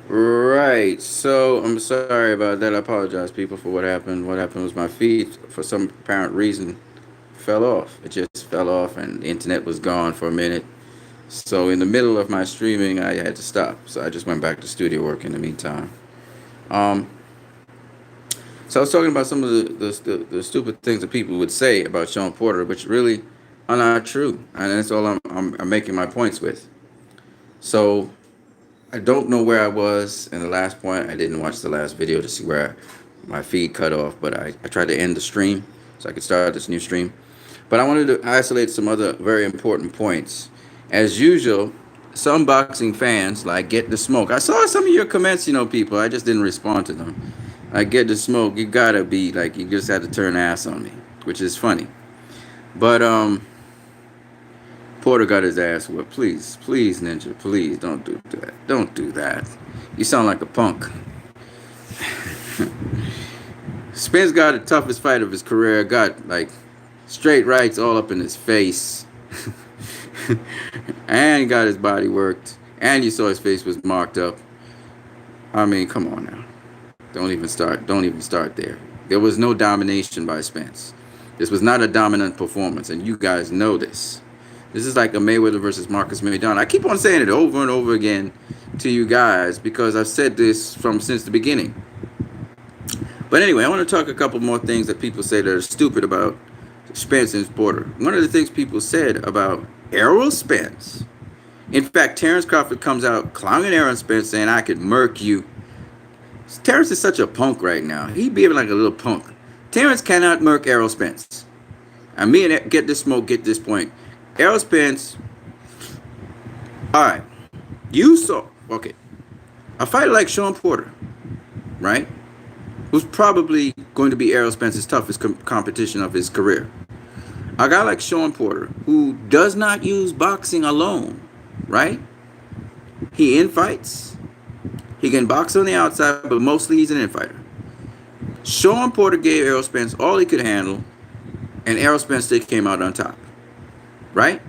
Right. So I'm sorry about that. I apologize, people, for what happened. What happened was my feed, for some apparent reason, fell off. It just fell off, and the internet was gone for a minute. So in the middle of my streaming, I had to stop. So I just went back to studio work in the meantime. Um, so I was talking about some of the stupid things that people would say about Sean Porter, which really are not true, and that's all I'm making my points with. So I don't know where I was in the last point. I didn't watch the last video to see where my feed cut off, but I tried to end the stream so I could start this new stream. But I wanted to isolate some other very important points. As usual, some boxing fans like get the smoke. I saw some of your comments, people. I just didn't respond to them. I get the smoke. You gotta be like you just had to turn ass on me, which is funny. But Porter got his ass whipped. Please, please, Ninja, please don't do that. Don't do that. You sound like a punk. Spence got the toughest fight of his career. Got like straight rights all up in his face, and got his body worked. And you saw his face was marked up. I mean, come on now. Don't even start. Don't even start there. There was no domination by Spence. This was not a dominant performance, and you guys know this. This is like a Mayweather versus Marcus Maidana. I keep on saying it over and over again to you guys because I've said this from since the beginning. But anyway, I want to talk a couple more things that people say that are stupid about Spence and Porter. One of the things people said about Errol Spence. In fact, Terrence Crawford comes out clowning Errol Spence saying, I could murk you. Terrence is such a punk right now. He behaving like a little punk. Terrence cannot murk Errol Spence. And me and get this smoke, get this point. Errol Spence, all right, you saw, okay, a fighter like Sean Porter, right, who's probably going to be Errol Spence's toughest competition of his career. A guy like Sean Porter, who does not use boxing alone, right? He infights. He can box on the outside, but mostly he's an infighter. Sean Porter gave Errol Spence all he could handle, and Errol Spence still came out on top, right?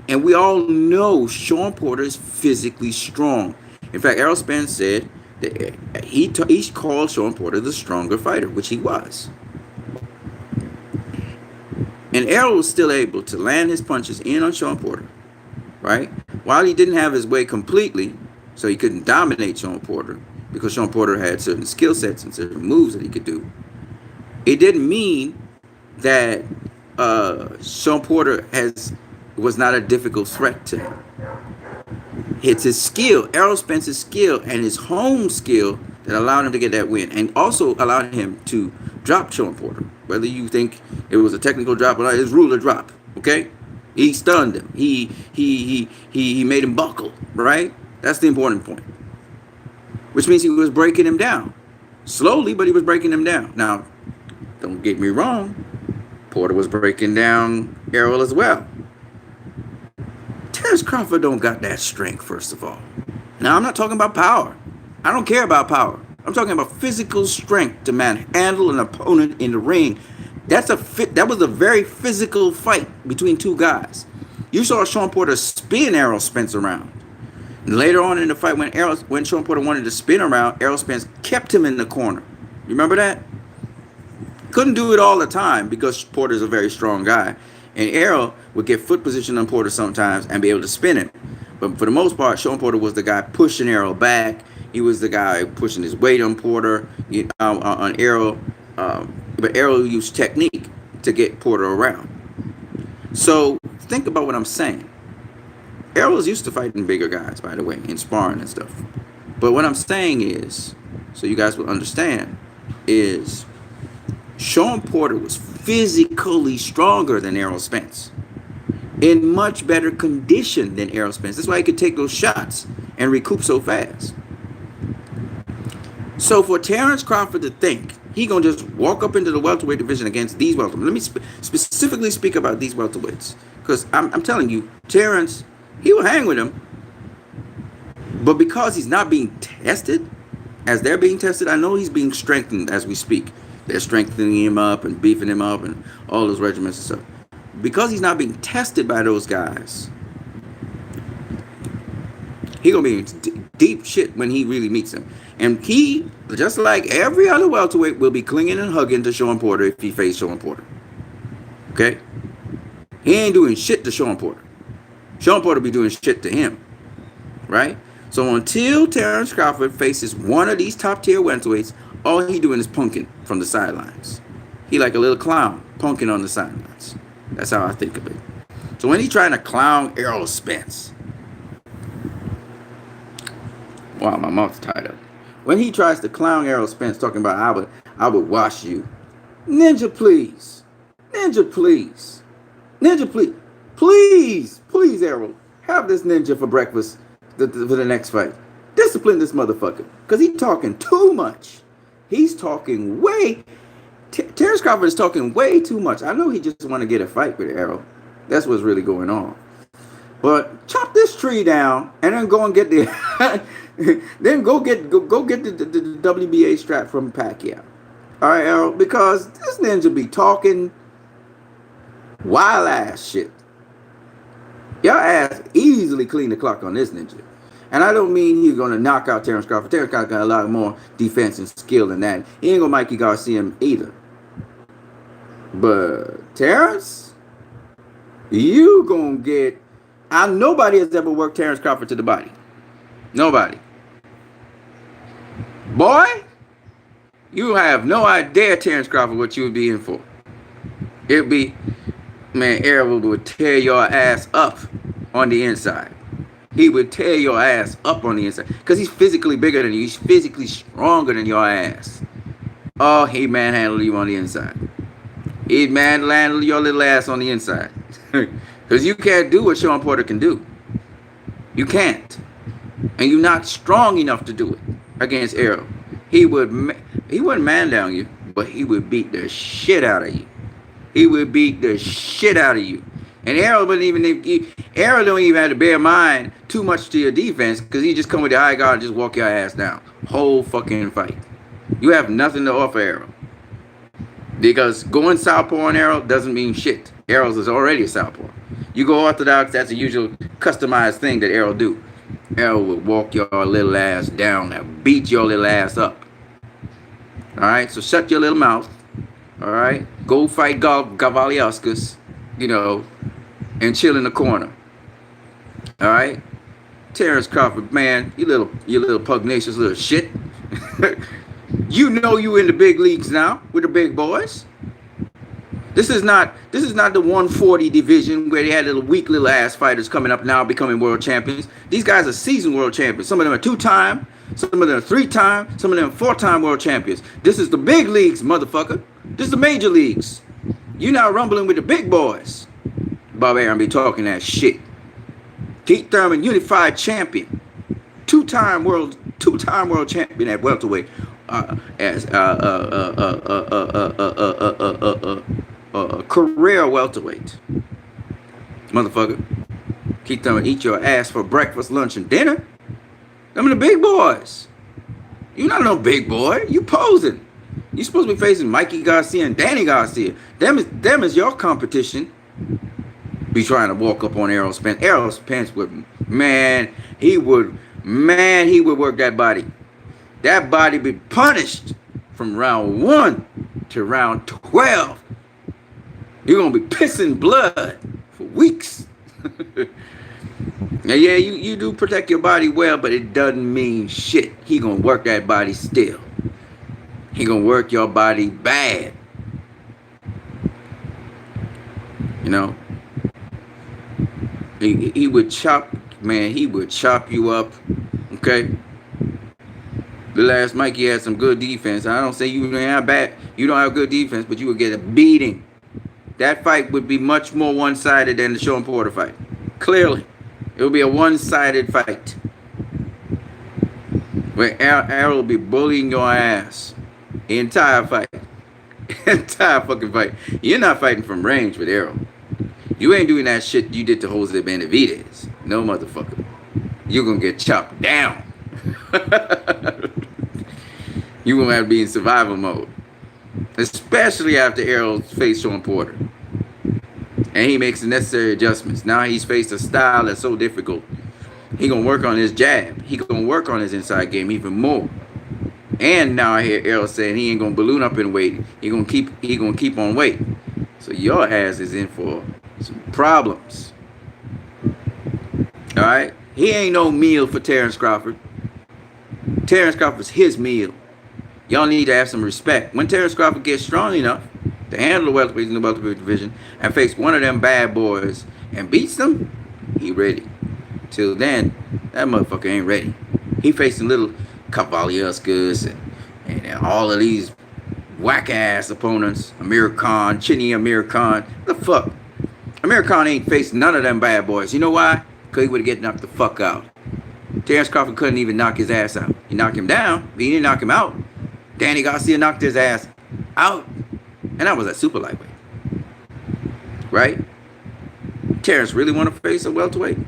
And we all know Sean Porter is physically strong. In fact, Errol Spence said that he called Sean Porter the stronger fighter, which he was. And Errol was still able to land his punches in on Sean Porter, right? While he didn't have his way completely, so he couldn't dominate Sean Porter because Sean Porter had certain skill sets and certain moves that he could do. It didn't mean that Sean Porter was not a difficult threat to him. It's his skill, Errol Spence's skill, and his home skill that allowed him to get that win, and also allowed him to drop Sean Porter. Whether you think it was a technical drop or not, his ruler drop. Okay, he stunned him. He made him buckle. Right. That's the important point. Which means he was breaking him down slowly, but he was breaking him down. Now, don't get me wrong. Porter was breaking down Errol as well. Terrence Crawford don't got that strength, first of all. Now, I'm not talking about power. I don't care about power. I'm talking about physical strength to handle an opponent in the ring. That was a very physical fight between two guys. You saw Sean Porter spin Errol Spence around. And later on in the fight, when Sean Porter wanted to spin around, Errol Spence kept him in the corner. You remember that? Couldn't do it all the time because Porter's a very strong guy. And Errol would get foot position on Porter sometimes and be able to spin it. But for the most part, Sean Porter was the guy pushing Errol back. He was the guy pushing his weight on Porter, on Errol. But Errol used technique to get Porter around. So think about what I'm saying. Errol is used to fighting bigger guys, by the way, in sparring and stuff. But what I'm saying is, so you guys will understand, is Sean Porter was physically stronger than Errol Spence, in much better condition than Errol Spence. That's why he could take those shots and recoup so fast. So for Terrence Crawford to think he gonna just walk up into the welterweight division against these welterweights, let me specifically speak about these welterweights, because I'm telling you, Terrence, he will hang with him, but because he's not being tested as they're being tested, I know he's being strengthened as we speak. They're strengthening him up and beefing him up and all those regiments and stuff. Because he's not being tested by those guys, he's gonna be deep shit when he really meets him. And he, just like every other welterweight, will be clinging and hugging to Sean Porter if he faces Sean Porter. Okay? He ain't doing shit to Sean Porter. Sean Porter be doing shit to him. Right? So until Terrence Crawford faces one of these top tier welterweights, all he doing is punking from the sidelines. He like a little clown, punking on the sidelines. That's how I think of it. So when he trying to clown Errol Spence, wow, my mouth's tied up. When he tries to clown Errol Spence, talking about I would wash you, Ninja, please, Ninja, please, Ninja, please, Errol, have this Ninja for breakfast for the next fight. Discipline this motherfucker, cause he's talking too much. He's talking way. Terrence Crawford is talking way too much. I know he just want to get a fight with Errol. That's what's really going on. But chop this tree down and then go and get the then go get the WBA strap from Pacquiao. All right, Errol, because this ninja be talking wild ass shit. Y'all ass easily clean the clock on this ninja. And I don't mean he's going to knock out Terrence Crawford. Terrence Crawford got a lot more defense and skill than that. He ain't going to Mikey Garcia him either. But Terrence, you going to get... nobody has ever worked Terrence Crawford to the body. Nobody. Boy, you have no idea, Terrence Crawford, what you would be in for. It would be... Man, Errol would tear your ass up on the inside. He would tear your ass up on the inside. Because he's physically bigger than you. He's physically stronger than your ass. Oh, he manhandle you on the inside. He'd manhandle your little ass on the inside. Because you can't do what Sean Porter can do. You can't. And you're not strong enough to do it against Errol. He wouldn't man down you, but he would beat the shit out of you. He would beat the shit out of you. And Errol don't even have to bear mind too much to your defense, because he just come with the high guard and just walk your ass down. Whole fucking fight. You have nothing to offer Errol. Because going southpaw on Errol doesn't mean shit. Errol is already a southpaw. You go orthodox, that's a usual customized thing that Errol do. Errol will walk your little ass down and beat your little ass up. Alright, so shut your little mouth. Alright, go fight Gavaliauskas, and chill in the corner. Alright? Terrence Crawford, man, you little pugnacious little shit. You know you in the big leagues now with the big boys. This is not the 140 division where they had little weak little ass fighters coming up now becoming world champions. These guys are seasoned world champions. Some of them are 2-time, some of them are 3-time, some of them are 4-time world champions. This is the big leagues, motherfucker. This is the major leagues. You now rumbling with the big boys. Bob Arum be talking that shit. Keith Thurman, unified champion, 2-time world champion at welterweight, career welterweight. Motherfucker, Keith Thurman, eat your ass for breakfast, lunch, and dinner. Them are the big boys. You not no big boy. You posing. You supposed to be facing Mikey Garcia and Danny Garcia. Them is your competition. Be trying to walk up on Errol Spence. Errol Spence would, he would work that body. That body be punished from round 1 to round 12. You're gonna be pissing blood for weeks. Now, yeah, you do protect your body well, but it doesn't mean shit. He gonna work that body still. He gonna work your body bad. He would chop, he would chop you up. Okay. The last Mikey had some good defense. I don't say you don't have good defense, but you would get a beating. That fight would be much more one-sided than the Sean Porter fight. Clearly. It would be a one-sided fight. Where Errol will be bullying your ass. The entire fight. Entire fucking fight. You're not fighting from range with Errol. You ain't doing that shit you did to Jose Benavidez. No, motherfucker. You're going to get chopped down. You're going to have to be in survival mode. Especially after Errol faced Sean Porter. And he makes the necessary adjustments. Now he's faced a style that's so difficult. He gonna work on his jab. He gonna work on his inside game even more. And now I hear Errol saying he ain't gonna balloon up in weight. He gonna keep on weight. So your ass is in for some problems. All right. He ain't no meal for Terrence Crawford. Terrence Crawford's his meal. Y'all need to have some respect. When Terrence Crawford gets strong enough to handle the welterweight in the welterweight division and face one of them bad boys and beats them, he ready. Till then, that motherfucker ain't ready. He facing little Kavaliauskas and all of these whack-ass opponents. Amir Khan, Chinny Amir Khan. What the fuck? Amir Khan ain't faced none of them bad boys. You know why? Because he would get knocked the fuck out. Terrence Crawford couldn't even knock his ass out. He knocked him down, but he didn't knock him out. Danny Garcia knocked his ass out. And that was at super lightweight. Right? Terrence really want to face a welterweight?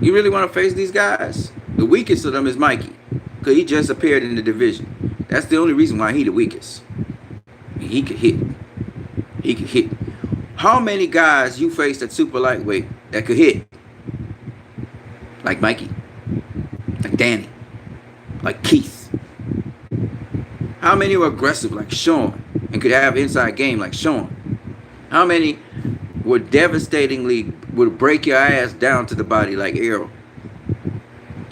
You really want to face these guys? The weakest of them is Mikey. Because he just appeared in the division. That's the only reason why he the weakest. He could hit. He could hit. How many guys you faced at super lightweight that could hit? Like Mikey. Like Danny. Like Keith. How many were aggressive like Sean and could have inside game like Sean? How many were devastatingly, would break your ass down to the body like Errol?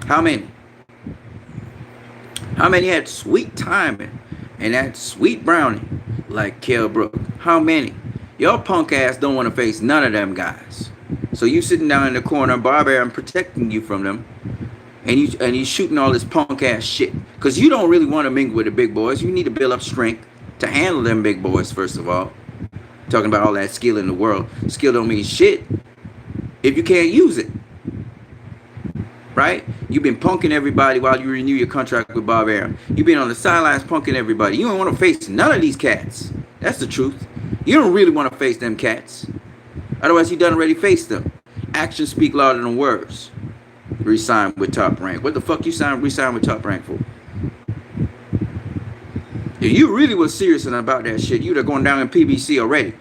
How many? How many had sweet timing and that sweet brownie like Kell Brook? How many? Your punk ass don't want to face none of them guys. So you sitting down in the corner, Barbarian protecting you from them, and you shooting all this punk ass shit. Because you don't really want to mingle with the big boys. You need to build up strength to handle them big boys, first of all. Talking about all that skill in the world. Skill don't mean shit if you can't use it. Right? You've been punking everybody while you renew your contract with Bob Arum. You've been on the sidelines punking everybody. You don't want to face none of these cats. That's the truth. You don't really want to face them cats. Otherwise, you done already faced them. Actions speak louder than words. Resign with Top Rank. What the fuck you resign with Top Rank for? If you really was serious about that shit, you'd have gone down in PBC already.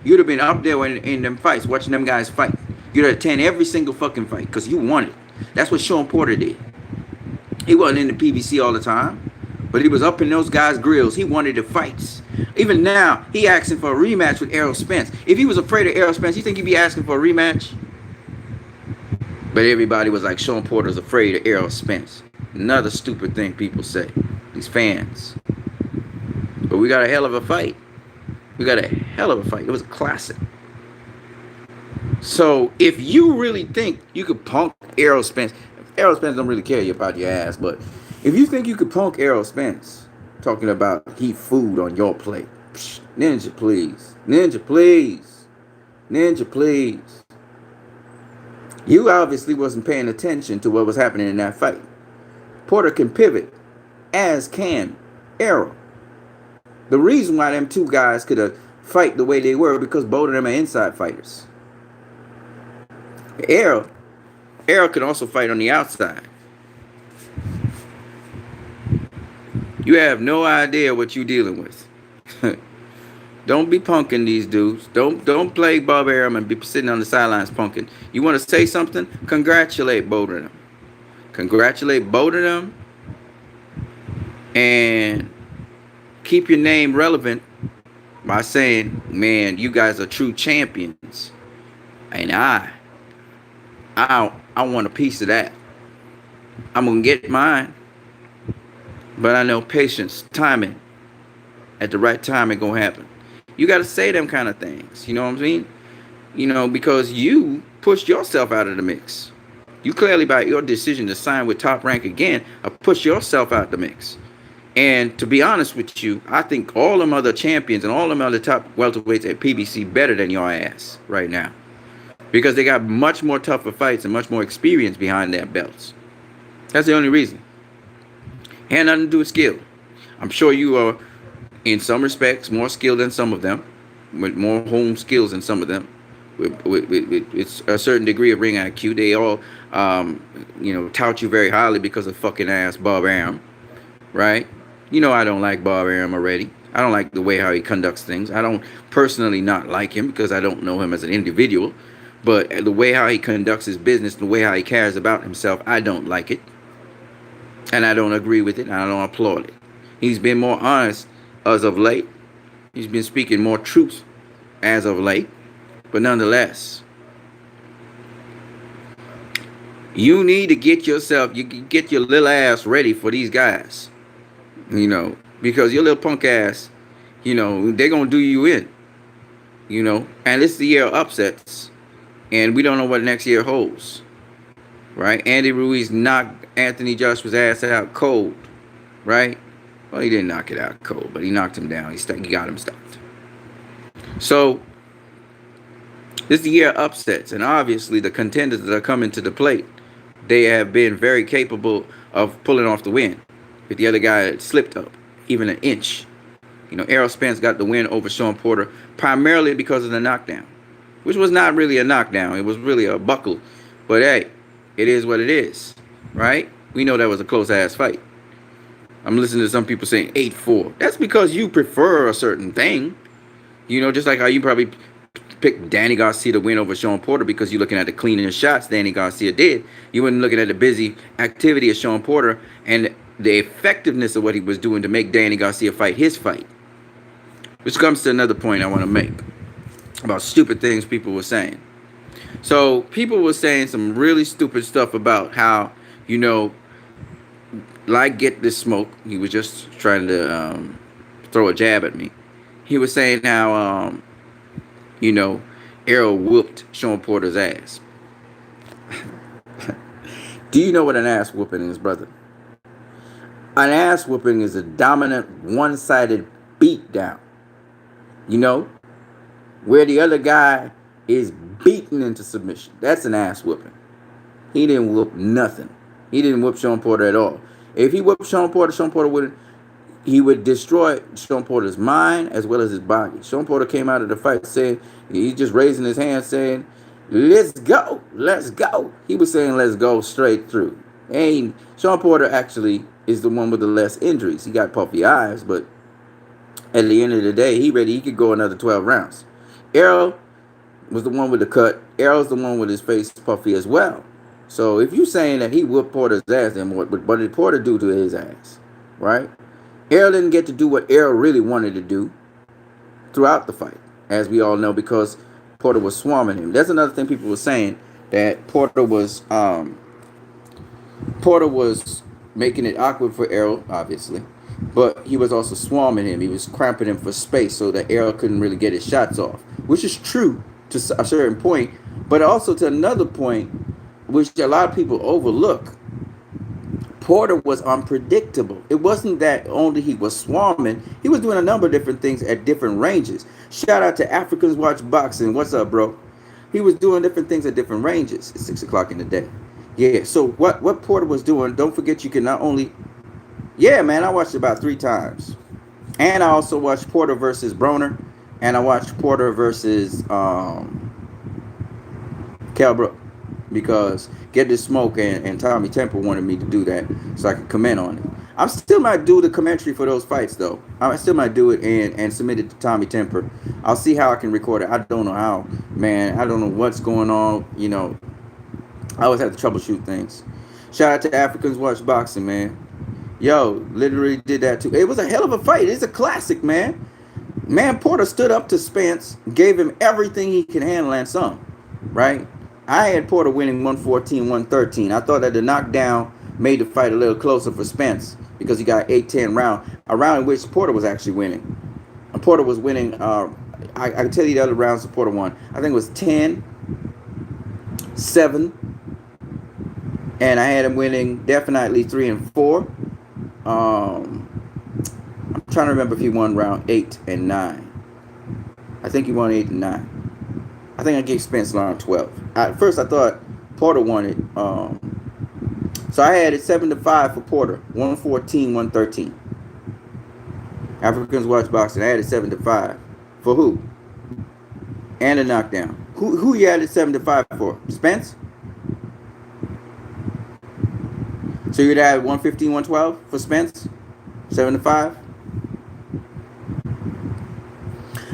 You'd have been up there in them fights, watching them guys fight. You'd have attended every single fucking fight because you wanted. That's what Sean Porter did. He wasn't in the PBC all the time, but he was up in those guys' grills. He wanted the fights. Even now, he asking for a rematch with Errol Spence. If he was afraid of Errol Spence, you think he'd be asking for a rematch? But everybody was like, Sean Porter's afraid of Errol Spence. Another stupid thing people say. These fans. But we got a hell of a fight. We got a hell of a fight. It was a classic. So if you really think you could punk Errol Spence, Errol Spence don't really care about your ass, but if you think you could punk Errol Spence, talking about heat food on your plate, Ninja, please. Ninja, please. Ninja, please. You obviously wasn't paying attention to what was happening in that fight. Porter can pivot, as can Errol. The reason why them two guys could fight the way they were because both of them are inside fighters. Errol could also fight on the outside. You have no idea what you're dealing with. Don't be punking these dudes. Don't play Bob Arum and be sitting on the sidelines punking. You want to say something? Congratulate both of them. Congratulate both of them. And keep your name relevant by saying, man, you guys are true champions. And I want a piece of that. I'm going to get mine. But I know patience, timing. At the right time, it's going to happen. You got to say them kind of things. You know what I mean? You know, because you pushed yourself out of the mix. You clearly, by your decision to sign with Top Rank again, pushed yourself out the mix. And to be honest with you, I think all them other champions and all them other top welterweights at PBC better than your ass right now. Because they got much more tougher fights and much more experience behind their belts. That's the only reason. Had nothing to do with skill. I'm sure you are, in some respects, more skilled than some of them. With more home skills than some of them. With a certain degree of ring IQ. They all, tout you very highly because of fucking ass Bob Arum. Right? You know I don't like Bob Arum already. I don't like the way how he conducts things. I don't personally not like him because I don't know him as an individual. But the way how he conducts his business, the way how he cares about himself, I don't like it. And I don't agree with it. And I don't applaud it. He's been more honest as of late. He's been speaking more truth as of late. But nonetheless, you need to get yourself, you get your little ass ready for these guys. Because your little punk ass, they're going to do you in. And it's the year of upsets. And we don't know what next year holds. Right? Andy Ruiz knocked Anthony Joshua's ass out cold. Right? Well, he didn't knock it out cold, but he knocked him down. He got him stopped. So, this is the year of upsets. And obviously, the contenders that are coming to the plate, they have been very capable of pulling off the win. If the other guy slipped up, even an inch. Errol Spence got the win over Sean Porter primarily because of the knockdown, which was not really a knockdown. It was really a buckle. But hey, it is what it is, right? We know that was a close-ass fight. I'm listening to some people saying 8-4. That's because you prefer a certain thing. Just like how you probably picked Danny Garcia to win over Sean Porter because you're looking at the cleaning shots Danny Garcia did. You weren't looking at the busy activity of Sean Porter and the effectiveness of what he was doing to make Danny Garcia fight his fight. Which comes to another point I want to make about stupid things people were saying. So people were saying some really stupid stuff about how, like Get This Smoke. He was just trying to throw a jab at me. He was saying how, Errol whooped Sean Porter's ass. Do you know what an ass whooping is, brother? An ass whooping is a dominant, one-sided beat down. Where the other guy is beaten into submission. That's an ass whooping. He didn't whoop nothing. He didn't whoop Sean Porter at all. If he whooped Sean Porter would destroy Sean Porter's mind as well as his body. Sean Porter came out of the fight saying, he's just raising his hand saying, let's go, let's go. He was saying, let's go straight through. And Sean Porter actually is the one with the less injuries. He got puffy eyes, but at the end of the day, he could go another 12 rounds. Errol was the one with the cut. Errol's the one with his face puffy as well. So if you're saying that he whooped Porter's ass, then what did Porter do to his ass? Right? Errol didn't get to do what Errol really wanted to do throughout the fight, as we all know, because Porter was swarming him. That's another thing people were saying, that Porter was making it awkward for Errol, obviously. But he was also swarming him. He was cramping him for space so that Errol couldn't really get his shots off, which is true to a certain point, but also to another point, which a lot of people overlook. Porter was unpredictable. It wasn't that only he was swarming. He was doing a number of different things at different ranges. Shout out to Africans Watch Boxing. What's up, bro? He was doing different things at different ranges at 6 o'clock in the day. Yeah, so what Porter was doing, don't forget you can not only... Yeah, man, I watched it about 3 times. And I also watched Porter versus Broner. And I watched Porter versus Kell Brook. Because Get This Smoke and Tommy Temple wanted me to do that so I could comment on it. I still might do the commentary for those fights, though. I still might do it and submit it to Tommy Temper. I'll see how I can record it. I don't know how, man. I don't know what's going on. I always have to troubleshoot things. Shout out to Africans Watch Boxing, man. Yo, literally did that too. It was a hell of a fight. It's a classic, man. Man, Porter stood up to Spence, gave him everything he can handle and some, right? I had Porter winning 114-113. I thought that the knockdown made the fight a little closer for Spence because he got 8-10 round, a round in which Porter was actually winning. And Porter was winning, I can tell you the other rounds that Porter won. I think it was 10-7. And I had him winning definitely 3 and 4. I'm trying to remember if he won round 8 and 9. I think he won 8 and 9. I think I gave Spence round 12. At first, I thought Porter won it. So I had it 7-5 for Porter, 114-113. Africans Watch Boxing. I had it 7-5 for who? And a knockdown. Who you had it 7-5 for? Spence. So you'd have 115-112 for Spence, 7-5.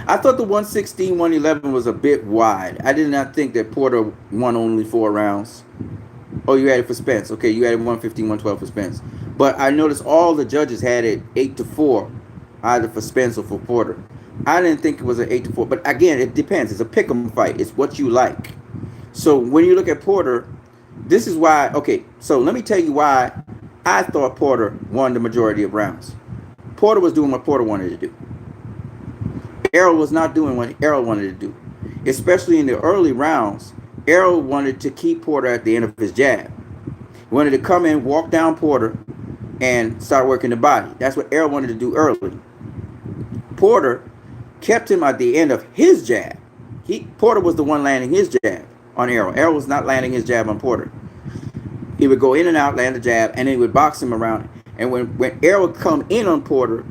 I thought the 116, 111 was a bit wide. I did not think that Porter won only 4 rounds. Oh, you had it for Spence. Okay, you added 115, 112 for Spence. But I noticed all the judges had it 8-4, either for Spence or for Porter. I didn't think it was an 8-4, but again, it depends. It's a pick'em fight. It's what you like. So when you look at Porter, this is why. Okay, so let me tell you why I thought Porter won the majority of rounds. Porter was doing what Porter wanted to do. Errol was not doing what Errol wanted to do, especially in the early rounds. Errol wanted to keep Porter at the end of his jab. He wanted to come in, walk down Porter, and start working the body. That's what Errol wanted to do early. Porter kept him at the end of his jab. Porter was the one landing his jab on Errol. Errol was not landing his jab on Porter. He would go in and out, land the jab, and then he would box him around. And when Errol would come in on Porter,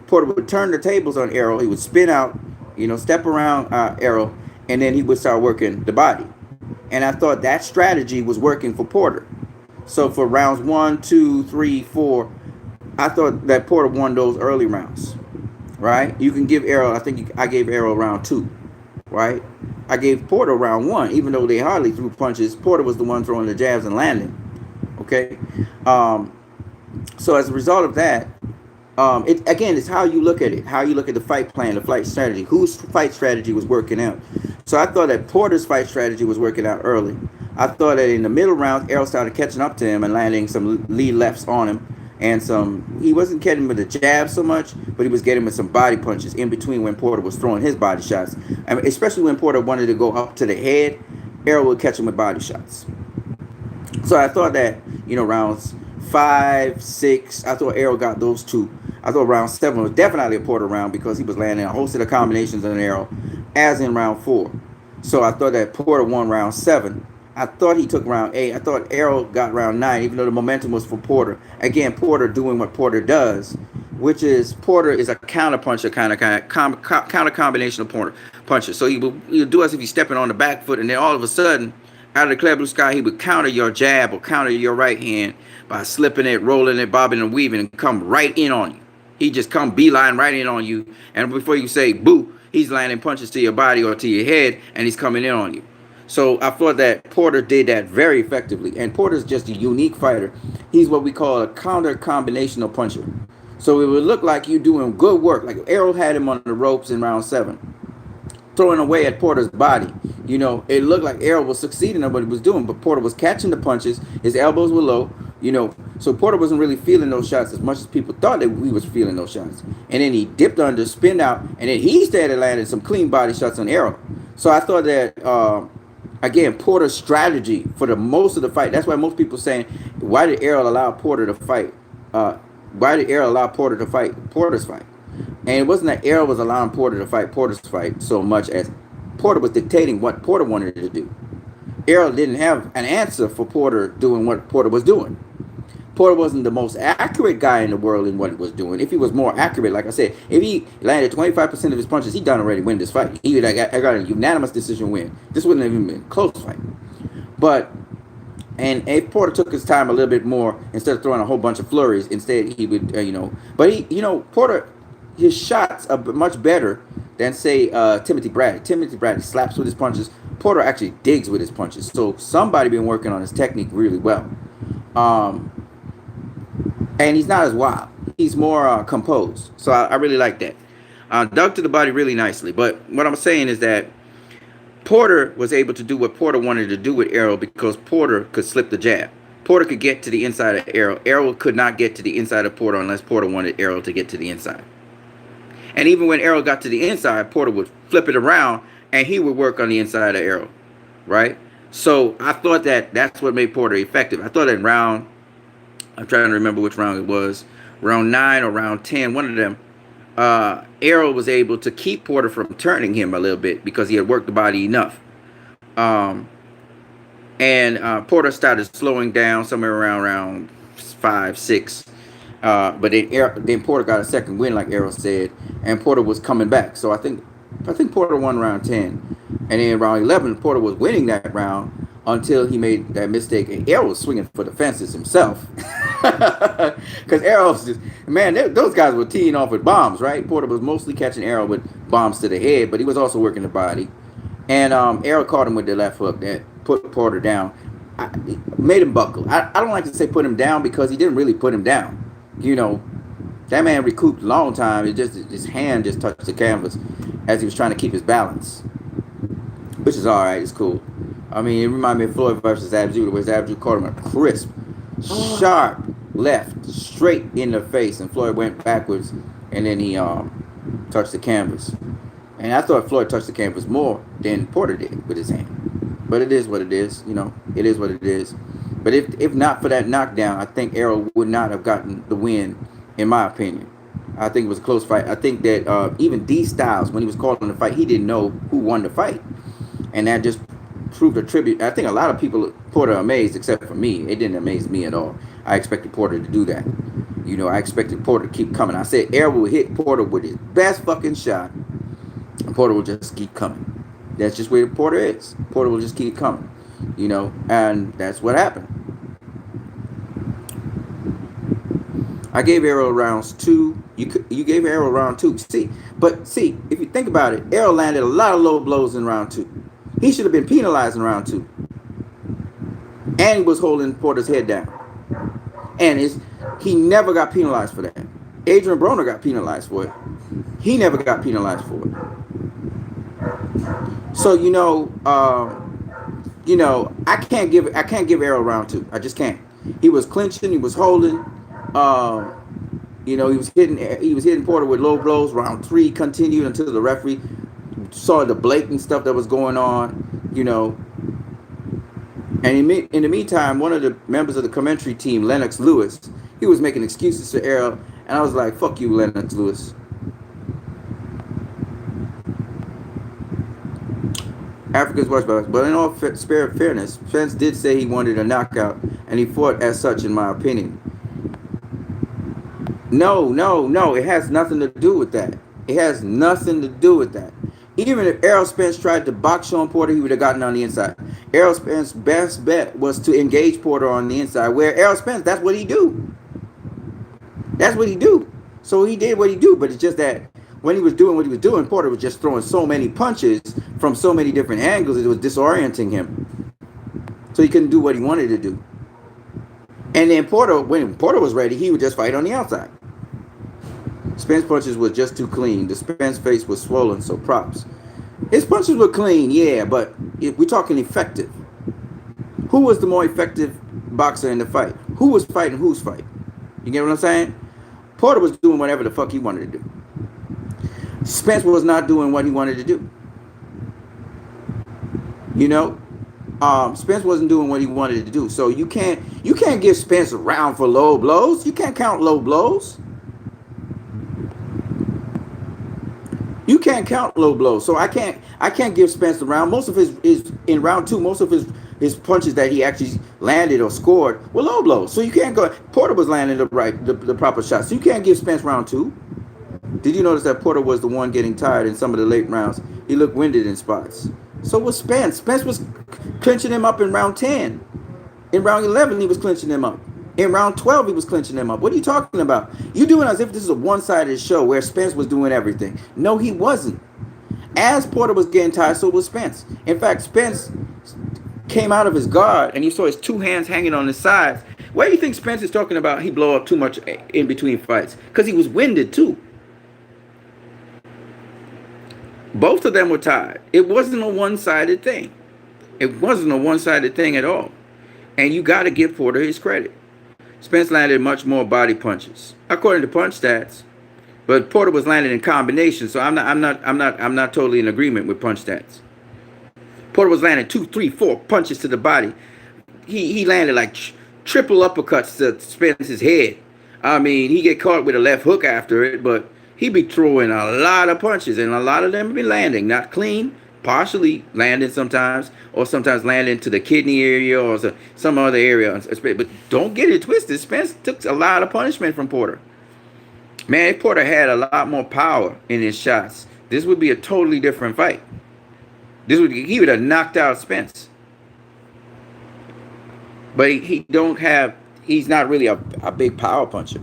Porter would turn the tables on Errol. He would spin out, step around Errol, and then he would start working the body. And I thought that strategy was working for Porter. So for rounds 1, 2, 3, 4, I thought that Porter won those early rounds, right? You can give Errol, I gave Errol round 2, right? I gave Porter round 1, even though they hardly threw punches. Porter was the one throwing the jabs and landing, okay? So as a result of that, it's how you look at it, how you look at the fight plan, the fight strategy, whose fight strategy was working out. So I thought that Porter's fight strategy was working out early. I thought that in the middle rounds, Errol started catching up to him and landing some lead lefts on him. And he wasn't getting him with the jab so much, but he was getting him with some body punches in between when Porter was throwing his body shots. I mean, especially when Porter wanted to go up to the head, Errol would catch him with body shots. So I thought that, rounds 5, 6, I thought Errol got those two. I thought round 7 was definitely a Porter round because he was landing a host of combinations on Errol, as in round 4. So I thought that Porter won round 7. I thought he took round 8. I thought Errol got round 9, even though the momentum was for Porter. Again, Porter doing what Porter does, which is Porter is a counter puncher, counter combination of puncher. So he'll do as if he's stepping on the back foot, and then all of a sudden, out of the clear blue sky, he would counter your jab or counter your right hand by slipping it, rolling it, bobbing and weaving, and come right in on you. He just come beeline right in on you, and before you say boo, he's landing punches to your body or to your head, and he's coming in on you. So I thought that Porter did that very effectively, and Porter's just a unique fighter. He's what we call a counter combinational puncher. So it would look like you doing good work, like Errol had him on the ropes in round 7, throwing away at Porter's body. It looked like Errol was succeeding in what he was doing, but Porter was catching the punches. His elbows were low, so Porter wasn't really feeling those shots as much as people thought that he was feeling those shots. And then he dipped under, spin out, and then he started landing some clean body shots on Errol. So I thought that, again, Porter's strategy for the most of the fight, that's why most people saying, why did Errol allow Porter to fight? Why did Errol allow Porter to fight Porter's fight? And it wasn't that Errol was allowing Porter to fight Porter's fight so much as Porter was dictating what Porter wanted to do. Errol didn't have an answer for Porter doing what Porter was doing. Porter wasn't the most accurate guy in the world in what he was doing. If he was more accurate, like I said, if he landed 25% of his punches, he done already win this fight. He would have got a unanimous decision win. This wouldn't have even been a close fight. And if Porter took his time a little bit more, instead of throwing a whole bunch of flurries, instead he would, Porter, his shots are much better than, say, Timothy Bradley. Timothy Bradley slaps with his punches. Porter actually digs with his punches. So somebody been working on his technique really well. And he's not as wild. He's more composed. So I really like that. Dug to the body really nicely. But what I'm saying is that Porter was able to do what Porter wanted to do with Errol because Porter could slip the jab. Porter could get to the inside of Errol. Errol could not get to the inside of Porter unless Porter wanted Errol to get to the inside. And even when Errol got to the inside, Porter would flip it around and he would work on the inside of Errol, right? So I thought that that's what made Porter effective. I thought in round, I'm trying to remember which round it was, round 9 or round 10, one of them, Errol was able to keep Porter from turning him a little bit because he had worked the body enough. And Porter started slowing down somewhere around round 5, 6. But then Porter got a second win, like Errol said, and Porter was coming back. So I think Porter won round 10. And then round 11, Porter was winning that round until he made that mistake. And Errol was swinging for the fences himself. Because Errol's just, man, those guys were teeing off with bombs, right? Porter was mostly catching Errol with bombs to the head, but he was also working the body. And Errol caught him with the left hook that put Porter down. Made him buckle. I don't like to say put him down because he didn't really put him down. You know, that man recouped a long time. It just his hand just touched the canvas as he was trying to keep his balance, which is all right. It's cool. I mean, it reminded me of Floyd versus Abdul, where Abdul caught him a crisp, sharp left, straight in the face, and Floyd went backwards, and then he touched the canvas. And I thought Floyd touched the canvas more than Porter did with his hand. But it is what it is, you know. It is what it is. But if not for that knockdown, I think Errol would not have gotten the win, in my opinion. I think it was a close fight. I think that even D Styles, when he was calling the fight, he didn't know who won the fight. And that just proved a tribute. I think a lot of people, Porter, amazed, except for me. It didn't amaze me at all. I expected Porter to do that. You know, I expected Porter to keep coming. I said Errol would hit Porter with his best fucking shot, and Porter will just keep coming. That's just where Porter is. Porter will just keep coming, you know, and that's what happened. I gave Errol rounds 2. You gave Errol round 2. See, if you think about it, Errol landed a lot of low blows in round 2. He should have been penalized in round 2, and he was holding Porter's head down, and he never got penalized for that. Adrian Broner got penalized for it. He never got penalized for it. So I can't give Errol round 2. I just can't. He was clinching. He was holding. He was hitting Porter with low blows. Round 3 continued until the referee saw the blatant stuff that was going on. You know. And in the meantime, one of the members of the commentary team, Lennox Lewis, he was making excuses for Errol, and I was like, "Fuck you, Lennox Lewis." Africa's watch box. But in all fairness, Spence did say he wanted a knockout, and he fought as such, in my opinion. No. It has nothing to do with that. It has nothing to do with that. Even if Errol Spence tried to box Sean Porter, he would have gotten on the inside. Errol Spence's best bet was to engage Porter on the inside, where Errol Spence, that's what he do. That's what he do. So he did what he do, but it's just that when he was doing what he was doing, Porter was just throwing so many punches from so many different angles, it was disorienting him. So he couldn't do what he wanted to do. And then when Porter was ready, he would just fight on the outside. Spence punches were just too clean. The Spence face was swollen, so props. His punches were clean, yeah, but we're talking effective. Who was the more effective boxer in the fight? Who was fighting whose fight? You get what I'm saying? Porter was doing whatever the fuck he wanted to do. Spence was not doing what he wanted to do. You know? Spence wasn't doing what he wanted to do. So you can't give Spence a round for low blows. You can't count low blows. You can't count low blows. So I can't give Spence a round. Most of his in round 2, most of his punches that he actually landed or scored were low blows. So you can't go. Porter was landing the proper shots. So you can't give Spence round 2. Did you notice that Porter was the one getting tired in some of the late rounds? He looked winded in spots. So was Spence. Spence was clinching him up in round 10. In round 11, he was clinching him up. In round 12, he was clinching him up. What are you talking about? You're doing as if this is a one-sided show where Spence was doing everything. No, he wasn't. As Porter was getting tired, so was Spence. In fact, Spence came out of his guard, and you saw his 2 hands hanging on his sides. Why do you think Spence is talking about he blow up too much in between fights? Because he was winded, too. Both of them were tired. It wasn't a one-sided thing. It wasn't a one-sided thing at all. And you got to give Porter his credit. Spence landed much more body punches, according to punch stats. But Porter was landing in combination, so I'm not totally in agreement with punch stats. Porter was landing 2, 3, 4 punches to the body. He landed like triple uppercuts to Spence's head. I mean, he get caught with a left hook after it, but he be throwing a lot of punches, and a lot of them be landing. Not clean, partially landing sometimes, or sometimes landing to the kidney area or some other area. But don't get it twisted. Spence took a lot of punishment from Porter. Man, if Porter had a lot more power in his shots, this would be a totally different fight. He would have knocked out Spence. But he don't have he's not really a big power puncher.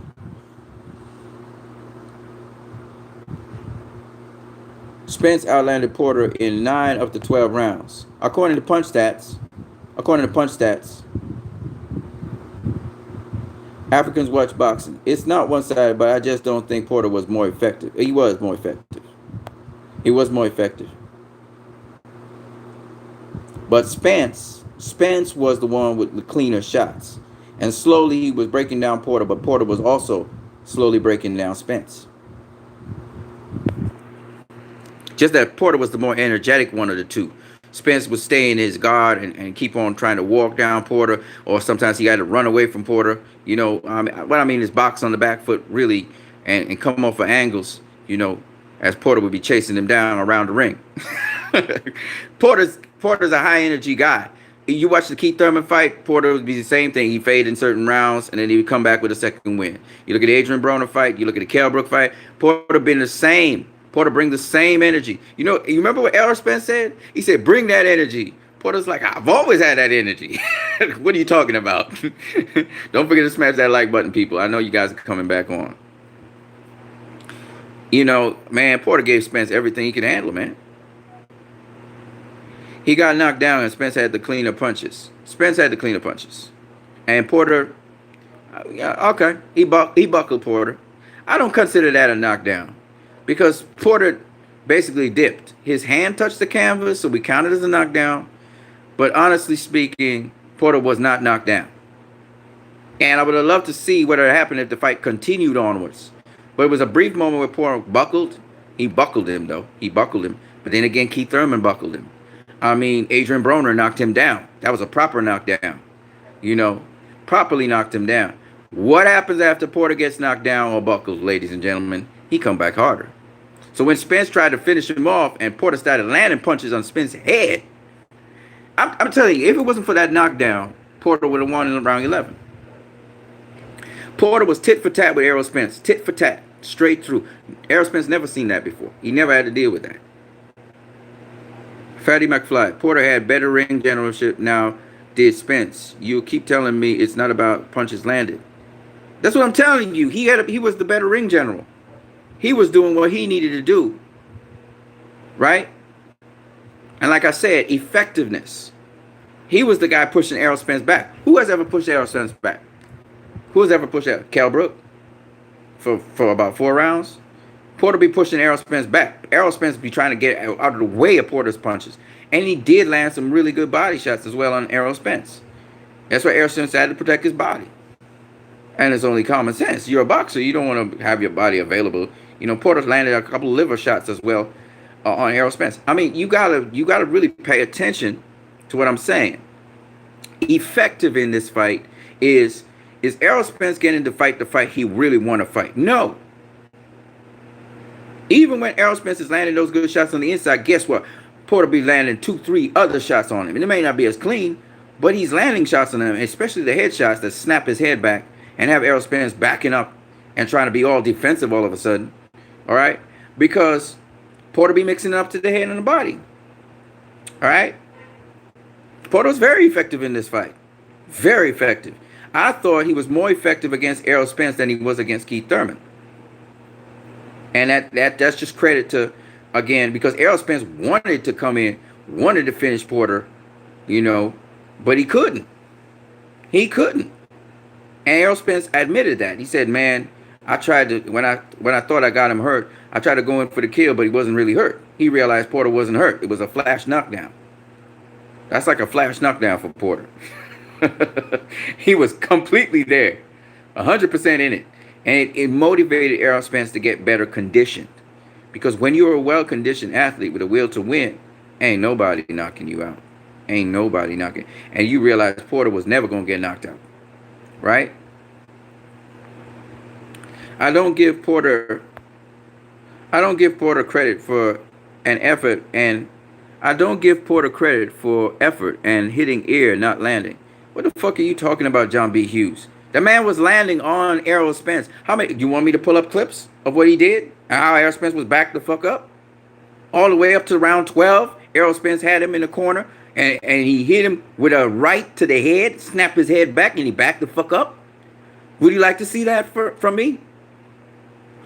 Spence outlanded Porter in 9 of the 12 rounds. According to punch stats, Africans watch boxing. It's not one-sided, but I just don't think Porter was more effective. He was more effective. He was more effective. But Spence was the one with the cleaner shots. And slowly he was breaking down Porter, but Porter was also slowly breaking down Spence. Just that Porter was the more energetic one of the two. Spence would stay in his guard and keep on trying to walk down Porter, or sometimes he had to run away from Porter. What I mean is box on the back foot, really, and come off of angles, as Porter would be chasing him down around the ring. Porter's a high energy guy. You watch the Keith Thurman fight, Porter would be the same thing. He fade in certain rounds, and then he would come back with a second win. You look at the Adrian Broner fight, you look at the Kell Brook fight, Porter been the same. Porter brings the same energy. You remember what Errol Spence said? He said, bring that energy. Porter's like, I've always had that energy. What are you talking about? Don't forget to smash that like button, people. I know you guys are coming back on. Man, Porter gave Spence everything he could handle, man. He got knocked down, and Spence had the cleaner punches. And Porter, okay, he buckled Porter. I don't consider that a knockdown, because Porter basically dipped. His hand touched the canvas, so we counted as a knockdown. But honestly speaking, Porter was not knocked down. And I would have loved to see what had happened if the fight continued onwards. But it was a brief moment where Porter buckled. He buckled him, though. But then again, Keith Thurman buckled him. Adrian Broner knocked him down. That was a proper knockdown. Properly knocked him down. What happens after Porter gets knocked down or buckled, ladies and gentlemen? He come back harder. So when Spence tried to finish him off and Porter started landing punches on Spence's head, I'm telling you, if it wasn't for that knockdown, Porter would have won in round 11. Porter was tit for tat with Errol Spence. Tit for tat. Straight through. Errol Spence never seen that before. He never had to deal with that. Fatty McFly. Porter had better ring generalship now did Spence. You keep telling me it's not about punches landed. That's what I'm telling you. He was the better ring general. He was doing what he needed to do. Right? And like I said, effectiveness. He was the guy pushing Errol Spence back. Who has ever pushed Errol Spence back? Who has ever pushed out? Kell Brook? For about 4 rounds? Porter be pushing Errol Spence back. Errol Spence be trying to get out of the way of Porter's punches. And he did land some really good body shots as well on Errol Spence. That's why Errol Spence had to protect his body. And it's only common sense. You're a boxer. You don't want to have your body available. Porter's landed a couple of liver shots as well on Errol Spence. You gotta really pay attention to what I'm saying. Effective in this fight is Errol Spence getting to fight the fight he really want to fight? No. Even when Errol Spence is landing those good shots on the inside, guess what? Porter be landing 2-3 other shots on him. And it may not be as clean, but he's landing shots on him, especially the head shots that snap his head back and have Errol Spence backing up and trying to be all defensive all of a sudden. All right? Because Porter be mixing it up to the head and the body. All right? Porter was very effective in this fight. Very effective. I thought he was more effective against Errol Spence than he was against Keith Thurman. And that's just credit to, again, because Errol Spence wanted to come in, wanted to finish Porter, but he couldn't. He couldn't. And Errol Spence admitted that. He said, man, I tried to, when I thought I got him hurt, I tried to go in for the kill, but he wasn't really hurt. He realized Porter wasn't hurt. It was a flash knockdown. That's like a flash knockdown for Porter. He was completely there, 100% in it. And it motivated Errol Spence to get better conditioned. Because when you're a well-conditioned athlete with a will to win, ain't nobody knocking you out. Ain't nobody knocking. And you realize Porter was never going to get knocked out. Right? I don't give Porter credit for an effort, and I don't give Porter credit for effort and hitting air, not landing. What the fuck are you talking about, John B. Hughes? The man was landing on Errol Spence. How many? You want me to pull up clips of what he did and how Errol Spence was backed the fuck up? All the way up to round 12, Errol Spence had him in the corner, and he hit him with a right to the head, snapped his head back, and he backed the fuck up. Would you like to see that from me?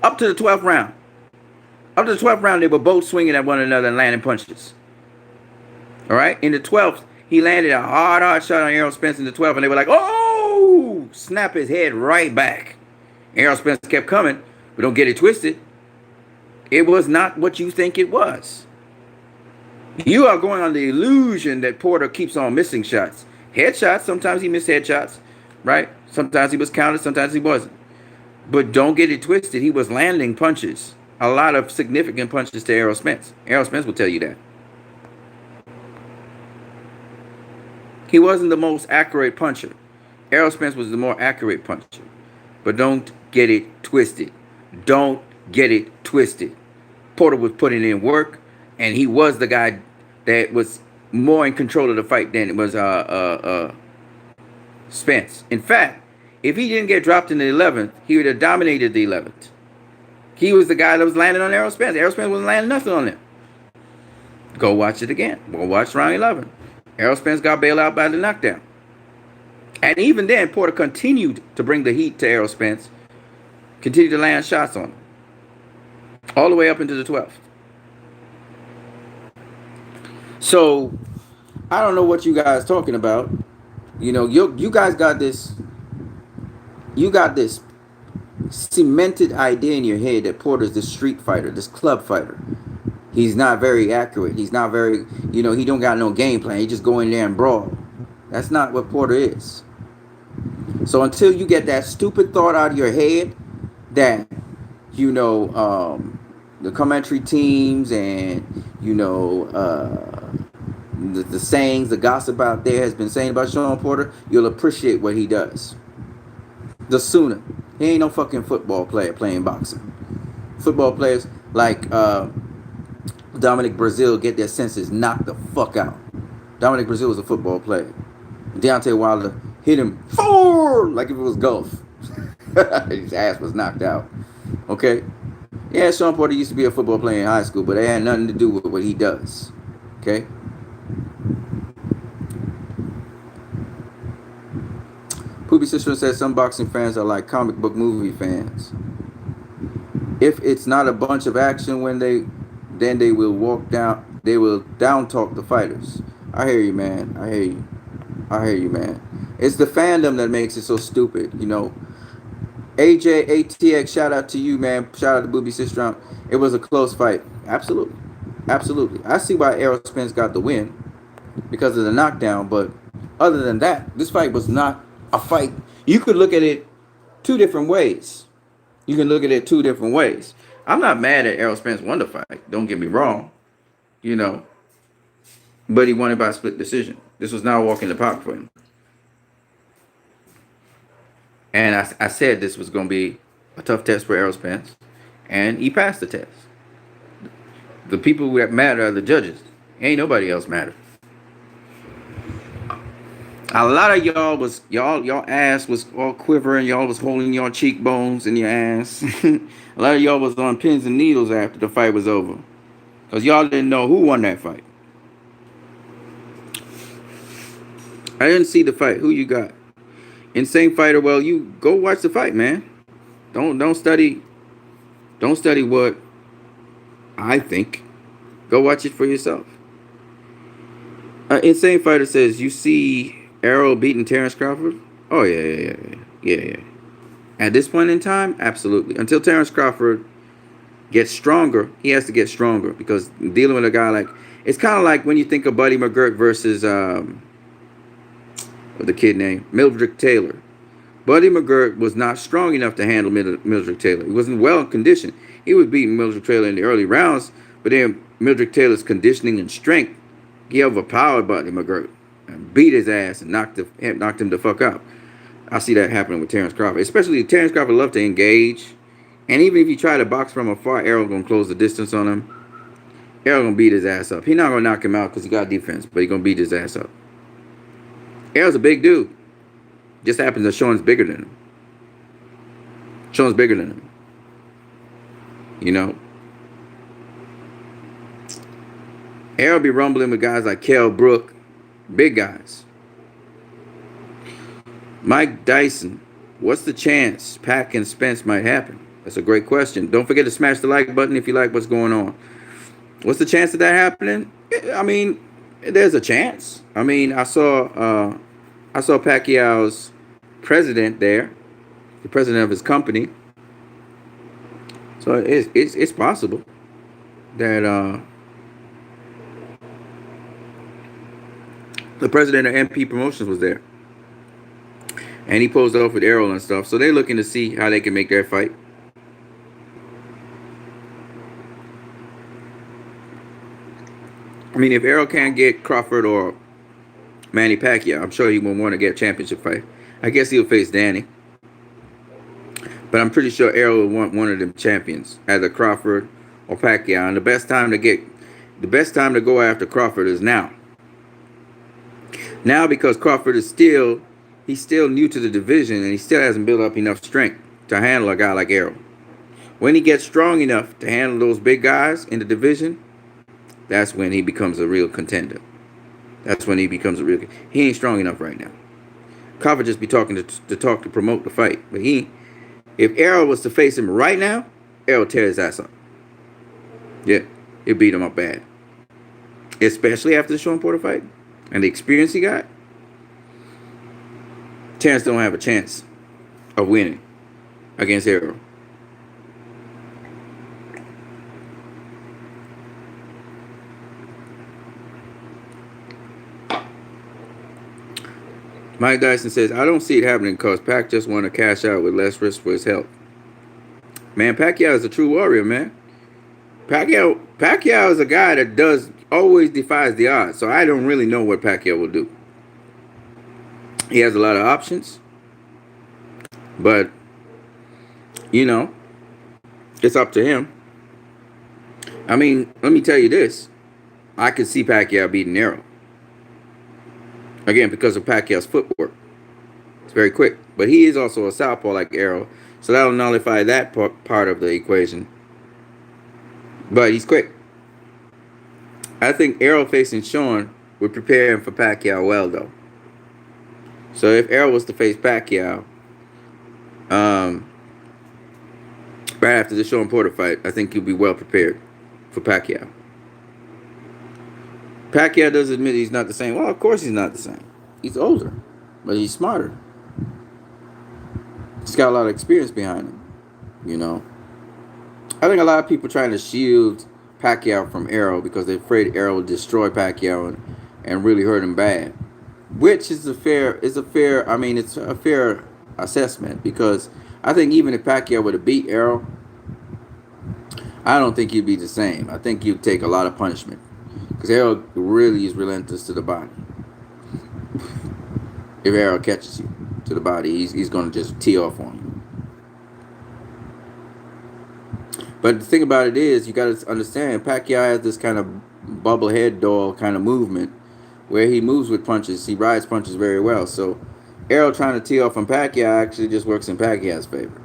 Up to the 12th round. Up to the 12th round, they were both swinging at one another and landing punches. All right? In the 12th, he landed a hard shot on Errol Spence in the 12th, and they were like, oh! Snap his head right back. Errol Spence kept coming, but don't get it twisted. It was not what you think it was. You are going on the illusion that Porter keeps on missing shots. Headshots, sometimes he missed headshots, right? Sometimes he was counted, sometimes he wasn't. But don't get it twisted. He was landing punches. A lot of significant punches to Errol Spence. Errol Spence will tell you that. He wasn't the most accurate puncher. Errol Spence was the more accurate puncher. But don't get it twisted. Don't get it twisted. Porter was putting in work, and he was the guy that was more in control of the fight than it was Spence. In fact, if he didn't get dropped in the 11th, he would have dominated the 11th. He was the guy that was landing on Errol Spence. Errol Spence wasn't landing nothing on him. Go watch it again. Go watch round 11. Errol Spence got bailed out by the knockdown. And even then, Porter continued to bring the heat to Errol Spence, continued to land shots on him, all the way up into the 12th. So, I don't know what you guys talking about. You know, you guys got this. You got this cemented idea in your head that Porter's this street fighter, this club fighter. He's not very accurate. He's not very, he don't got no game plan. He just go in there and brawl. That's not what Porter is. So until you get that stupid thought out of your head that, the commentary teams and, the sayings, the gossip out there has been saying about Sean Porter, you'll appreciate what he does. The sooner. He ain't no fucking football player playing boxing. Football players like Dominic Brazil get their senses knocked the fuck out. Dominic Brazil was a football player. Deontay Wilder hit him like if it was golf. His ass was knocked out. Okay? Yeah, Sean Porter used to be a football player in high school, but it had nothing to do with what he does. Okay? Poopy Sister says some boxing fans are like comic book movie fans. If it's not a bunch of action then they will down talk the fighters. I hear you, man. I hear you, man. It's the fandom that makes it so stupid, AJ ATX, shout out to you, man. Shout out to Booby Sister. It was a close fight. Absolutely. I see why Errol Spence got the win because of the knockdown, but other than that, this fight was not a fight. You could look at it two different ways. I'm not mad at Errol Spence won the fight. Don't get me wrong. But he won it by a split decision. This was not a walk in the park for him. And I said this was going to be a tough test for Errol Spence. And he passed the test. The people that matter are the judges. Ain't nobody else matter. A lot of y'all ass was all quivering. Y'all was holding your cheekbones in your ass. A lot of y'all was on pins and needles after the fight was over. Because y'all didn't know who won that fight. I didn't see the fight. Who you got? Insane Fighter. Well, you go watch the fight, man. Don't study what I think. Go watch it for yourself. Insane Fighter says, you see Errol beating Terrence Crawford? Oh, yeah. At this point in time, absolutely. Until Terrence Crawford gets stronger, he has to get stronger because dealing with a guy like, it's kind of like when you think of Buddy McGirt versus, what the kid name? Mildred Taylor. Buddy McGirt was not strong enough to handle Mildred Taylor. He wasn't well conditioned. He was beating Mildred Taylor in the early rounds, but then Mildred Taylor's conditioning and strength, he overpowered Buddy McGirt and beat his ass and knocked him the fuck out. I see that happening with Terrence Crawford. Especially Terrence Crawford loved to engage. And even if you try to box from afar, Errol gonna close the distance on him. Errol gonna beat his ass up. He not gonna knock him out because he got defense, but he gonna beat his ass up. Errol's a big dude. Just happens that Sean's bigger than him. Errol be rumbling with guys like Kell Brook, big guys. Mike Tyson What's the chance Pac and Spence might happen? That's a great question. Don't forget to smash the like button if you like what's going on. What's the chance of that happening? I mean, there's a chance. I saw Pacquiao's president there, the president of his company. So it's possible that the president of MP Promotions was there, and he posed off with Errol and stuff. So they're looking to see how they can make their fight. I mean, if Errol can't get Crawford or Manny Pacquiao, I'm sure he will want to get a championship fight. I guess he'll face Danny. But I'm pretty sure Errol will want one of them champions, either Crawford or Pacquiao. And the best time to go after Crawford is now. Now, because Crawford is he's still new to the division, and he still hasn't built up enough strength to handle a guy like Errol. When he gets strong enough to handle those big guys in the division, that's when he becomes a real contender. He ain't strong enough right now. Crawford just be talking to promote the fight. But if Errol was to face him right now, Errol tear his ass up. Yeah, he'll beat him up bad. Especially after the Sean Porter fight and the experience he got. Terrence don't have a chance of winning against Errol. Mike Dyson says, I don't see it happening because Pac just want to cash out with less risk for his health. Man, Pacquiao is a true warrior, man. Pacquiao is a guy that always defies the odds. So I don't really know what Pacquiao will do. He has a lot of options. But, it's up to him. I mean, let me tell you this. I could see Pacquiao beating Errol. Again, because of Pacquiao's footwork. It's very quick. But he is also a southpaw like Errol. So that'll nullify that part of the equation. But he's quick. I think Errol facing Sean would prepare him for Pacquiao well, though. So if Errol was to face Pacquiao, right after the Sean Porter fight, I think he'll be well prepared for Pacquiao. Pacquiao does admit he's not the same. Well, of course he's not the same. He's older, but he's smarter. He's got a lot of experience behind him, I think a lot of people trying to shield Pacquiao from Errol because they're afraid Errol will destroy Pacquiao and really hurt him bad. Which is a fair assessment because I think even if Pacquiao would have beat Errol, I don't think he'd be the same. I think he'd take a lot of punishment. Because Errol really is relentless to the body. If Errol catches you to the body, he's going to just tee off on you. But the thing about it is, you got to understand, Pacquiao has this kind of bubblehead doll kind of movement where he moves with punches. He rides punches very well. So Errol trying to tee off on Pacquiao actually just works in Pacquiao's favor.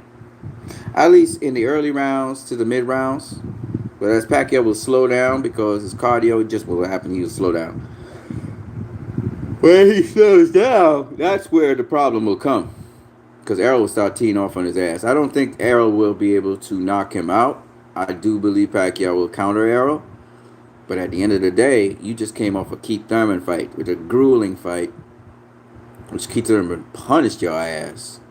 At least in the early rounds to the mid rounds. But as Pacquiao will slow down because his cardio, just what will happen, he will slow down. When he slows down, that's where the problem will come. Because Errol will start teeing off on his ass. I don't think Errol will be able to knock him out. I do believe Pacquiao will counter Errol. But at the end of the day, you just came off a Keith Thurman fight, with a grueling fight, which Keith Thurman punished your ass.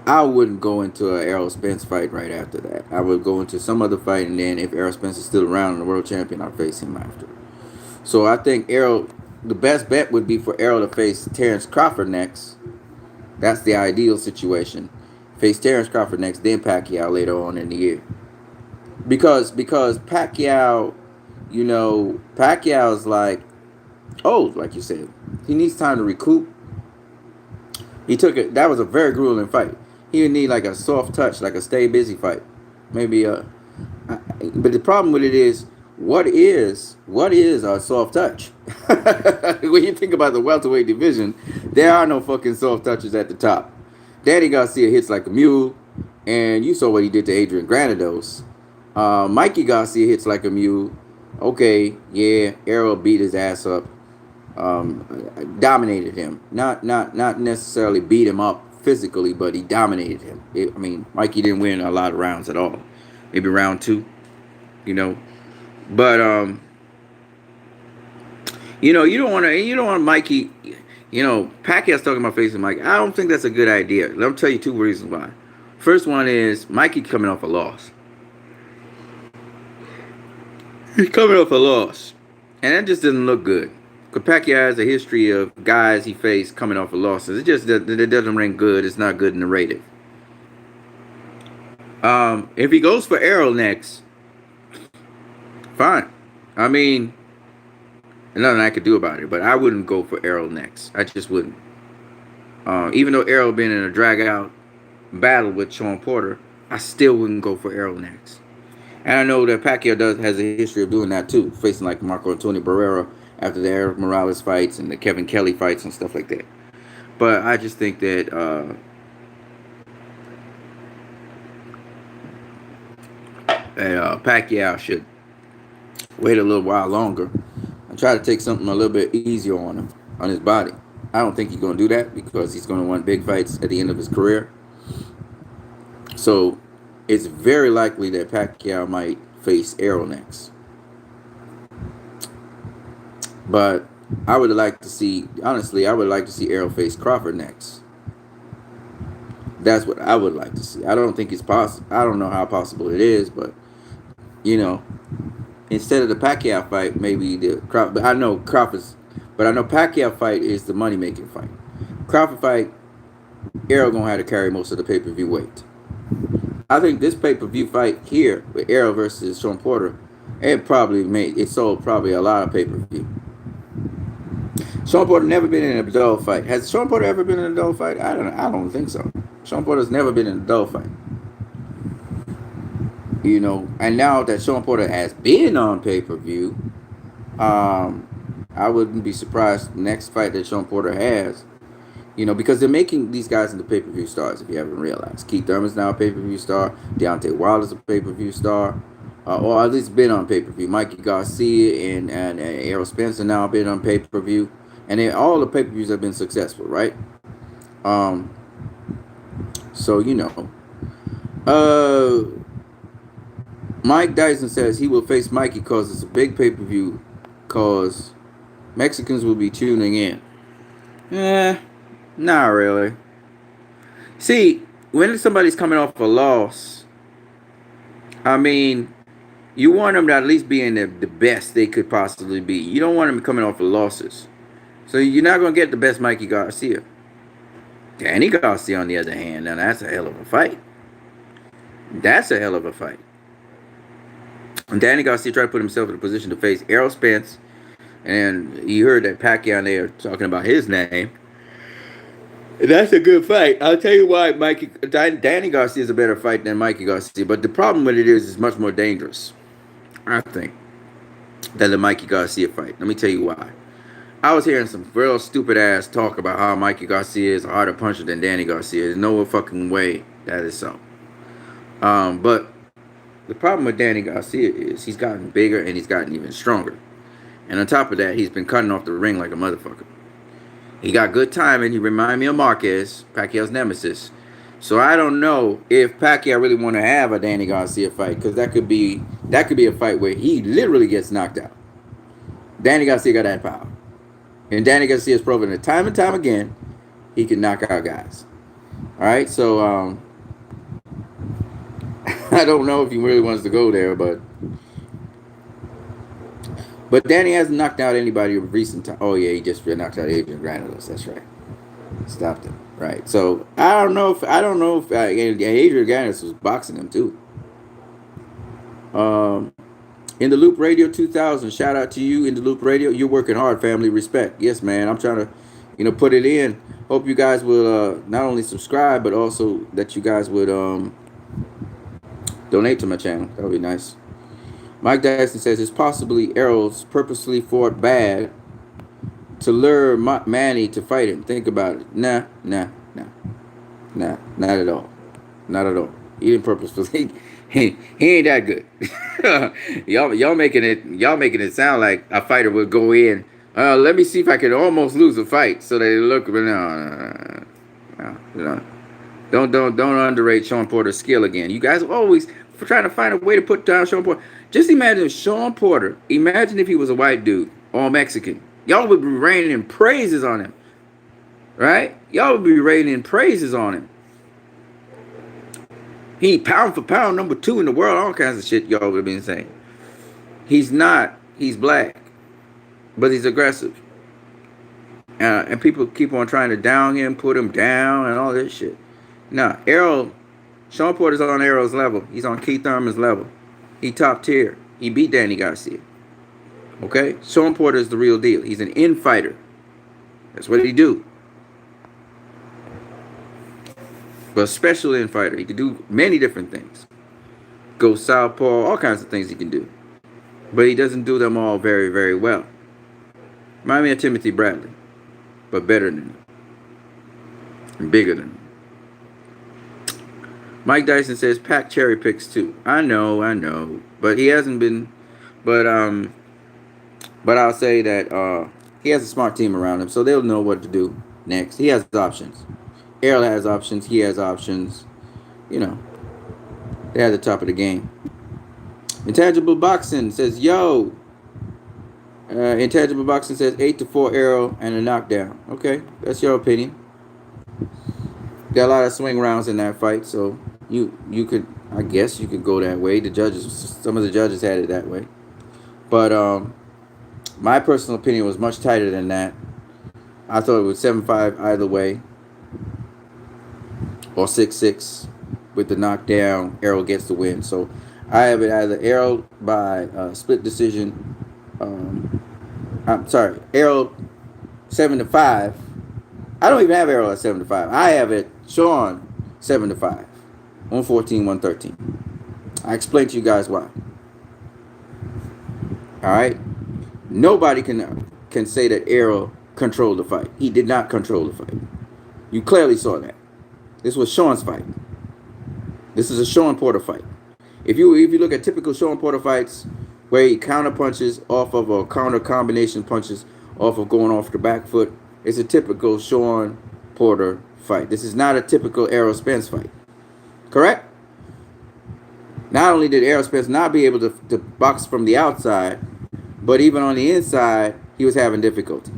I wouldn't go into an Errol Spence fight right after that. I would go into some other fight, and then if Errol Spence is still around and the world champion, I'll face him after. So I think the best bet would be for Errol to face Terrence Crawford next. That's the ideal situation. Face Terrence Crawford next, then Pacquiao later on in the year. Because Pacquiao, Pacquiao's like old, like you said. He needs time to recoup. That was a very grueling fight. He would need like a soft touch, like a stay busy fight. Maybe but the problem with it is, what is a soft touch? When you think about the welterweight division, there are no fucking soft touches at the top. Danny Garcia hits like a mule, and you saw what he did to Adrian Granados. Mikey Garcia hits like a mule. Okay, yeah, Errol beat his ass up. Dominated him. Not necessarily beat him up physically, but he dominated him. I mean, Mikey didn't win a lot of rounds at all. Maybe round 2, you know. But you don't want Mikey. Pacquiao's talking about facing Mike. I don't think that's a good idea. Let me tell you 2 reasons why. First one is Mikey coming off a loss. He's coming off a loss, and that just doesn't look good. Because Pacquiao has a history of guys he faced coming off of losses. It doesn't ring good. It's not good narrative. If he goes for Errol next, fine. I mean, nothing I could do about it. But I wouldn't go for Errol next. I just wouldn't. Even though Errol been in a drag out battle with Sean Porter, I still wouldn't go for Errol next. And I know that Pacquiao has a history of doing that too, facing like Marco Antonio Barrera after the Eric Morales fights and the Kevin Kelly fights and stuff like that. But I just think that Pacquiao should wait a little while longer and try to take something a little bit easier on him, on his body. I don't think he's going to do that because he's going to want big fights at the end of his career. So it's very likely that Pacquiao might face Errol next. But I would like to see, honestly, I would like to see Errol face Crawford next. That's what I would like to see. I don't think it's possible. I don't know how possible it is, but, instead of the Pacquiao fight, maybe the Crawford. But I know Pacquiao fight is the money-making fight. Crawford fight, Errol going to have to carry most of the pay-per-view weight. I think this pay-per-view fight here with Errol versus Sean Porter, it sold probably a lot of pay-per-view. Sean Porter never been in a dull fight. Has Sean Porter ever been in a dull fight? I don't think so. Sean Porter's never been in a dull fight. And now that Sean Porter has been on pay-per-view, I wouldn't be surprised the next fight that Sean Porter has, because they're making these guys into pay-per-view stars, if you haven't realized. Keith Thurman's now a pay-per-view star. Deontay Wilder's a pay-per-view star. Or at least been on pay-per-view. Mikey Garcia and Errol Spence have now been on pay-per-view. And all the pay-per-views have been successful, right? So, Mike Dyson says he will face Mikey because it's a big pay-per-view because Mexicans will be tuning in. Not really. See, when somebody's coming off a loss, I mean, you want them to at least be in the best they could possibly be. You don't want them coming off of losses. So you're not going to get the best Mikey Garcia. Danny Garcia, on the other hand, now that's a hell of a fight. That's a hell of a fight. And Danny Garcia tried to put himself in a position to face Errol Spence. And you heard that Pacquiao and they are talking about his name. That's a good fight. I'll tell you why Danny Garcia is a better fight than Mikey Garcia. But the problem with it is it's much more dangerous, I think, than the Mikey Garcia fight. Let me tell you why. I was hearing some real stupid ass talk about how Mikey Garcia is a harder puncher than Danny Garcia. There's no fucking way that is so. But the problem with Danny Garcia is he's gotten bigger and he's gotten even stronger. And on top of that, he's been cutting off the ring like a motherfucker. He got good timing. He remind me of Marquez, Pacquiao's nemesis. So I don't know if Pacquiao really want to have a Danny Garcia fight, because that could be a fight where he literally gets knocked out. Danny Garcia got that power. And Danny Garcia has proven it time and time again he can knock out guys. All right, so I don't know if he really wants to go there, but Danny hasn't knocked out anybody of recent time. Oh yeah, he just knocked out Adrian Granados. That's right. Stopped him. Right. So I don't know if Adrian Granados was boxing him too. In the Loop Radio 2000, shout out to you, In the Loop Radio. You're working hard, family. Respect. Yes, man. I'm trying to, put it in. Hope you guys will not only subscribe, but also that you guys would donate to my channel. That would be nice. Mike Dyson says it's possibly Errol's purposely fought bad to lure Manny to fight him. Think about it. Nah, not at all. Not at all. He didn't purposefully. He ain't that good. y'all making it sound like a fighter would go in. Let me see if I can almost lose a fight so they look. No. Don't underrate Sean Porter's skill again. You guys are always trying to find a way to put down Sean Porter. Just imagine Sean Porter. Imagine if he was a white dude, all Mexican. Y'all would be raining praises on him, right? Y'all would be raining praises on him. He pound for pound number 2 in the world. All kinds of shit y'all would have been saying. He's not. He's black, but he's aggressive. And people keep on trying to down him, put him down, and all this shit. Nah, Sean Porter's on Errol's level. He's on Keith Thurman's level. He top tier. He beat Danny Garcia. Okay? Sean Porter is the real deal. He's an infighter. That's what he do. But a special infighter. He can do many different things. Go southpaw, all kinds of things he can do. But he doesn't do them all very, very well. Remind me of Timothy Bradley. But better than him. And bigger than him. Mike Dyson says Pac cherry picks too. I know. But he hasn't been. But I'll say that he has a smart team around him, so they'll know what to do next. He has options. Errol has options. He has options. You know, they're at the top of the game. Intangible Boxing says, yo. Intangible Boxing says 8-4 Errol and a knockdown. Okay, that's your opinion. Got a lot of swing rounds in that fight, so you could, I guess you could go that way. Some of the judges had it that way. But my personal opinion was much tighter than that. I thought it was 7-5 either way. Or 6-6 with the knockdown. Errol gets the win. So I have it either Errol by split decision. I'm sorry, Errol 7-5. I don't even have Errol at 7-5. I have it Sean 7-5. 114, 113. I explained to you guys why. All right. Nobody can say that Errol controlled the fight. He did not control the fight. You clearly saw that. This was Sean's fight. This is a Sean Porter fight. If you look at typical Sean Porter fights where he counter punches off of a counter combination punches off of going off the back foot, it's a typical Sean Porter fight. This is not a typical Errol Spence fight. Correct? Not only did Errol Spence not be able to box from the outside, but even on the inside, he was having difficulty.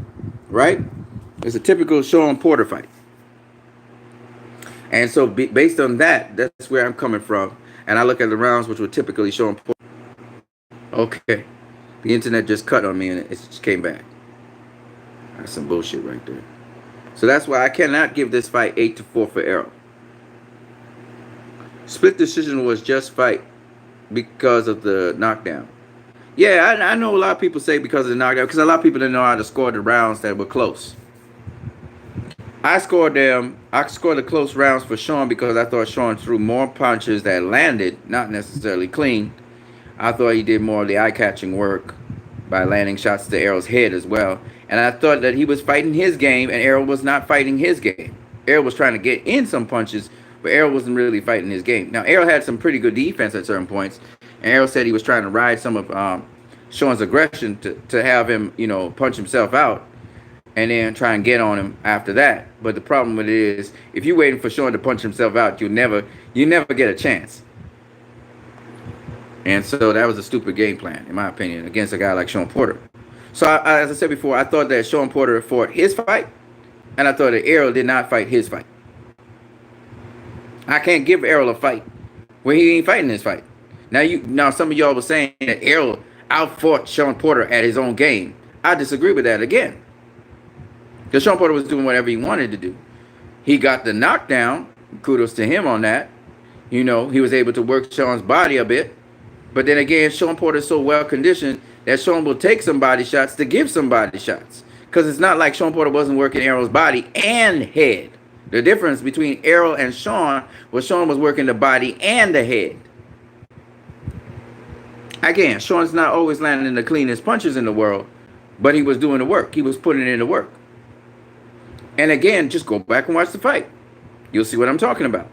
Right? It's a typical Sean Porter fight. And so based on that, that's where I'm coming from. And I look at the rounds which were typically Sean Porter. Okay. The internet just cut on me and it just came back. That's some bullshit right there. So that's why I cannot give this fight 8-4 for Errol. Split decision was just fight because of the knockdown. Yeah, I know a lot of people say because of the knockdown, because a lot of people didn't know how to score the rounds that were close. I scored the close rounds for Sean because I thought Sean threw more punches that landed, not necessarily clean. I thought he did more of the eye-catching work by landing shots to Errol's head as well. And I thought that he was fighting his game and Errol was not fighting his game. Errol was trying to get in some punches, but Errol wasn't really fighting his game. Now, Errol had some pretty good defense at certain points. And Errol said he was trying to ride some of Sean's aggression to have him, punch himself out and then try and get on him after that. But the problem with it is, if you're waiting for Sean to punch himself out, you never get a chance. And so that was a stupid game plan, in my opinion, against a guy like Sean Porter. So as I said before, I thought that Sean Porter fought his fight, and I thought that Errol did not fight his fight. I can't give Errol a fight when he ain't fighting his fight. Now some of y'all were saying that Errol outfought Sean Porter at his own game. I disagree with that again. Because Sean Porter was doing whatever he wanted to do. He got the knockdown. Kudos to him on that. He was able to work Sean's body a bit. But then again, Sean Porter is so well conditioned that Sean will take some body shots to give some body shots. Because it's not like Sean Porter wasn't working Errol's body and head. The difference between Errol and Sean was Sean was working the body and the head. Again, Sean's not always landing the cleanest punches in the world, but he was doing the work. He was putting in the work. And again, just go back and watch the fight. You'll see what I'm talking about.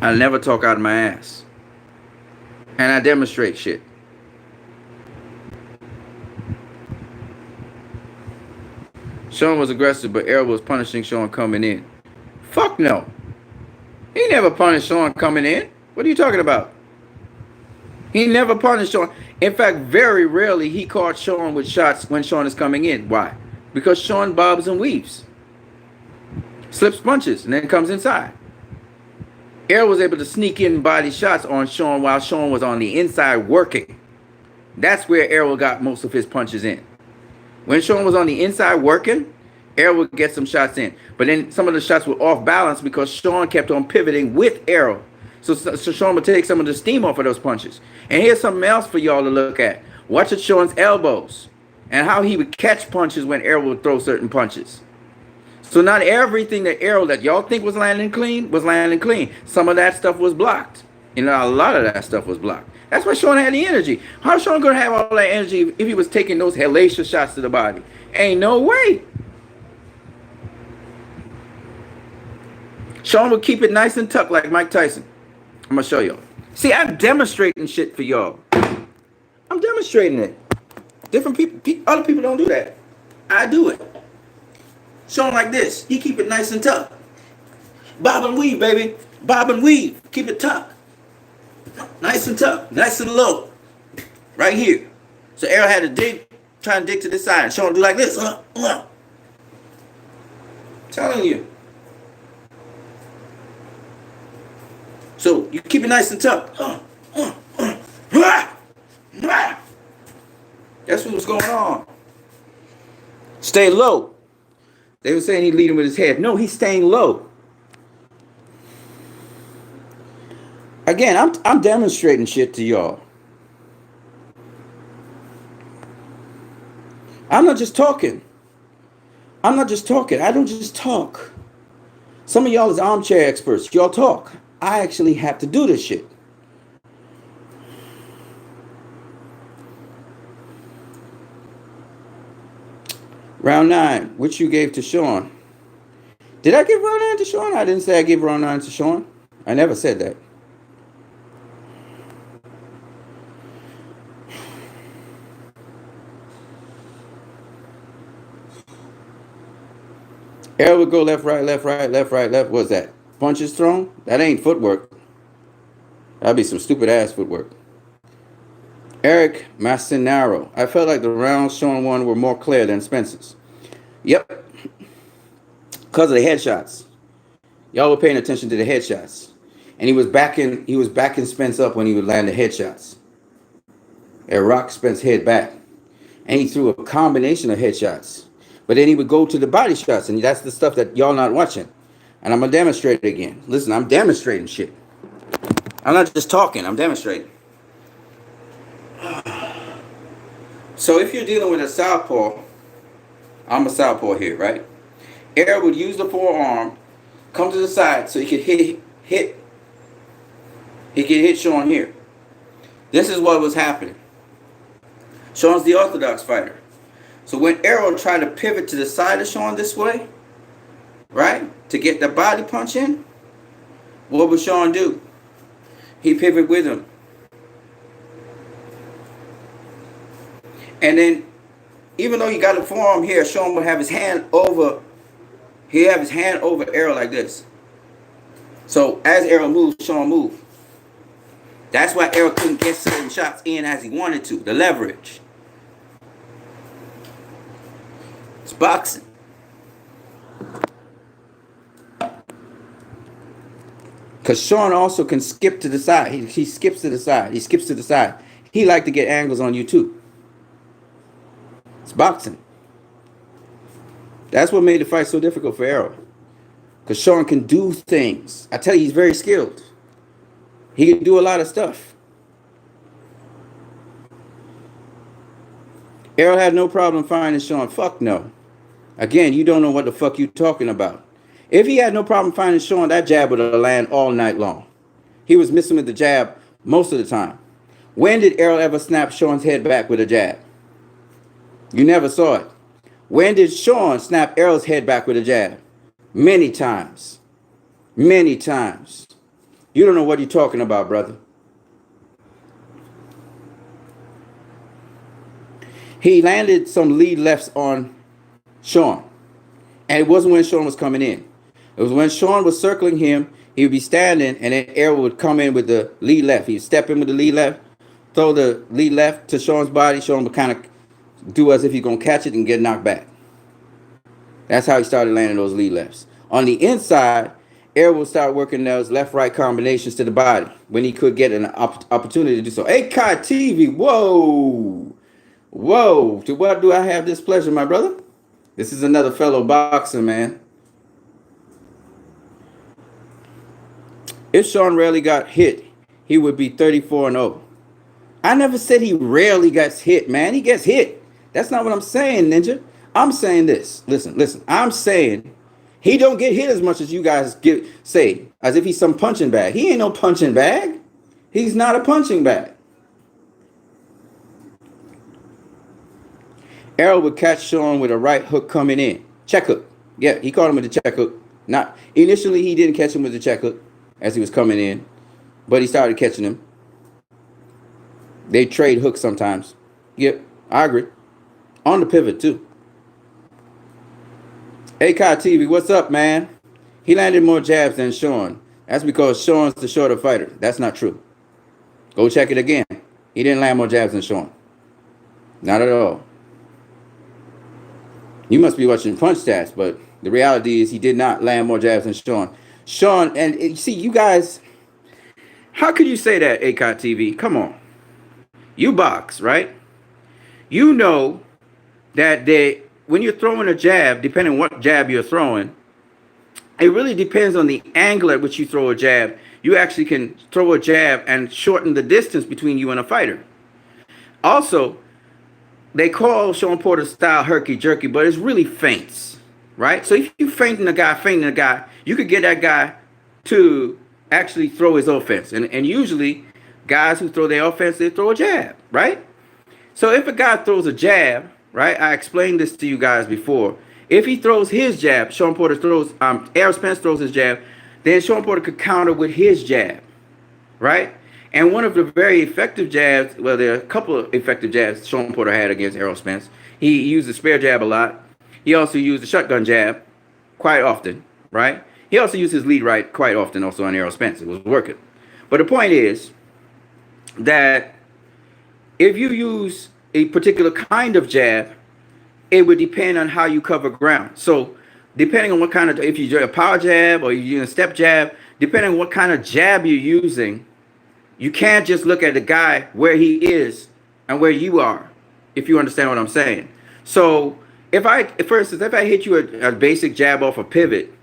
I never talk out of my ass. And I demonstrate shit. Sean was aggressive, but Errol was punishing Sean coming in. Fuck no. He never punished Sean coming in. What are you talking about? He never punished Sean. In fact, very rarely he caught Sean with shots when Sean is coming in. Why? Because Sean bobs and weaves, slips punches, and then comes inside. Errol was able to sneak in body shots on Sean while Sean was on the inside working. That's where Errol got most of his punches in. When Sean was on the inside working, Errol would get some shots in. But then some of the shots were off balance because Sean kept on pivoting with Errol. So Sean would take some of the steam off of those punches. And here's something else for y'all to look at. Watch at Sean's elbows and how he would catch punches when Errol would throw certain punches. So not everything that Errol that y'all think was landing clean was landing clean. Some of that stuff was blocked. You know, a lot of that stuff was blocked. That's why Sean had the energy. How's Sean going to have all that energy if he was taking those hellacious shots to the body? Ain't no way. Sean would keep it nice and tucked like Mike Tyson. I'm going to show y'all. See, I'm demonstrating shit for y'all. I'm demonstrating it. Different people, other people don't do that. I do it. Sean like this. He keep it nice and tucked. Bob and weave, baby. Bob and weave. Keep it tucked. Nice and tucked. Nice and low. Right here. So Errol had to dig, trying to dig to this side. Sean do like this. Telling you. So you keep it nice and tucked. That's what was going on. Stay low. They were saying he'd lead him with his head. No, he's staying low. Again, I'm demonstrating shit to y'all. I'm not just talking. I don't just talk. Some of y'all is armchair experts. Y'all talk. I actually have to do this shit. Round 9, which you gave to Sean. Did I give round 9 to Sean? I didn't say I gave round 9 to Sean. I never said that. Errol would go left, right, left, right, left, right, left. What's that? Punches thrown? That ain't footwork. That'd be some stupid ass footwork. Eric Massinaro. I felt like the rounds Sean won were more clear than Spence's. Yep. Because of the headshots. Y'all were paying attention to the headshots. And he was backing Spence up when he would land the headshots. It rocked Spence's head back. And he threw a combination of headshots. But then he would go to the body shots. And that's the stuff that y'all not watching. And I'm going to demonstrate it again. Listen, I'm demonstrating shit. I'm not just talking. I'm demonstrating. So if you're dealing with a southpaw, I'm a southpaw here, right? Errol would use the forearm, come to the side so he could hit Sean here. This is what was happening. Sean's the orthodox fighter. So when Errol tried to pivot to the side of Sean this way, right, to get the body punch in, what would Sean do? He pivot with him. And then, even though he got a forearm here, Sean would have his hand over. He'd have his hand over Errol like this. So as Errol moved, Sean moved. That's why Errol couldn't get certain shots in as he wanted to. The leverage. It's boxing. Because Sean also can skip to the side. He skips to the side. He skips to the side. He like to get angles on you too. It's boxing. That's what made the fight so difficult for Errol. Because Sean can do things. I tell you, he's very skilled. He can do a lot of stuff. Errol had no problem finding Sean. Fuck no. Again, you don't know what the fuck you talking about. If he had no problem finding Sean, that jab would have landed all night long. He was missing with the jab most of the time. When did Errol ever snap Sean's head back with a jab? You never saw it. When did Sean snap Errol's head back with a jab? Many times. Many times. You don't know what you're talking about, brother. He landed some lead lefts on Sean. And it wasn't when Sean was coming in. It was when Sean was circling him. He would be standing, and then Errol would come in with the lead left. He'd step in with the lead left, throw the lead left to Sean's body. Sean would kind of do as if he's going to catch it and get knocked back. That's how he started landing those lead lefts. On the inside, Errol would start working those left-right combinations to the body when he could get an opportunity to do so. Hey, Kai TV, whoa. Whoa. To what do I have this pleasure, my brother? This is another fellow boxer, man. If Sean rarely got hit, he would be 34-0. I never said he rarely gets hit, man. He gets hit. That's not what I'm saying, Ninja. I'm saying this. Listen. I'm saying he don't get hit as much as you guys say, as if he's some punching bag. He ain't no punching bag. He's not a punching bag. Errol would catch Sean with a right hook coming in. Check hook. Yeah, he caught him with the check hook. Not initially, he didn't catch him with the check hook as he was coming in, but he started catching him. They trade hooks sometimes. Yep, I agree. On the pivot, too. Hey, Kai TV, what's up, man? He landed more jabs than Sean. That's because Sean's the shorter fighter. That's not true. Go check it again. He didn't land more jabs than Sean. Not at all. You must be watching punch stats, but the reality is he did not land more jabs than Sean. Sean, and see, you guys, how could you say that, ACOT TV? Come on. You box, right? You know that when you're throwing a jab, depending on what jab you're throwing, it really depends on the angle at which you throw a jab. You actually can throw a jab and shorten the distance between you and a fighter. Also, they call Sean Porter's style herky-jerky, but it's really feints, right? So if you fainting a guy, you could get that guy to actually throw his offense. And usually, guys who throw their offense, they throw a jab, right? So if a guy throws a jab, right? I explained this to you guys before. If he throws his jab, Sean Porter throws, Errol Spence throws his jab, then Sean Porter could counter with his jab, right? And one of the very effective jabs, well, there are a couple of effective jabs Sean Porter had against Errol Spence. He used the spare jab a lot. He also used the shotgun jab quite often, right? He also used his lead right quite often also on Errol Spence. It was working. But the point is that if you use a particular kind of jab, it would depend on how you cover ground. So depending on what kind of, if you're a power jab or you're using a step jab, depending on what kind of jab you're using, you can't just look at the guy where he is and where you are, if you understand what I'm saying. So for instance, if I hit you a basic jab off a pivot,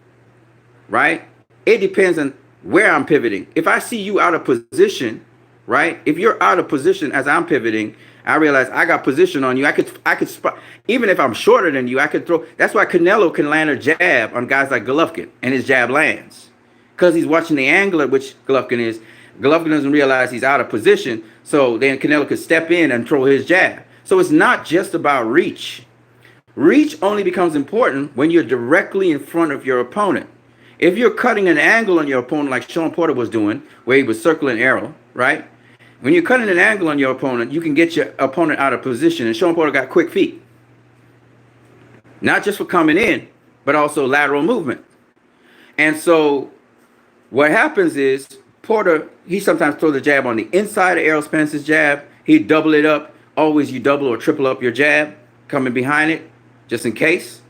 right? It depends on where I'm pivoting. If I see you out of position, right? If you're out of position as I'm pivoting, I realize I got position on you. I could spot, even if I'm shorter than you, I could throw. That's why Canelo can land a jab on guys like Golovkin, and his jab lands because he's watching the angle at which Golovkin is. Golovkin doesn't realize he's out of position, so then Canelo could step in and throw his jab. So it's not just about reach. Reach only becomes important when you're directly in front of your opponent. If you're cutting an angle on your opponent like Sean Porter was doing, where he was circling Errol, right? When you're cutting an angle on your opponent, you can get your opponent out of position. And Sean Porter got quick feet. Not just for coming in, but also lateral movement. And so what happens is Porter, he sometimes throws the jab on the inside of Errol Spence's jab. He'd double it up. Always you double or triple up your jab, coming behind it, just in case,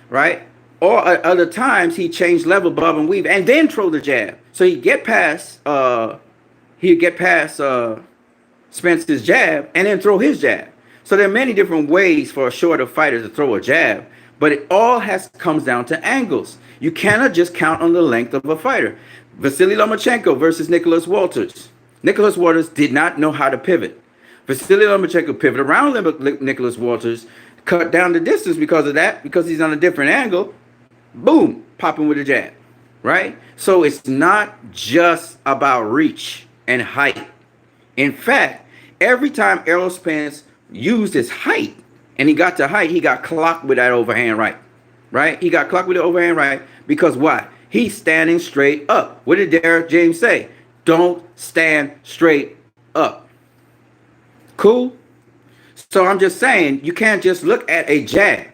right? Or other times he changed level, bob and weave, and then throw the jab. So he'd get past Spence's jab and then throw his jab. So there are many different ways for a shorter fighter to throw a jab, but it all comes down to angles. You cannot just count on the length of a fighter. Vasily Lomachenko versus Nicholas Walters. Nicholas Walters did not know how to pivot. Vasily Lomachenko pivoted around Nicholas Walters, cut down the distance because of that, because he's on a different angle. Boom, popping with a jab, right? So it's not just about reach and height. In fact, every time Errol Spence used his height and he got to height, he got clocked with that overhand right? He got clocked with the overhand right because why? He's standing straight up. What did Derek James say? Don't stand straight up. Cool? So I'm just saying, you can't just look at a jab.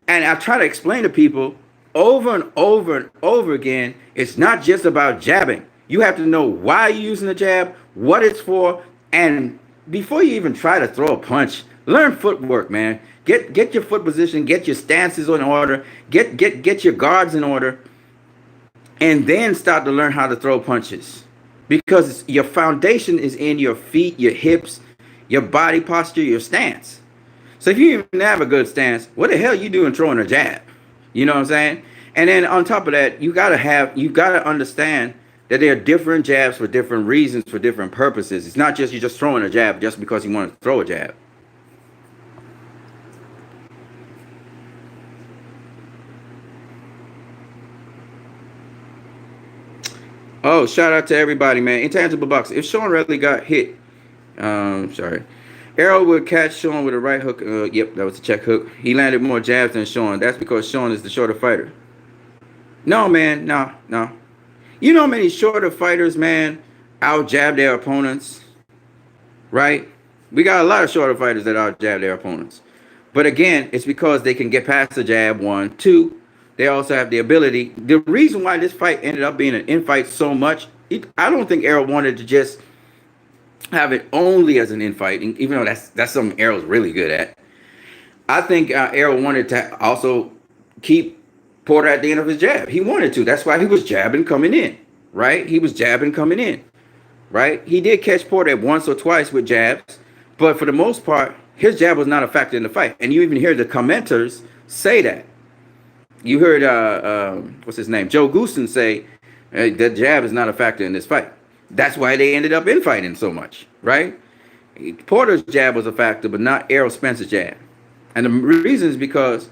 And I try to explain to people over and over and over again, It's not just about jabbing. You have to know why you're using the jab, what it's for, and before you even try to throw a punch, learn footwork, man. Get your foot position, get your stances in order, get your guards in order, and then start to learn how to throw punches. Because your foundation is in your feet, your hips, your body posture, your stance. So if you even have a good stance, what the hell you doing throwing a jab? You know what I'm saying? And then on top of that, you gotta understand that there are different jabs for different reasons, for different purposes. It's not just you just throwing a jab just because you want to throw a jab. Oh, shout out to everybody, man. Intangible boxing. If Sean Redley got hit, sorry. Errol would catch Sean with a right hook. Yep, that was a check hook. He landed more jabs than Sean. That's because Sean is the shorter fighter. No, man, no. You know how many shorter fighters, man, out jab their opponents, right? We got a lot of shorter fighters that out jab their opponents. But again, it's because they can get past the jab, one. Two, they also have the ability. The reason why this fight ended up being an infight so much, I don't think Errol wanted to just have it only as an infight, even though that's something Errol's really good at. I think Errol wanted to also keep Porter at the end of his jab. He wanted to. That's why he was jabbing coming in, right? He was jabbing coming in, right? He did catch Porter once or twice with jabs, but for the most part, his jab was not a factor in the fight. And you even hear the commenters say that. You heard, what's his name? Joe Gooston say that jab is not a factor in this fight. That's why they ended up infighting so much, right? Porter's jab was a factor, but not Errol Spence's jab. And the reason is because,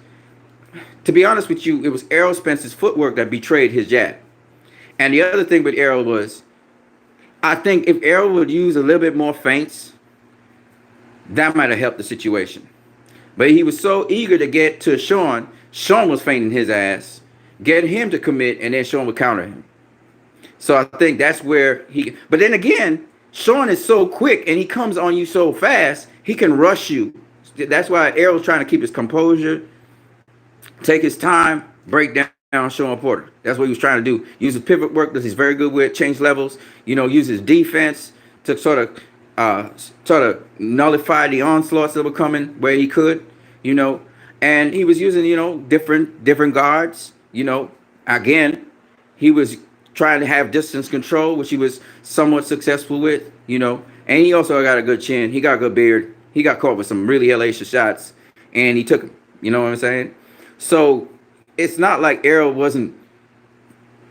to be honest with you, it was Errol Spence's footwork that betrayed his jab. And the other thing with Errol was, I think if Errol would use a little bit more feints, that might have helped the situation. But he was so eager to get to Sean. Sean was feinting his ass, getting him to commit, and then Sean would counter him. So I think that's where he. But then again, Sean is so quick and he comes on you so fast, he can rush you. That's why Errol's trying to keep his composure, take his time, break down Sean Porter. That's what he was trying to do. Use his pivot work that he's very good with, change levels. Use his defense to sort of nullify the onslaughts that were coming where he could. And he was using different guards. Again, he was trying to have distance control, which he was somewhat successful with. And he also got a good chin. He got a good beard. He got caught with some really hellacious shots, and he took them. You know what I'm saying? So it's not like Errol wasn't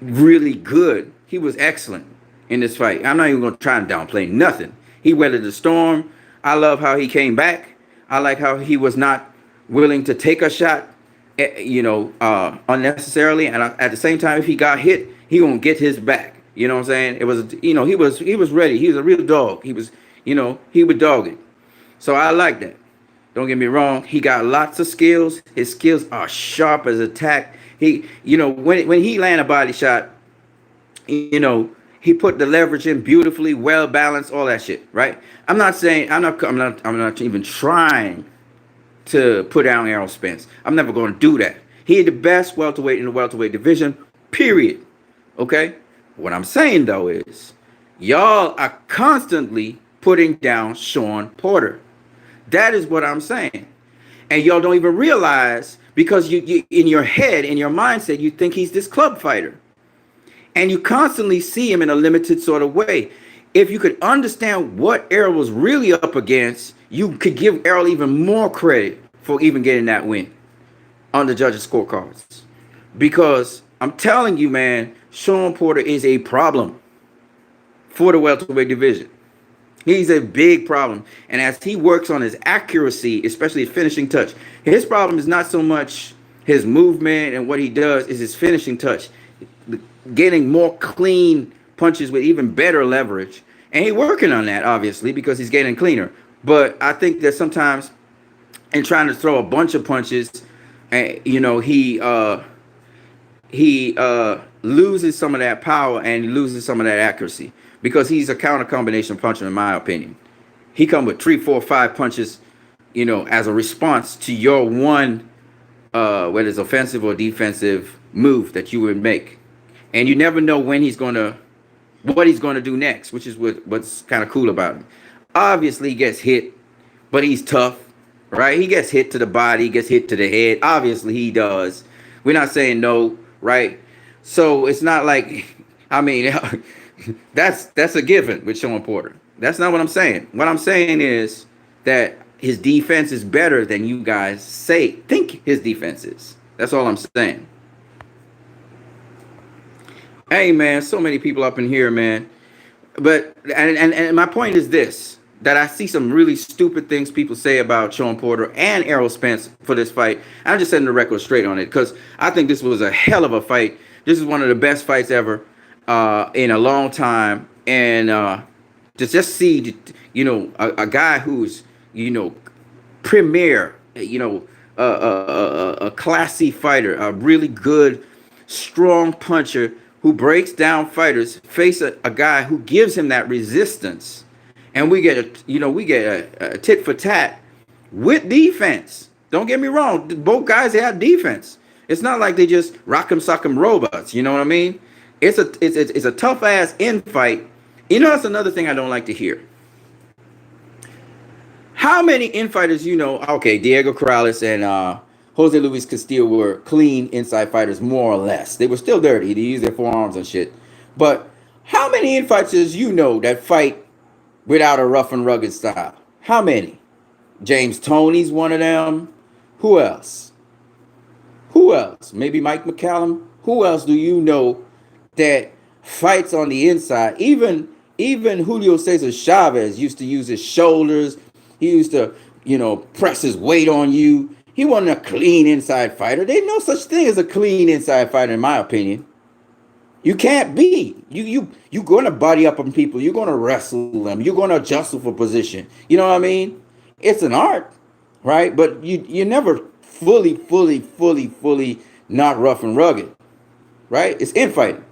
really good. He was excellent in this fight. I'm not even going to try and downplay nothing. He weathered the storm. I love how he came back. I like how he was not willing to take a shot, unnecessarily. And at the same time, if he got hit, he gonna get his back. You know what I'm saying? It was, he was ready. He was a real dog. He was, he would dog it. So I like that. Don't get me wrong. He got lots of skills. His skills are sharp as attack. He, when he land a body shot, he put the leverage in beautifully, well balanced, all that shit, right? I'm not even trying to put down Errol Spence. I'm never going to do that. He the best welterweight in the welterweight division, period. Okay? What I'm saying, though, is y'all are constantly putting down Sean Porter. That is what I'm saying. And y'all don't even realize, because you in your head, in your mindset, you think he's this club fighter. And you constantly see him in a limited sort of way. If you could understand what Errol was really up against, you could give Errol even more credit for even getting that win on the judges' scorecards. Because I'm telling you, man, Sean Porter is a problem for the welterweight division. He's a big problem. And as he works on his accuracy, especially his finishing touch, his problem is not so much his movement and what he does, is his finishing touch. Getting more clean punches with even better leverage. And he's working on that, obviously, because he's getting cleaner. But I think that sometimes in trying to throw a bunch of punches, he loses some of that power and he loses some of that accuracy, because he's a counter combination puncher, in my opinion. He come with 3, 4, 5 punches, as a response to your one, whether it's offensive or defensive move that you would make. and you never know when he's gonna what he's gonna do next, which is what's kind of cool about him. Obviously, he gets hit, but he's tough, right? He gets hit to the body, he gets hit to the head. Obviously, he does. We're not saying no, right? So it's not like, I mean, that's a given with Sean Porter. That's not what I'm saying. What I'm saying is that his defense is better than you guys think his defense is. That's all I'm saying. Hey man, so many people up in here, man. But and my point is this: that I see some really stupid things people say about Sean Porter and Errol Spence for this fight. I'm just setting the record straight on it because I think this was a hell of a fight. This is one of the best fights ever in a long time, and to just see, a guy who's, premier, a classy fighter, a really good, strong puncher who breaks down fighters, face a guy who gives him that resistance, and we get a tit for tat with defense. Don't get me wrong, both guys have defense. It's not like they just rock'em sock'em robots. You know what I mean? It's a tough ass in fight. That's another thing I don't like to hear. How many infighters okay, Diego Corrales and Jose Luis Castillo were clean inside fighters, more or less. They were still dirty. They used their forearms and shit. But how many infighters that fight without a rough and rugged style? How many? James Toney's one of them. Who else? Who else? Maybe Mike McCallum. Who else do you know that fights on the inside? Even Julio Cesar Chavez used to use his shoulders. He used to, press his weight on you. He wasn't a clean inside fighter. There's no such thing as a clean inside fighter, in my opinion. You can't be. You're going to body up on people. You're going to wrestle them. You're going to adjust for position. You know what I mean? It's an art, right? But you never fully not rough and rugged, right? It's infighting.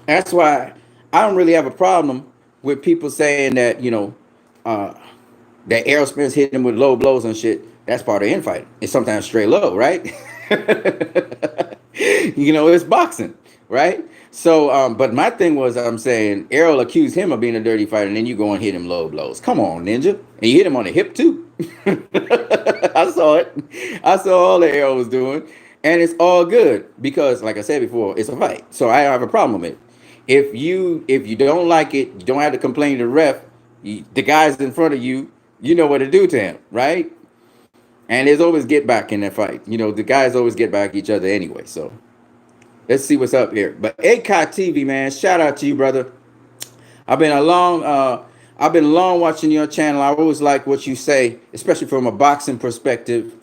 That's why I don't really have a problem with people saying that, that Errol Spence hit him with low blows and shit. That's part of infighting. It's sometimes straight low, right? It's boxing, right? So, but my thing was, I'm saying Errol accused him of being a dirty fighter, and then you go and hit him low blows. Come on, Ninja. And you hit him on the hip, too. I saw it. I saw all that Errol was doing. And it's all good because, like I said before, it's a fight. So I have a problem with it. If you don't like it, you don't have to complain to the ref. The guys in front of you, you know what to do to him, right? And there's always get back in that fight. The guys always get back each other anyway. So let's see what's up here. But ACOT TV, man, shout out to you, brother. I've been long watching your channel. I always like what you say, especially from a boxing perspective.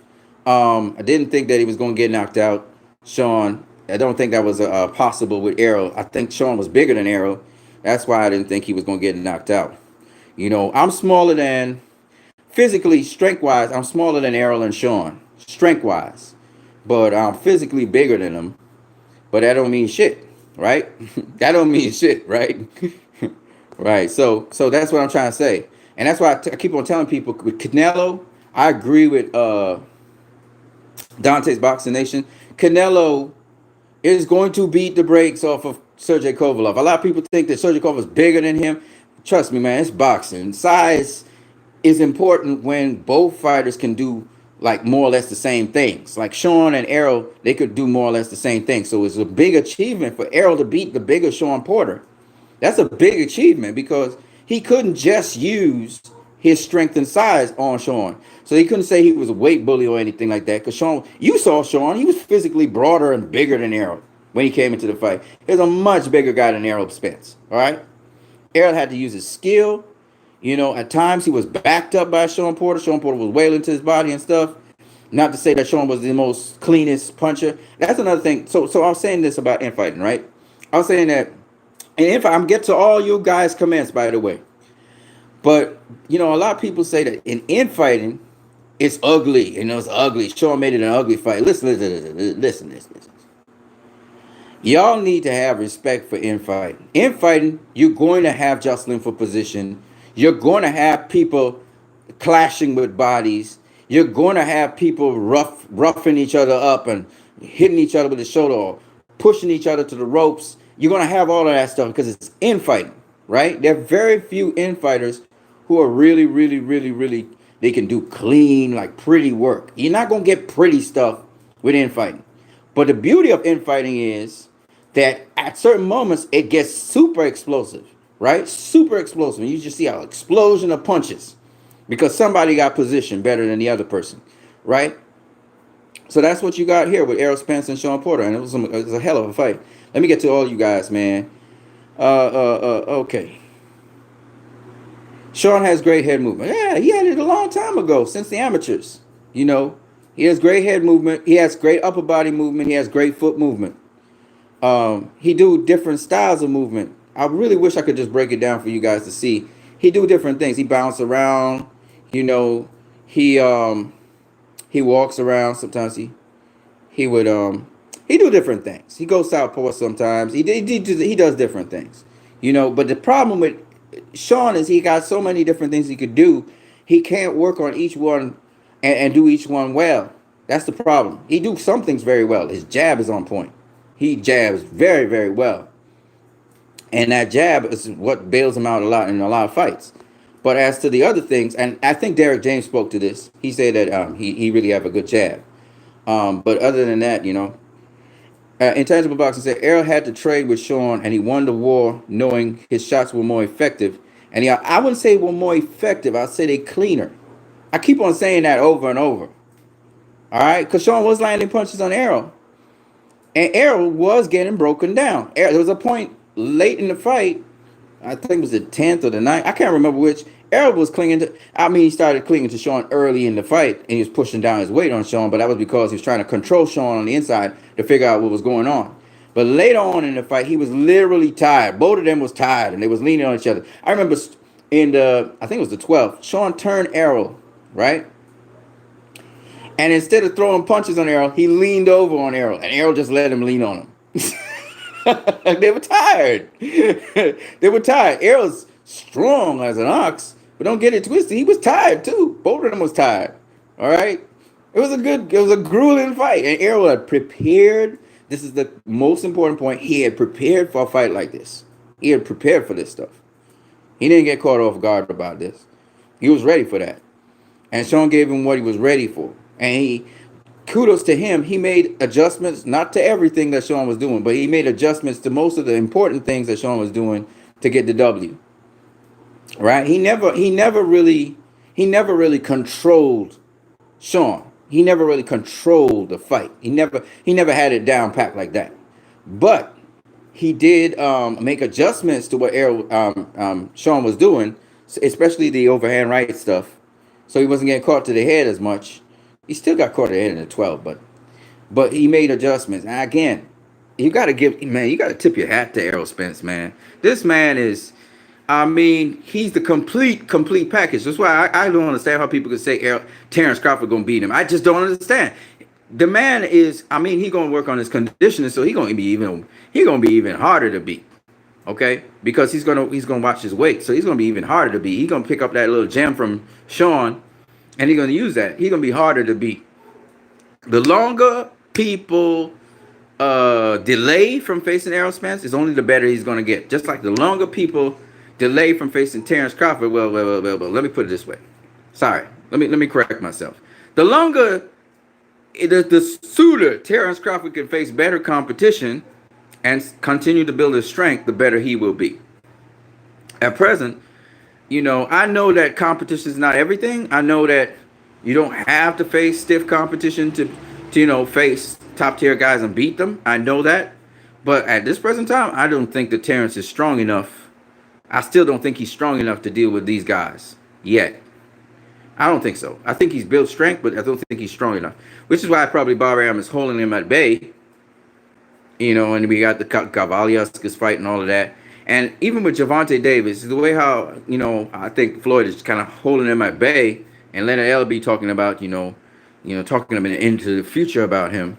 I didn't think that he was going to get knocked out, Sean. I don't think that was possible with Errol. I think Sean was bigger than Errol. That's why I didn't think he was going to get knocked out. I'm smaller than, physically, strength-wise, I'm smaller than Errol and Sean, strength-wise. But I'm physically bigger than them. But that don't mean shit, right? That don't mean shit, right? Right. So that's what I'm trying to say. And that's why I keep on telling people, with Canelo, I agree with Dante's Boxing Nation. Canelo is going to beat the brakes off of Sergey Kovalev. A lot of people think that Sergey Kovalev is bigger than him. Trust me, man, it's boxing. Size is important when both fighters can do like more or less the same things. Like Sean and Errol, they could do more or less the same thing. So it's a big achievement for Errol to beat the bigger Sean Porter. That's a big achievement because he couldn't just use his strength and size on Sean. So he couldn't say he was a weight bully or anything like that. Because Sean, you saw Sean, he was physically broader and bigger than Errol when he came into the fight. He was a much bigger guy than Errol Spence. All right. Errol had to use his skill. At times he was backed up by Sean Porter. Sean Porter was wailing to his body and stuff. Not to say that Sean was the most cleanest puncher. That's another thing. So I was saying this about infighting, right? I was saying that, and I'm get to all you guys' comments, by the way. But, a lot of people say that in infighting, it's ugly. It's ugly. Sean made it an ugly fight. Listen. Y'all need to have respect for infighting. Infighting, you're going to have jostling for position. You're going to have people clashing with bodies. You're going to have people roughing each other up and hitting each other with the shoulder or pushing each other to the ropes. You're gonna have all of that stuff because it's infighting, right? There are very few infighters who are really, really, really, really. They can do clean, like pretty work. You're not gonna get pretty stuff with infighting. But the beauty of infighting is that at certain moments it gets super explosive, right? Super explosive. You just see an explosion of punches because somebody got positioned better than the other person, right? So that's what you got here with Errol Spence and Sean Porter, and it was a hell of a fight. Let me get to all you guys, man. Okay. Sean has great head movement. Yeah, he had it a long time ago, since the amateurs. You know, he has great head movement. He has great upper body movement. He has great foot movement. He do different styles of movement. I really wish I could just break it down for you guys to see. He do different things. He bounce around. You know, he walks around. Sometimes he would he do different things. He goes southpaw sometimes. He does different things. You know, but the problem with Sean is he got so many different things he could do. He can't work on each one and do each one well. That's the problem. He do some things very well. His jab is on point. He jabs very, very well. And that jab is what bails him out a lot in a lot of fights. But as to the other things, and I think Derek James spoke to this, he said that he really have a good jab. But other than that, you know, Intangible Boxing said Errol had to trade with Sean, and he won the war knowing his shots were more effective. And I wouldn't say were more effective. I'd say they cleaner. I keep on saying that over and over. All right, because Sean was landing punches on Errol, and Errol was getting broken down. There was a point late in the fight, I think it was the 10th or the 9th, I can't remember which. Errol was clinging to, he started clinging to Sean early in the fight, and he was pushing down his weight on Sean, but that was because he was trying to control Sean on the inside to figure out what was going on. But later on in the fight, he was literally tired. Both of them was tired, and they was leaning on each other. I remember I think it was the 12th, Sean turned Errol, right? And instead of throwing punches on Errol, he leaned over on Errol, and Errol just let him lean on him. They were tired. They were tired. Errol's strong as an ox, but don't get it twisted. He was tired too. Both of them was tired. All right. It was a grueling fight, and Errol had prepared. This is the most important point. He had prepared for a fight like this. He had prepared for this stuff. He didn't get caught off guard about this. He was ready for that, and Sean gave him what he was ready for. And kudos to him. He made adjustments, not to everything that Sean was doing, but he made adjustments to most of the important things that Sean was doing to get the W. Right? He never really controlled Sean. He never really controlled the fight. He never had it down packed like that. But he did make adjustments to what Sean was doing, especially the overhand right stuff. So he wasn't getting caught to the head as much. He still got caught in the 12, but he made adjustments. And again, you got to tip your hat to Errol Spence, man. This man is, he's the complete package. That's why I don't understand how people can say Terrence Crawford gonna beat him. I just don't understand. The man is, he gonna work on his conditioning, so he's gonna be even harder to beat. Okay, because he's gonna watch his weight, so he's gonna be even harder to beat. He's gonna pick up that little gem from Sean, and he's going to use that. He's going to be harder to beat. The longer people delay from facing Errol Spence, is only the better he's going to get. Just like the longer people delay from facing Terrence Crawford. Well, let me put it this way. Sorry. Let me correct myself. The longer, the sooner Terrence Crawford can face better competition and continue to build his strength, the better he will be. At present, I know that competition is not everything. I know that you don't have to face stiff competition to face top tier guys and beat them. I know that. But at this present time, I don't think that Terrence is strong enough. I still don't think he's strong enough to deal with these guys yet. I don't think so. I think he's built strength, but I don't think he's strong enough. Which is why probably Bob Arum is holding him at bay. And we got the Kavaliauskas fight and all of that. And even with Gervonta Davis, the way how, I think Floyd is kind of holding him at bay, and Leonard L. be talking about, talking him into the future about him.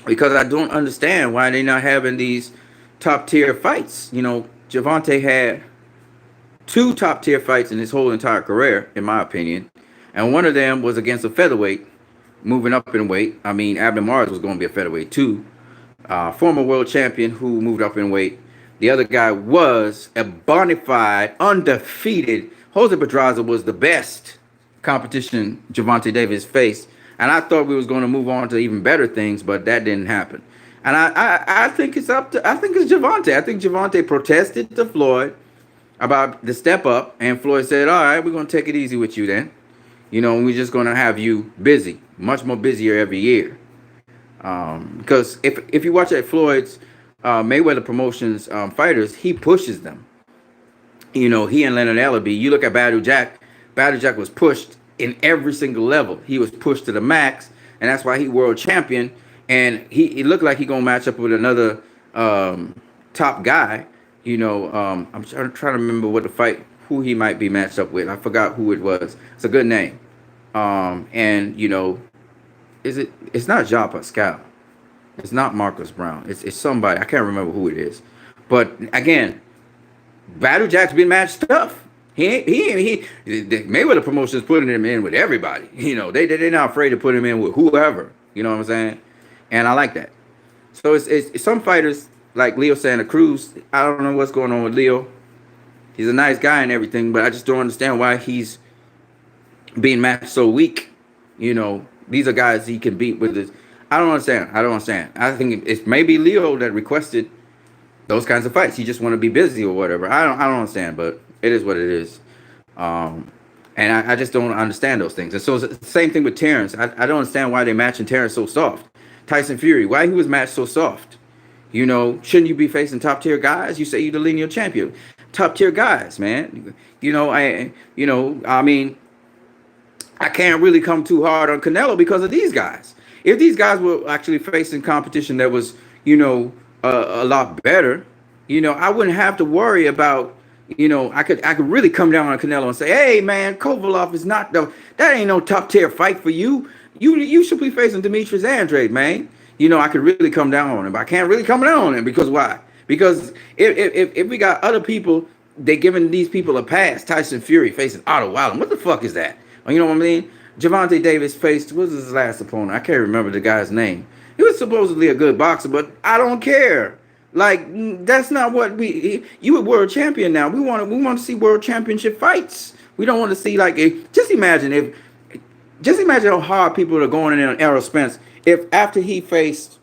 Because I don't understand why they're not having these top tier fights. Gervonta had 2 top tier fights in his whole entire career, in my opinion. And one of them was against a featherweight, moving up in weight. Abner Mars was going to be a featherweight too. former world champion who moved up in weight. The other guy was a bona fide, undefeated. Jose Pedraza was the best competition Gervonta Davis faced. And I thought we was going to move on to even better things, but that didn't happen. And I think it's up to, I think it's Gervonta. I think Gervonta protested to Floyd about the step up, and Floyd said, all right, we're going to take it easy with you then. You know, we're just going to have you busy, much more busier every year. Because if you watch at Floyd's Mayweather Promotions fighters, he pushes them. You know, he and Leonard Ellerbe. You look at Badou Jack. Badou Jack was pushed in every single level. He was pushed to the max, and that's why he world champion. And he looked like he gonna match up with another top guy. You know, I'm trying to remember what the fight, who he might be matched up with. I forgot who it was. It's a good name. And you know, it's not Jean Pascal. It's not Marcus Brown. It's somebody. I can't remember who it is. But again, Badou Jack's been matched tough. The Mayweather Promotions putting him in with everybody. You know, they're not afraid to put him in with whoever. You know what I'm saying? And I like that. So it's some fighters like Leo Santa Cruz. I don't know what's going on with Leo. He's a nice guy and everything, but I just don't understand why he's being matched so weak. You know, these are guys he can beat with this. I don't understand. I think it's maybe Leo that requested those kinds of fights. He just want to be busy or whatever. I don't understand, but it is what it is. And I just don't understand those things. And so it's the same thing with Terrence. I don't understand why they're matching Terrence so soft. Tyson Fury, why he was matched so soft? You know, shouldn't you be facing top tier guys? You say you're the lineal champion. Top tier guys, man. You know, I mean, I can't really come too hard on Canelo because of these guys. If these guys were actually facing competition that was, you know, a lot better, you know, I wouldn't have to worry about, you know, I could really come down on Canelo and say, hey man, Kovalov is not that ain't no top tier fight for you. You should be facing Demetrius Andrade, man. You know, I could really come down on him, but I can't really come down on him because why? Because if we got other people, they giving these people a pass. Tyson Fury facing Otto Wilder. What the fuck is that? You know what I mean? Gervonta Davis faced, what was his last opponent? I can't remember the guy's name. He was supposedly a good boxer, but I don't care. Like, that's not what you a world champion now. We want to see world championship fights. We don't want to see like just imagine how hard people are going in on Errol Spence if after he faced,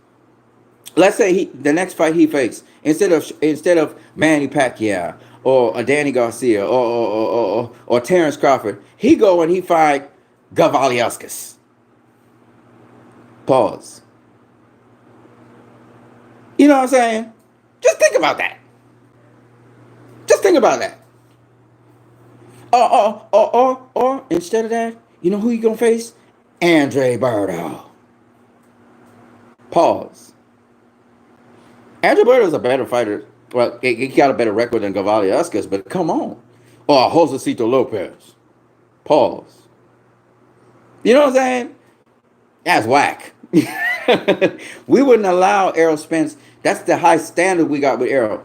let's say the next fight he faced, instead of Manny Pacquiao or Danny Garcia or Terrence Crawford, he go and he fight Gavaliauskas. Pause. You know what I'm saying? Just think about that. Just think about that. Or instead of that, you know who you gonna face? Andre Berto. Pause. Andre Berto is a better fighter. Well, he got a better record than Gavaliauskas, but come on. Or Josecito Lopez. Pause. You know what I'm saying? That's whack. We wouldn't allow Errol Spence. That's the high standard we got with Errol.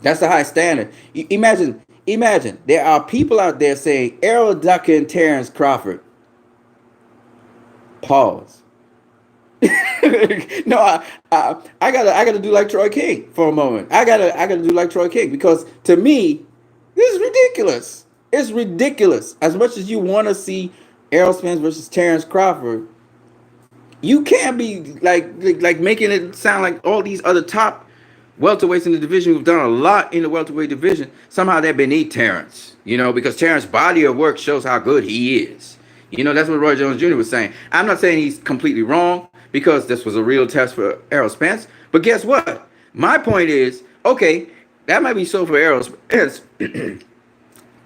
That's the high standard. Imagine there are people out there saying Errol Ducker and Terrence Crawford. Pause. No, I gotta do like Troy King for a moment. I gotta do like Troy King because to me, this is ridiculous. It's ridiculous. As much as you want to see Errol Spence versus Terrence Crawford, you can't be like making it sound like all these other top welterweights in the division who've done a lot in the welterweight division, somehow they're beneath Terrence, you know, because Terrence's body of work shows how good he is. You know, that's what Roy Jones Jr. was saying. I'm not saying he's completely wrong because this was a real test for Errol Spence, but guess what? My point is, okay, that might be so for Errol Spence,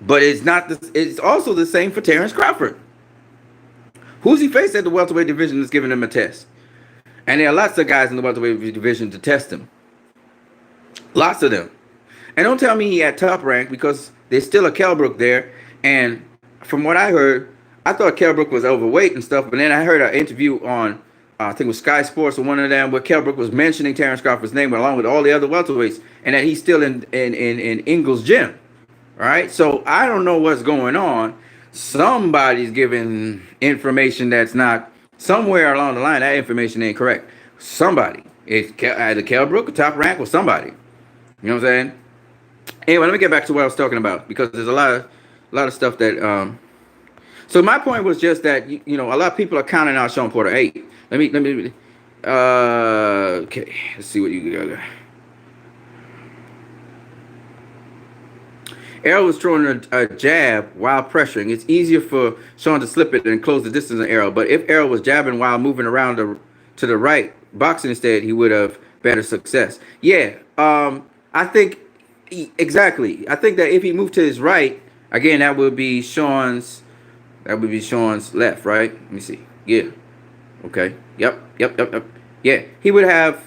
but it's also the same for Terrence Crawford. Who's he faced at the welterweight division that's giving him a test? And there are lots of guys in the welterweight division to test him. Lots of them. And don't tell me he had top rank because there's still a Kellbrook there. And from what I heard, I thought Kellbrook was overweight and stuff. But then I heard an interview on, I think it was Sky Sports or one of them, where Kellbrook was mentioning Terrence Crawford's name along with all the other welterweights. And that he's still in Ingles' gym. All right? So I don't know what's going on. Somebody's giving information that's not, somewhere along the line, that information ain't correct. Somebody. It's either Kell Brook or Top Rank or somebody. You know what I'm saying? Anyway, let me get back to what I was talking about because there's a lot of stuff that. So my point was just that a lot of people are counting out Sean Porter. Hey, let me. Okay, let's see what you got. Errol was throwing a jab while pressuring. It's easier for Sean to slip it and close the distance on Errol. But if Errol was jabbing while moving around to the right, boxing instead, he would have better success. Yeah, I think exactly. I think that if he moved to his right, again, that would be Sean's. That would be Sean's left, right? Let me see. Yeah. Okay. Yep. Yeah, he would have.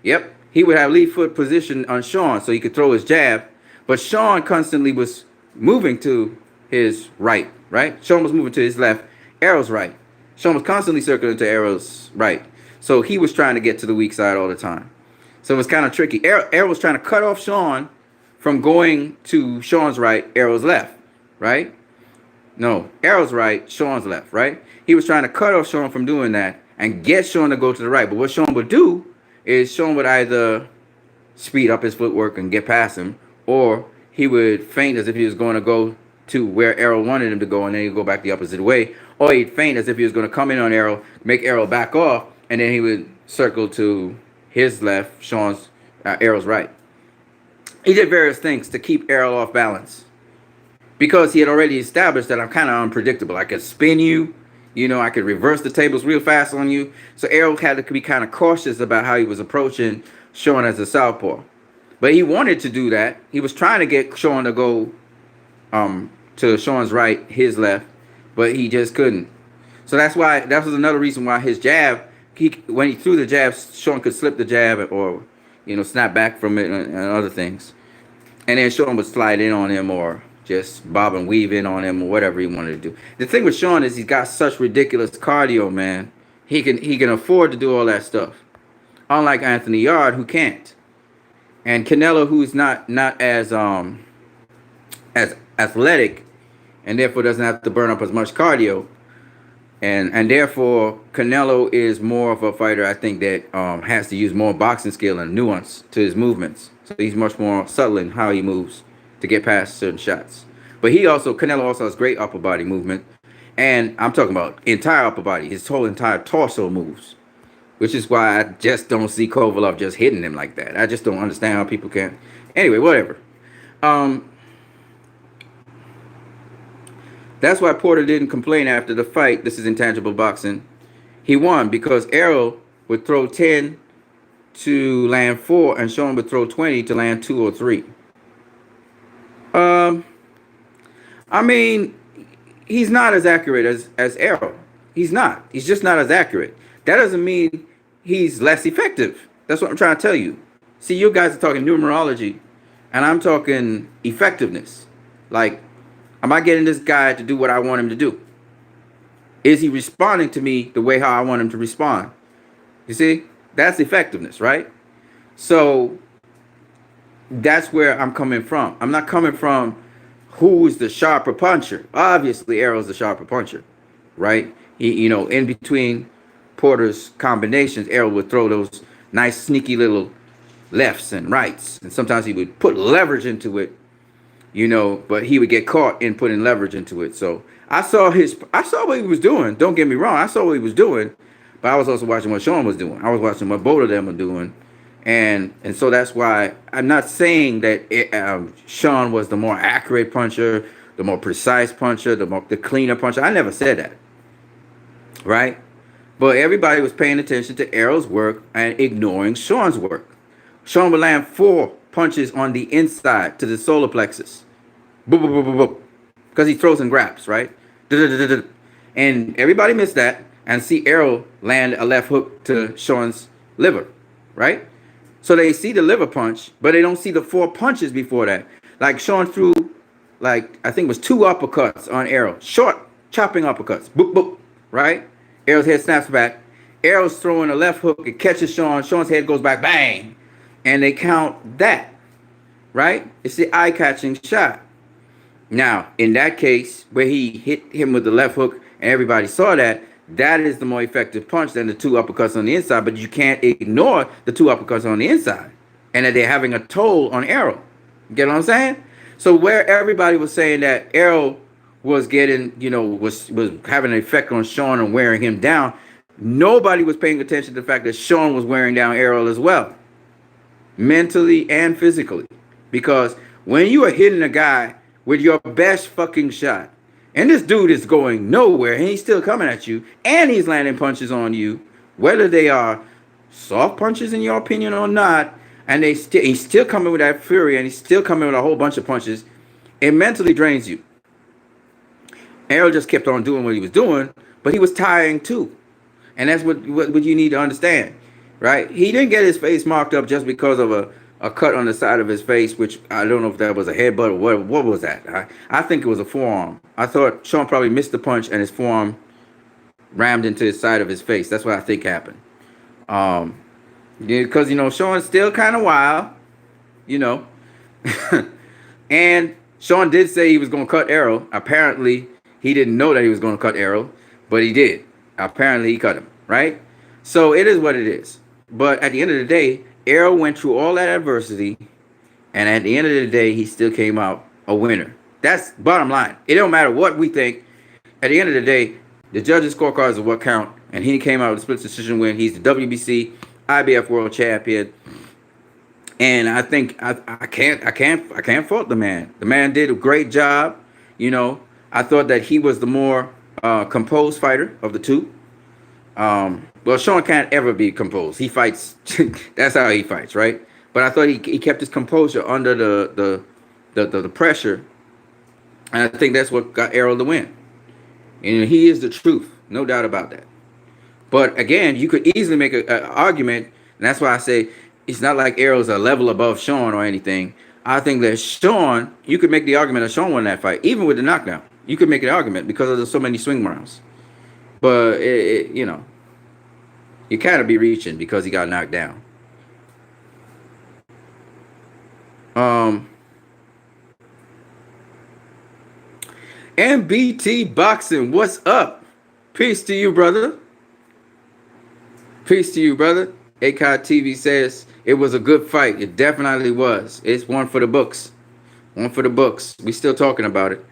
Yep, he would have lead foot position on Sean so he could throw his jab. But Sean constantly was moving to his right, right? Sean was moving to his left, Errol's right. Sean was constantly circling to Errol's right. So he was trying to get to the weak side all the time. So it was kind of tricky. Errol was trying to cut off Sean from going to Sean's right, Errol's left, right? No, Errol's right, Sean's left, right? He was trying to cut off Sean from doing that and get Sean to go to the right. But what Sean would do is Sean would either speed up his footwork and get past him, or he would feint as if he was going to go to where Errol wanted him to go, and then he'd go back the opposite way. Or he'd feint as if he was going to come in on Errol, make Errol back off, and then he would circle to his left, Errol's right. He did various things to keep Errol off balance because he had already established that I'm kind of unpredictable. I could spin you. I could reverse the tables real fast on you. So Errol had to be kind of cautious about how he was approaching Sean as a southpaw. But he wanted to do that. He was trying to get Sean to go to Sean's right, his left, but he just couldn't. So that was another reason why his jab, when he threw the jab, Sean could slip the jab or, snap back from it and other things. And then Sean would slide in on him or just bob and weave in on him or whatever he wanted to do. The thing with Sean is he's got such ridiculous cardio, man. He can afford to do all that stuff. Unlike Anthony Yard, who can't. And Canelo, who's not as athletic and therefore doesn't have to burn up as much cardio. And therefore Canelo is more of a fighter, I think, that has to use more boxing skill and nuance to his movements. So he's much more subtle in how he moves to get past certain shots. But Canelo also has great upper body movement. And I'm talking about entire upper body. His whole entire torso moves. Which is why I just don't see Kovalov just hitting him like that. I just don't understand how people can. Anyway, whatever. That's why Porter didn't complain after the fight. This is intangible boxing. He won because Errol would throw 10 to land 4 and Sean would throw 20 to land 2 or 3. I mean, he's not as accurate as Errol. He's not. He's just not as accurate. That doesn't mean he's less effective. That's what I'm trying to tell you. See, you guys are talking numerology, and I'm talking effectiveness. Like, am I getting this guy to do what I want him to do? Is he responding to me the way how I want him to respond? You see, that's effectiveness, right? So that's where I'm coming from. I'm not coming from who's the sharper puncher. Obviously, Errol's the sharper puncher, right? He, in between Porter's combinations, Errol would throw those nice sneaky little lefts and rights, and sometimes he would put leverage into it, but he would get caught in putting leverage into it. So I saw what he was doing. Don't get me wrong, I saw what he was doing, but I was also watching what Sean was doing. I was watching what both of them were doing, and so that's why I'm not saying that Sean was the more accurate puncher, the more precise puncher, the cleaner puncher. I never said that, right? But everybody was paying attention to Errol's work and ignoring Sean's work. Sean would land 4 punches on the inside to the solar plexus. Boop, boop, boop, boop, boop. Because he throws and grabs, right? And everybody missed that and see Errol land a left hook to Sean's liver, right? So they see the liver punch, but they don't see the 4 punches before that. Like Sean threw, I think it was 2 uppercuts on Errol. Short, chopping uppercuts. Boop, boop, right? Errol's head snaps back. Errol's throwing a left hook. It catches Sean. Sean's head goes back. Bang. And they count that. Right? It's the eye-catching shot. Now, in that case, where he hit him with the left hook and everybody saw that, That is the more effective punch than the two uppercuts on the inside, but you can't ignore the two uppercuts on the inside and that they're having a toll on Errol. You get what I'm saying? So where everybody was saying that Errol was getting, was having an effect on Sean and wearing him down, nobody was paying attention to the fact that Sean was wearing down Errol as well, mentally and physically. Because when you are hitting a guy with your best fucking shot, and this dude is going nowhere, and he's still coming at you, and he's landing punches on you, whether they are soft punches in your opinion or not, and he's still coming with that fury, and he's still coming with a whole bunch of punches, it mentally drains you. Errol just kept on doing what he was doing, but he was tiring too. And that's what you need to understand, right? He didn't get his face marked up just because of a cut on the side of his face, which I don't know if that was a headbutt or what was that. I think it was a forearm. I thought Sean probably missed the punch and his forearm rammed into the side of his face. That's what I think happened. Because, Sean's still kind of wild, and Sean did say he was going to cut Errol. Apparently, he didn't know that he was going to cut Errol, but he did. Apparently, he cut him, right? So it is what it is. But at the end of the day, Errol went through all that adversity, and at the end of the day, he still came out a winner. That's bottom line. It don't matter what we think. At the end of the day, the judges' scorecards are what count, and he came out with a split decision win. He's the WBC IBF World Champion, and I think I can't fault the man. The man did a great job. I thought that he was the more composed fighter of the two. Well, Sean can't ever be composed. He fights. That's how he fights, right? But I thought he kept his composure under the pressure, and I think that's what got Errol the win. And he is the truth, no doubt about that. But again, you could easily make an argument, and that's why I say it's not like Errol's a level above Sean or anything. I think that Sean, you could make the argument that Sean won that fight, even with the knockdown. You could make an argument because of so many swing rounds. But you kind of be reaching because he got knocked down. MBT Boxing, what's up? Peace to you, brother. Peace to you, brother. ACOD TV says it was a good fight. It definitely was. It's one for the books. One for the books. We still talking about it.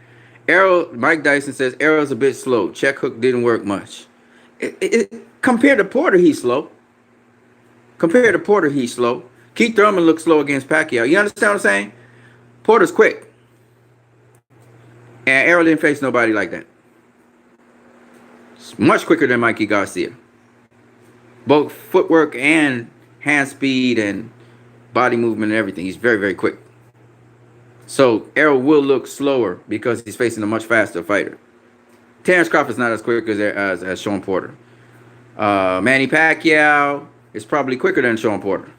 Mike Dyson says Errol's a bit slow. Check hook didn't work much. Compared to Porter, he's slow. Keith Thurman looked slow against Pacquiao. You understand what I'm saying? Porter's quick. And Errol didn't face nobody like that. It's much quicker than Mikey Garcia. Both footwork and hand speed and body movement and everything. He's very, very quick. So Errol will look slower because he's facing a much faster fighter. Terrence Crawford's not as quick as Sean Porter. Manny Pacquiao is probably quicker than Sean Porter.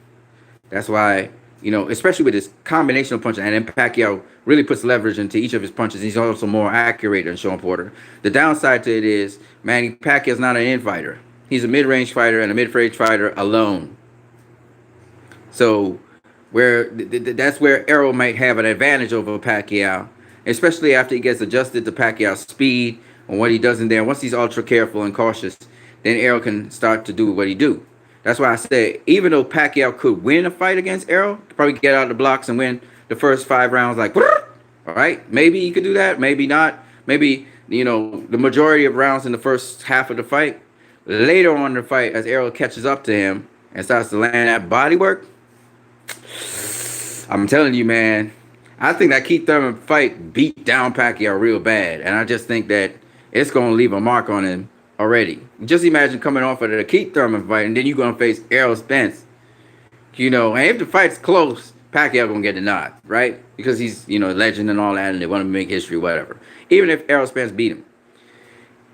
That's why, especially with his combination of punches, and then Pacquiao really puts leverage into each of his punches. He's also more accurate than Sean Porter. The downside to it is Manny Pacquiao's not an in fighter. He's a mid-range fighter and a mid-range fighter alone. So that's where Errol might have an advantage over Pacquiao, especially after he gets adjusted to Pacquiao's speed and what he does in there. Once he's ultra careful and cautious, then Errol can start to do what he do. That's why I say, even though Pacquiao could win a fight against Errol, probably get out of the blocks and win the first 5 rounds like, all right, maybe he could do that, maybe not. Maybe, the majority of rounds in the first half of the fight. Later on in the fight, as Errol catches up to him and starts to land that body work, I'm telling you, man, I think that Keith Thurman fight beat down Pacquiao real bad. And I just think that it's going to leave a mark on him already. Just imagine coming off of the Keith Thurman fight, and then you're going to face Errol Spence. And if the fight's close, Pacquiao going to get the nod, right? Because he's, a legend and all that, and they want to make history, whatever. Even if Errol Spence beat him.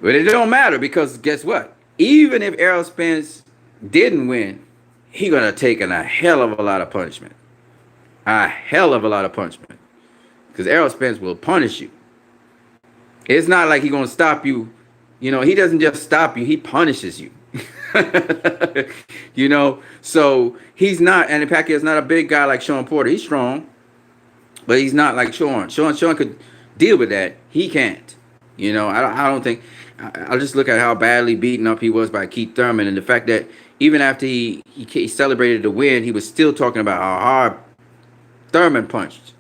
But it don't matter, because guess what? Even if Errol Spence didn't win, he's going to take a hell of a lot of punishment. A hell of a lot of punishment. Because Errol Spence will punish you. It's not like he's going to stop you. He doesn't just stop you. He punishes you. So he's not, and Pacquiao's not a big guy like Sean Porter. He's strong, but he's not like Sean. Sean could deal with that. He can't. I don't think. I just look at how badly beaten up he was by Keith Thurman, and the fact that even after he celebrated the win, he was still talking about how hard Thurman punched.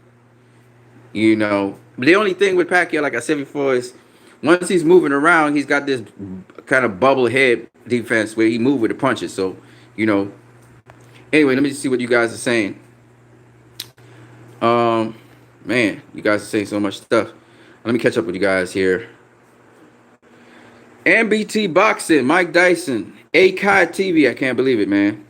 But the only thing with Pacquiao, like I said before, is once he's moving around, he's got this kind of bubble head defense where he move with the punches. So, you know. Anyway, let me just see what you guys are saying. Man, you guys are saying so much stuff. Let me catch up with you guys here. MBT Boxing, Mike Dyson, Akai TV. I can't believe it, man.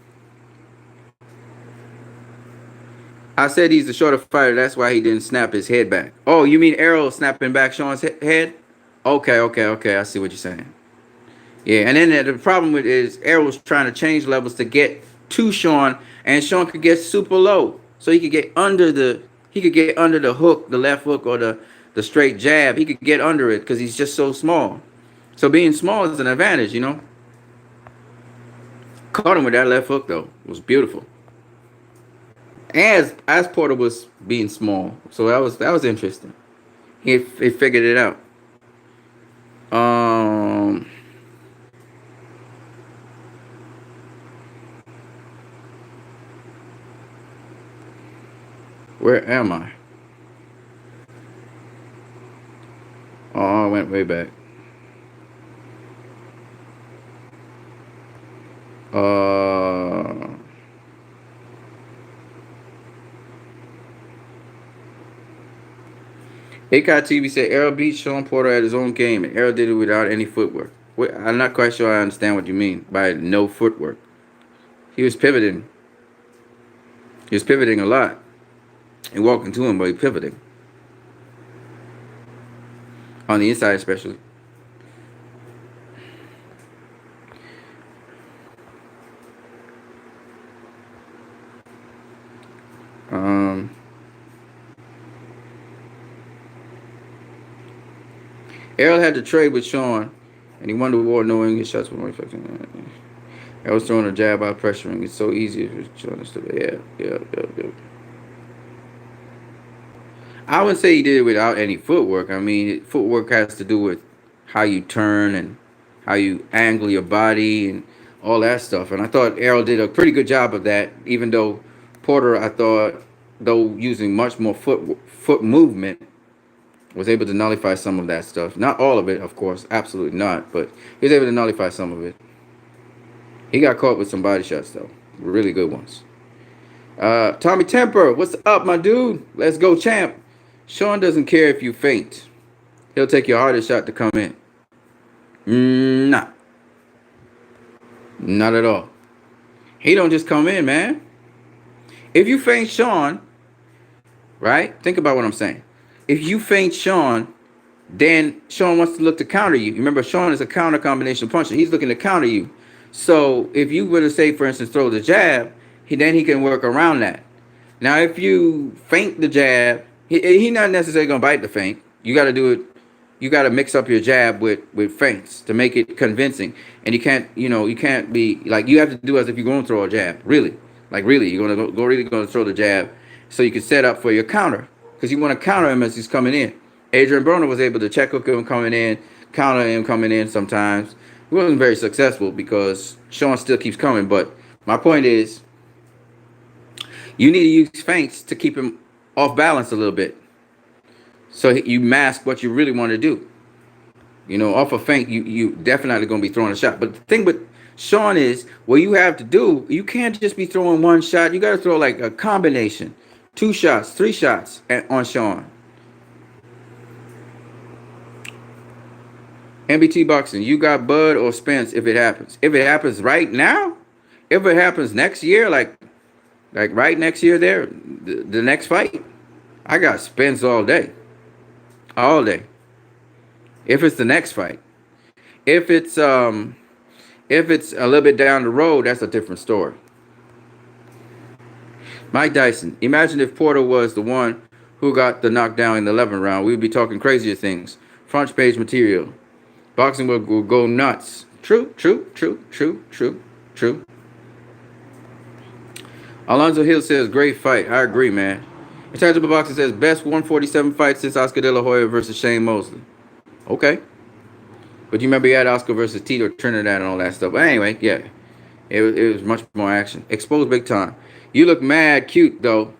I said he's the shorter fighter. That's why he didn't snap his head back. Oh, you mean Errol snapping back Sean's head? Okay. I see what you're saying. Yeah, and then the problem with is Errol's trying to change levels to get to Sean, and Sean could get super low, so he could get under the hook, the left hook, or the straight jab. He could get under it because he's just so small. So being small is an advantage, Caught him with that left hook though. It was beautiful. As Porter was being small, so that was interesting. He figured it out. Where am I? Oh, I went way back. Akai TV said Errol beat Sean Porter at his own game, and Errol did it without any footwork. I'm not quite sure I understand what you mean by no footwork. He was pivoting. He was pivoting a lot. And walking to him, but he pivoting. On the inside especially. Errol had to trade with Sean, and he won the war knowing his shots were more effective. Errol was throwing a jab out pressuring. It's so easy for Sean to stop. Yeah. I wouldn't say he did it without any footwork. I mean, footwork has to do with how you turn and how you angle your body and all that stuff. And I thought Errol did a pretty good job of that, even though Porter, I thought, though using much more foot movement, was able to nullify some of that stuff. Not all of it, of course, absolutely not, but he was able to nullify some of it. He got caught with some body shots, though. Really good ones. Tommy Temper, what's up, my dude? Let's go, champ. Sean doesn't care if you faint. He'll take your hardest shot to come in. Nah. Not at all. He don't just come in, man. If you feint Sean, right? Think about what I'm saying. If you feint Sean, then Sean wants to look to counter you. Remember, Sean is a counter combination puncher. He's looking to counter you. So if you were to say, for instance, throw the jab, then he can work around that. Now, if you feint the jab, he's not necessarily going to bite the feint. You got to do it. You got to mix up your jab with feints to make it convincing. And you can't be like, you have to do as if you're going to throw a jab. Really. Like, really, you're going to really going to throw the jab so you can set up for your counter. Because you want to counter him as he's coming in. Adrian Broner was able to check hook him coming in, counter him coming in sometimes. He wasn't very successful because Sean still keeps coming. But my point is, you need to use feints to keep him off balance a little bit. So you mask what you really want to do. Off a feint, you definitely going to be throwing a shot. But the thing with Sean is, what you have to do, you can't just be throwing one shot. You got to throw like a combination. 2 shots, 3 shots on Sean. MBT Boxing, you got Bud or Spence if it happens. If it happens right now, if it happens next year, like right next year there, the next fight, I got Spence all day. All day. If it's the next fight. If it's a little bit down the road, that's a different story. Mike Dyson, imagine if Porter was the one who got the knockdown in the 11th round. We'd be talking crazier things. Front page material. Boxing will go nuts. True. Alonzo Hill says, great fight. I agree, man. Intangible Boxing says, best 147 fight since Oscar De La Hoya versus Shane Mosley. Okay. But you remember he had Oscar versus Tito Trinidad and all that stuff. But anyway, yeah, it was much more action. Exposed big time. You look mad cute though.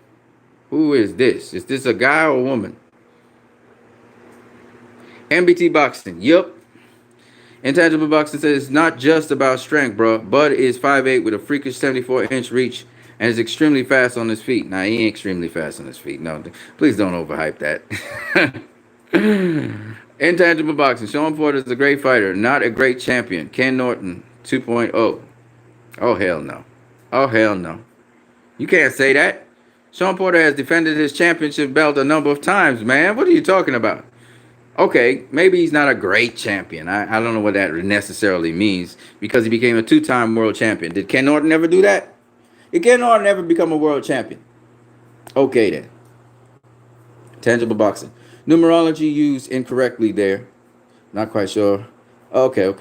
Who is this? Is this a guy or a woman? MBT Boxing. Yup. Intangible Boxing says it's not just about strength, bro. Bud is 5'8" with a freakish 74-inch reach and is extremely fast on his feet. Nah, he ain't extremely fast on his feet. No, please don't overhype that. Intangible Boxing. Sean Porter is a great fighter, not a great champion. Ken Norton 2.0. Oh, hell no. Oh, hell no. You can't say that. Sean Porter has defended his championship belt a number of times, man. What are you talking about? Okay, maybe he's not a great champion. I don't know what that necessarily means because he became a two-time world champion. Did Ken Norton ever do that? Did Ken Norton ever become a world champion? Okay, then. Tangible Boxing. Numerology used incorrectly there. Not quite sure. Okay.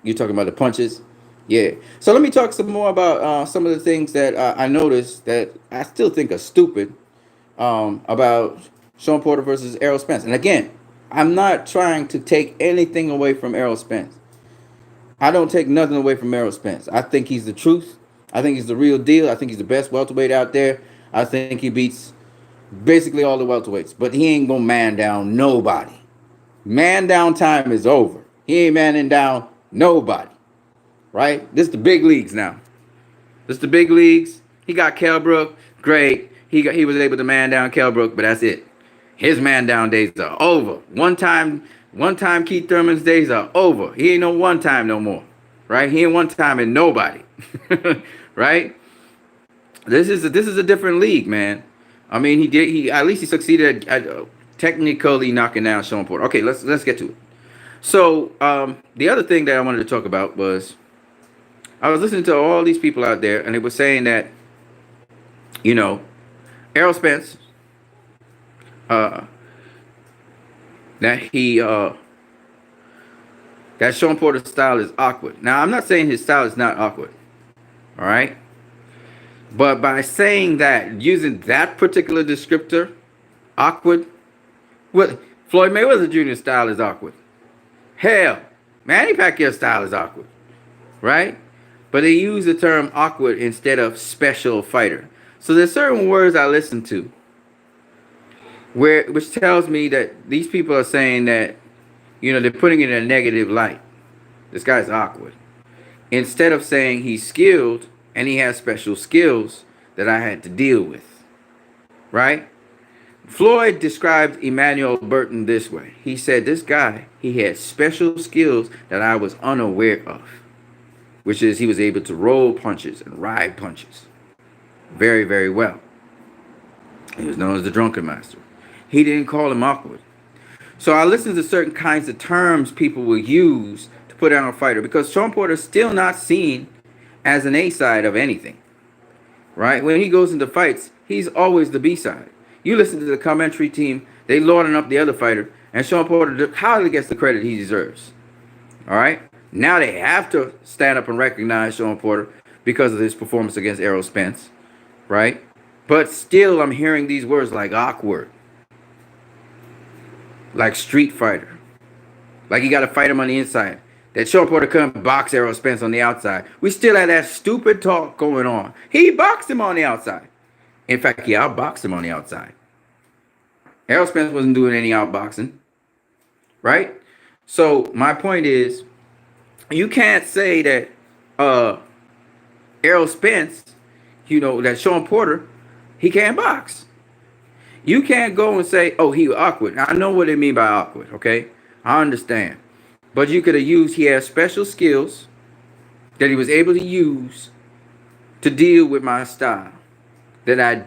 You're talking about the punches? Yeah. So let me talk some more about some of the things that I noticed that I still think are stupid about Sean Porter versus Errol Spence. And again, I'm not trying to take anything away from Errol Spence. I don't take nothing away from Errol Spence. I think he's the truth. I think he's the real deal. I think he's the best welterweight out there. I think he beats basically all the welterweights. But he ain't gonna man down nobody. Man down time is over. He ain't manning down nobody. Right? This is the big leagues now. This is the big leagues. He got Kell Brook. Great. He was able to man down Kell Brook, but that's it. His man down days are over. One time Keith Thurman's days are over. He ain't no one time no more. Right? He ain't one time in nobody. Right? This is a different league, man. I mean, he at least he succeeded at technically knocking down Sean Porter. Okay, let's get to it. So the other thing that I wanted to talk about was I was listening to all these people out there, and they were saying that, you know, Errol Spence, that Sean Porter's style is awkward. Now, I'm not saying his style is not awkward, all right? But by saying that, using that particular descriptor, awkward, what Floyd Mayweather Jr.'s style is awkward. Hell, Manny Pacquiao's style is awkward, right? But they use the term awkward instead of special fighter. So there's certain words I listen to which tells me that these people are saying that, you know, they're putting it in a negative light. This guy's awkward. Instead of saying he's skilled and he has special skills that I had to deal with, right? Floyd described Emmanuel Burton this way. He said this guy, he had special skills that I was unaware of, which is he was able to roll punches and ride punches very, very well. He was known as the Drunken Master. He didn't call him awkward. So I listened to certain kinds of terms people will use to put down a fighter because Sean Porter is still not seen as an A side of anything, right? When he goes into fights, he's always the B side. You listen to the commentary team, they lauding up the other fighter, and Sean Porter hardly gets the credit he deserves. All right? Now they have to stand up and recognize Sean Porter because of his performance against Errol Spence, right? But still, I'm hearing these words like awkward, like street fighter, like you got to fight him on the inside. That Sean Porter couldn't box Errol Spence on the outside. We still had that stupid talk going on. He boxed him on the outside. In fact, he outboxed him on the outside. Errol Spence wasn't doing any outboxing, right? So my point is, you can't say that Errol Spence, you know, that Sean Porter, he can't box. You can't go and say, oh, he was awkward. Now, I know what they mean by awkward, okay? I understand. But you could have used, he has special skills that he was able to use to deal with my style that I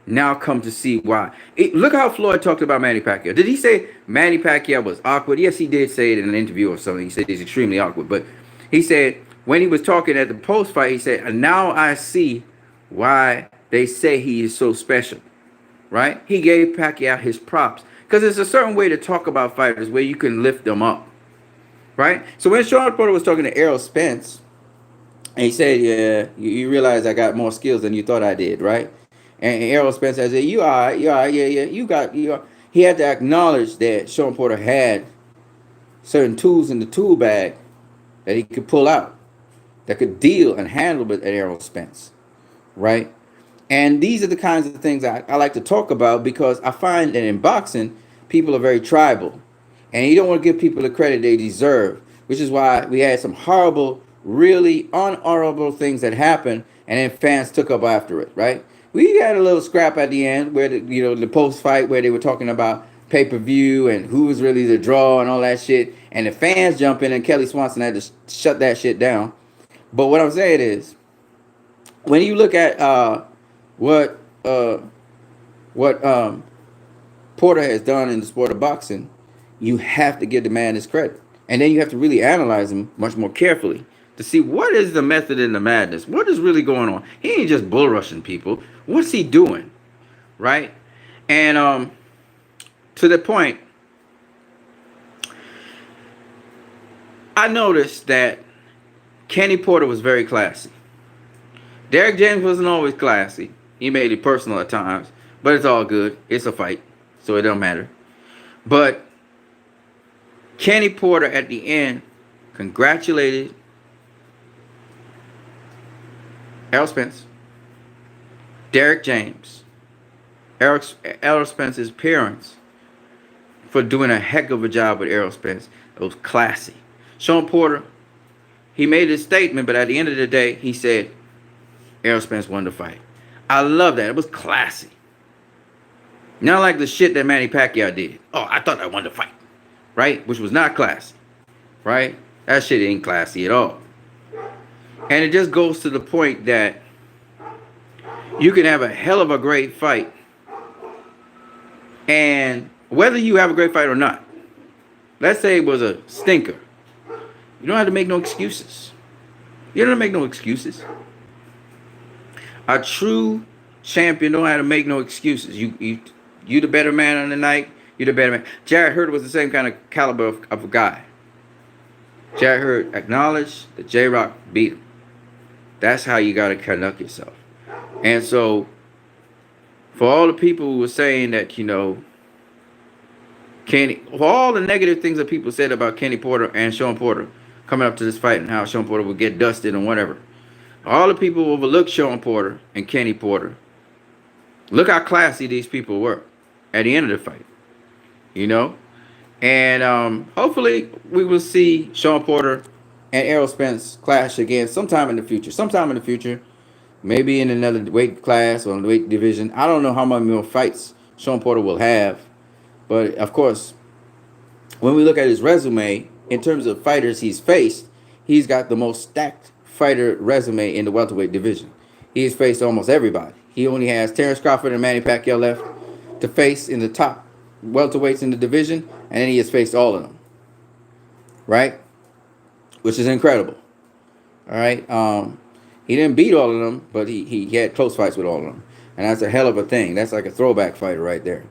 now come to see why. Look how Floyd talked about Manny Pacquiao. Did he say Manny Pacquiao was awkward? Yes, he did say it in an interview or something. He said he's extremely awkward. But he said when he was talking at the post-fight, he said, now I see why they say he is so special, right? He gave Pacquiao his props because there's a certain way to talk about fighters where you can lift them up, right? So when Sean Porter was talking to Errol Spence, and he said, yeah, you realize I got more skills than you thought I did, right? And Errol Spence said, you are, yeah, you are. He had to acknowledge that Sean Porter had certain tools in the tool bag that he could pull out that could deal and handle with Errol Spence, right? And these are the kinds of things I like to talk about because I find that in boxing, people are very tribal. And you don't want to give people the credit they deserve, which is why we had some horrible, really unhonorable things that happened, and then fans took up after it, right? We had a little scrap at the end where the post fight where they were talking about pay per view and who was really the draw and all that shit, and the fans jump in and Kelly Swanson had to shut that shit down. But what I'm saying is, when you look at what uh, what Porter has done in the sport of boxing, you have to give the man his credit, and then you have to really analyze him much more carefully to see what is the method in the madness. What is really going on? He ain't just bull rushing people. What's he doing, right? And to the point, I noticed that Kenny Porter was very classy. Derek James wasn't always classy. He made it personal at times, but it's all good. It's a fight, so it don't matter. But Kenny Porter at the end congratulated Errol Spence, Derek James, Errol Spence's parents for doing a heck of a job with Errol Spence. It was classy. Sean Porter, he made his statement, but at the end of the day, he said Errol Spence won the fight. I love that. It was classy. Not like the shit that Manny Pacquiao did. Oh, I thought I won the fight. Right? Which was not classy. Right? That shit ain't classy at all. And it just goes to the point that you can have a hell of a great fight. And whether you have a great fight or not, let's say it was a stinker. You don't have to make no excuses. You don't have to make no excuses. A true champion don't have to make no excuses. You the better man on the night. You the better man. Jarrett Hurd was the same kind of caliber of a guy. Jarrett Hurd acknowledged that J-Rock beat him. That's how you got to conduct yourself. And so, for all the people who were saying that, for all the negative things that people said about Kenny Porter and Sean Porter coming up to this fight and how Sean Porter would get dusted and whatever, all the people who overlooked Sean Porter and Kenny Porter, look how classy these people were at the end of the fight, And hopefully we will see Sean Porter and Errol Spence clash again sometime in the future. Maybe in another weight class or weight division. I don't know how many more fights Sean Porter will have. But, of course, when we look at his resume, in terms of fighters he's faced, he's got the most stacked fighter resume in the welterweight division. He's faced almost everybody. He only has Terrence Crawford and Manny Pacquiao left to face in the top welterweights in the division, and then he has faced all of them. Right? Which is incredible. All right? He didn't beat all of them, but he had close fights with all of them. And that's a hell of a thing. That's like a throwback fighter right there.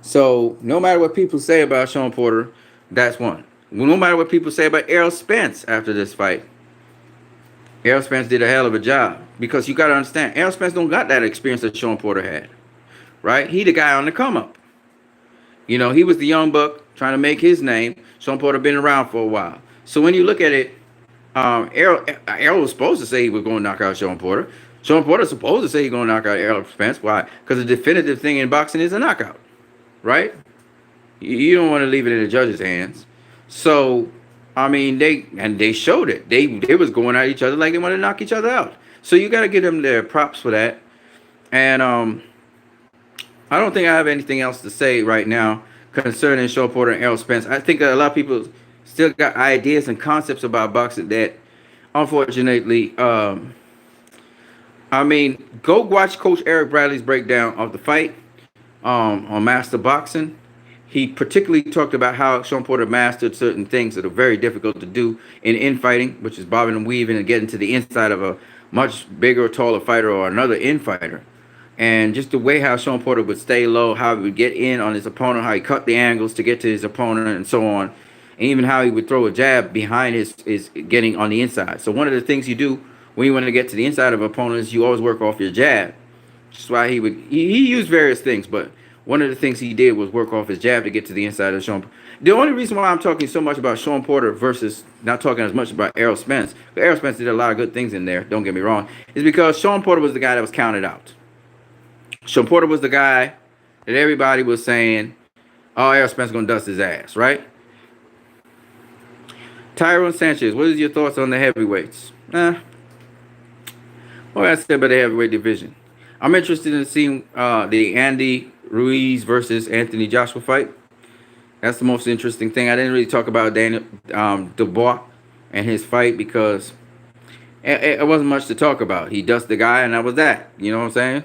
So no matter what people say about Sean Porter, that's one. No matter what people say about Errol Spence after this fight, Errol Spence did a hell of a job. Because you got to understand, Errol Spence don't got that experience that Sean Porter had. Right? He the guy on the come up. He was the young buck trying to make his name. Sean Porter been around for a while. So when you look at it, Errol was supposed to say he was going to knock out Sean Porter. Sean Porter was supposed to say he's going to knock out Errol Spence. Why? Because the definitive thing in boxing is a knockout. Right? You don't want to leave it in the judge's hands. So, they showed it. They was going at each other like they wanted to knock each other out. So you got to give them their props for that. And I don't think I have anything else to say right now concerning Sean Porter and Errol Spence. I think that a lot of people still got ideas and concepts about boxing that, unfortunately, go watch Coach Eric Bradley's breakdown of the fight on Master Boxing. He particularly talked about how Sean Porter mastered certain things that are very difficult to do in infighting, which is bobbing and weaving and getting to the inside of a much bigger, taller fighter or another infighter. And just the way how Sean Porter would stay low, how he would get in on his opponent, how he cut the angles to get to his opponent and so on. And even how he would throw a jab behind his getting on the inside. So one of the things you do when you want to get to the inside of opponents, you always work off your jab. That's why he used various things, but one of the things he did was work off his jab to get to the inside of Sean. The only reason why I'm talking so much about Sean Porter versus not talking as much about Errol Spence, Errol Spence did a lot of good things in there, don't get me wrong, is because Sean Porter was the guy that was counted out. Sean Porter was the guy that everybody was saying, oh, Errol Spence going to dust his ass, right? Tyrone Sanchez, what is your thoughts on the heavyweights? What I said about the heavyweight division. I'm interested in seeing the Andy Ruiz versus Anthony Joshua fight. That's the most interesting thing. I didn't really talk about Daniel Dubois and his fight because it wasn't much to talk about. He dusted the guy, and that was that. You know what I'm saying?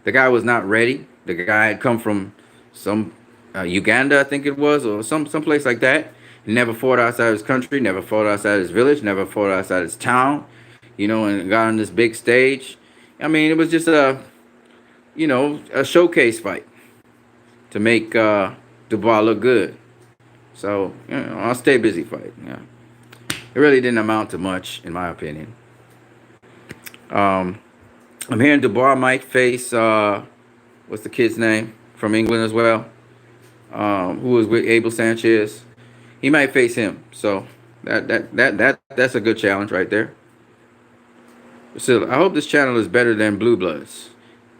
The guy was not ready. The guy had come from some Uganda, I think it was, or some place like that. He never fought outside his country, never fought outside his village, never fought outside his town, you know, and got on this big stage. I mean, it was just a showcase fight to make Dubois look good. So, I'll stay busy fight. Yeah. It really didn't amount to much, in my opinion. I'm hearing Dubois might face, what's the kid's name? From England as well. Who was with Abel Sanchez. He might face him. So, that's a good challenge right there. So, I hope this channel is better than Blue Bloods.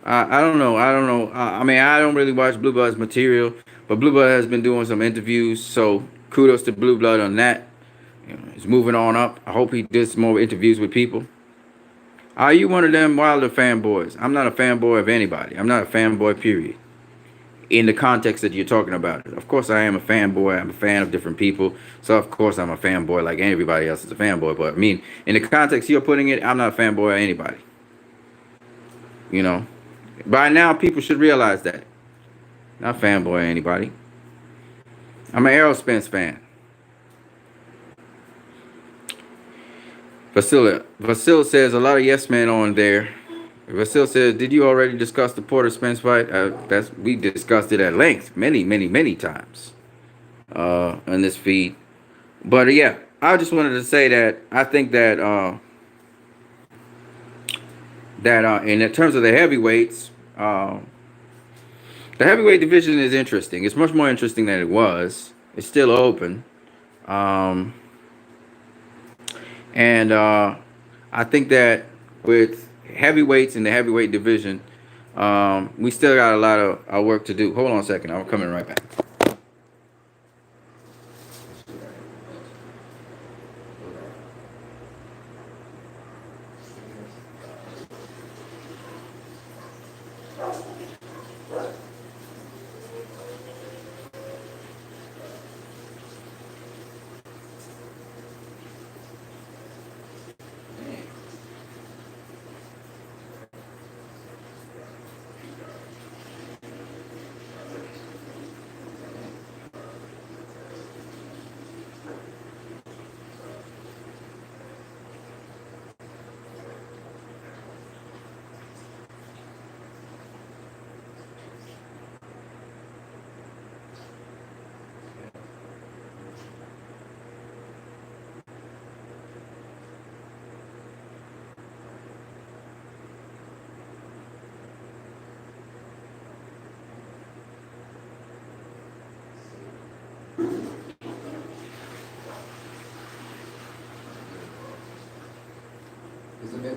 I don't know. I mean, I don't really watch Blue Blood's material, but Blue Blood has been doing some interviews, so kudos to Blue Blood on that. He's moving on up. I hope he does some more interviews with people. Are you one of them Wilder fanboys? I'm not a fanboy of anybody. I'm not a fanboy, period. In the context that you're talking about it. Of course, I am a fanboy. I'm a fan of different people. So, of course, I'm a fanboy like everybody else is a fanboy. But, I mean, in the context you're putting it, I'm not a fanboy of anybody. You know? By now, people should realize that. Not fanboy of anybody. I'm an Errol Spence fan. Vasil says a lot of yes men on there. Vasil says, did you already discuss the Porter Spence fight? We discussed it at length, many times, on this feed. But yeah, I just wanted to say that I think that in terms of the heavyweights, the heavyweight division is interesting. It's much more interesting than it was. It's still open. And I think that with heavyweights in the heavyweight division, we still got a lot of our work to do. Hold on a second. I'm coming right back.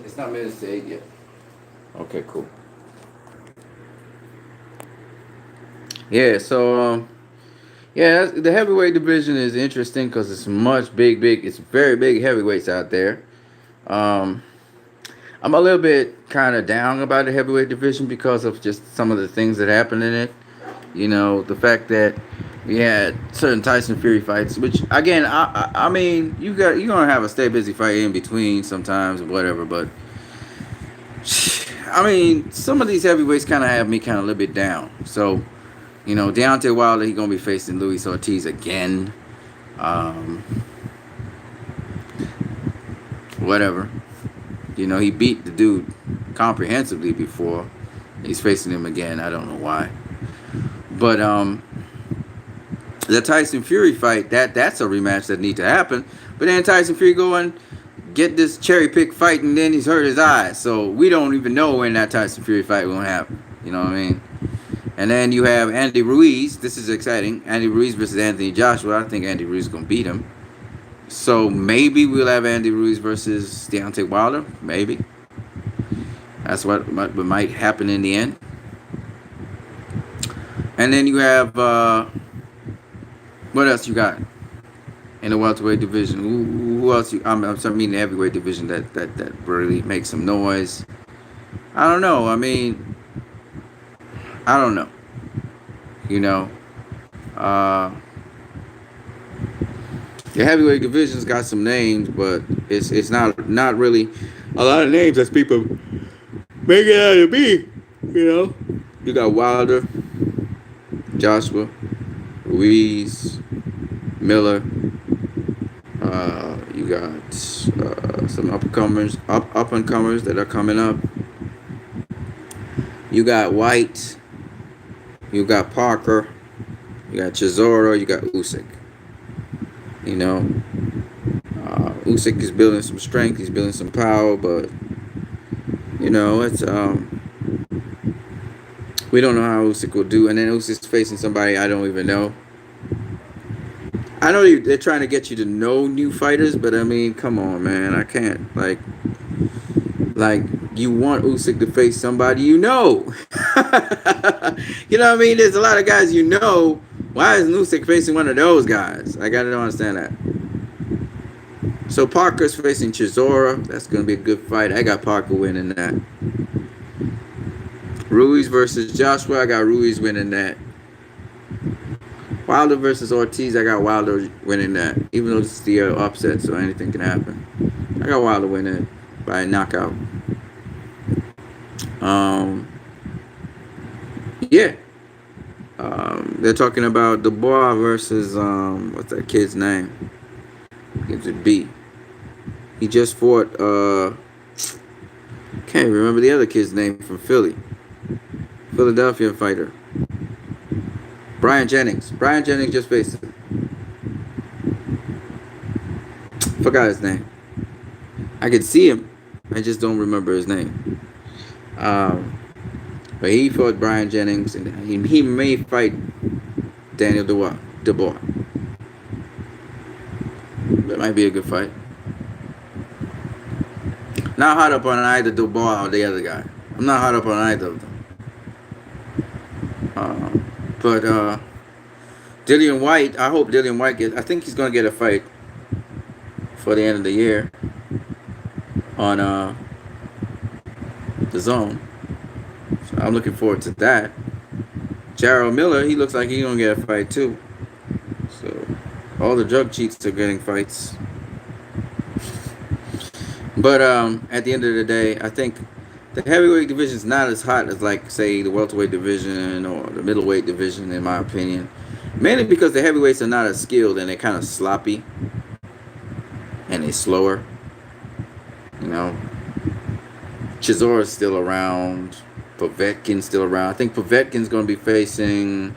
It's not minutes to 8 yet. Okay, cool. Yeah, so yeah, the heavyweight division is interesting because it's it's very big heavyweights out there. I'm a little bit kind of down about the heavyweight division because of just some of the things that happened in it. You know, the fact that we had certain Tyson Fury fights, which again, I mean, you're gonna have a stay busy fight in between sometimes or whatever, but I mean, some of these heavyweights kind of have me kind of a little bit down. So, you know, Deontay Wilder, he's gonna be facing Luis Ortiz again. Whatever. You know, he beat the dude comprehensively before. He's facing him again. I don't know why. But the Tyson Fury fight, that's a rematch that needs to happen. But then Tyson Fury go and get this cherry pick fight, and then he's hurt his eyes. So we don't even know when that Tyson Fury fight will happen. You know what I mean? And then you have Andy Ruiz. This is exciting. Andy Ruiz versus Anthony Joshua. I think Andy Ruiz is gonna beat him. So maybe we'll have Andy Ruiz versus Deontay Wilder. Maybe that's what might happen in the end. And then you have what else you got in the welterweight division? Who else? I'm meaning the heavyweight division that really makes some noise. I don't know. I mean, I don't know. You know, the heavyweight division's got some names, but it's not really a lot of names as people make it out to be. You know, you got Wilder, Joshua, Ruiz, Miller. You got some up and comers that are coming up. You got White. You got Parker. You got Chisora. You got Usyk. You know, Usyk is building some strength. He's building some power, but you know, it's we don't know how Usyk will do. And then Usyk's facing somebody I don't even know. I know they're trying to get you to know new fighters, but I mean, come on, man. I can't, like you want Usyk to face somebody you know. You know what I mean? There's a lot of guys you know. Why is Usyk facing one of those guys? I gotta understand that. So Parker's facing Chisora. That's gonna be a good fight. I got Parker winning that. Ruiz versus Joshua. I got Ruiz winning that. Wilder versus Ortiz, I got Wilder winning that. Even though this is the upset, so anything can happen. I got Wilder winning by a knockout. Yeah. They're talking about Dubois versus what's that kid's name? Gives it B. He just fought can't remember the other kid's name from Philly. Philadelphia fighter. Brian Jennings. Brian Jennings just faced him. Forgot his name. I could see him. I just don't remember his name. But he fought Brian Jennings, and he may fight Daniel Dubois. That might be a good fight. Not hot up on either Dubois or the other guy. I'm not hot up on either of them. But Dillian White, I hope Dillian White I think he's going to get a fight for the end of the year on the Zone. So I'm looking forward to that. Jarrell Miller, he looks like he's going to get a fight too. So all the drug cheats are getting fights. But at the end of the day, I think the heavyweight division is not as hot as, like, say, the welterweight division or the middleweight division, in my opinion. Mainly because the heavyweights are not as skilled and they're kind of sloppy and they're slower. You know, Chisora's still around. Povetkin's still around. I think Povetkin's going to be facing...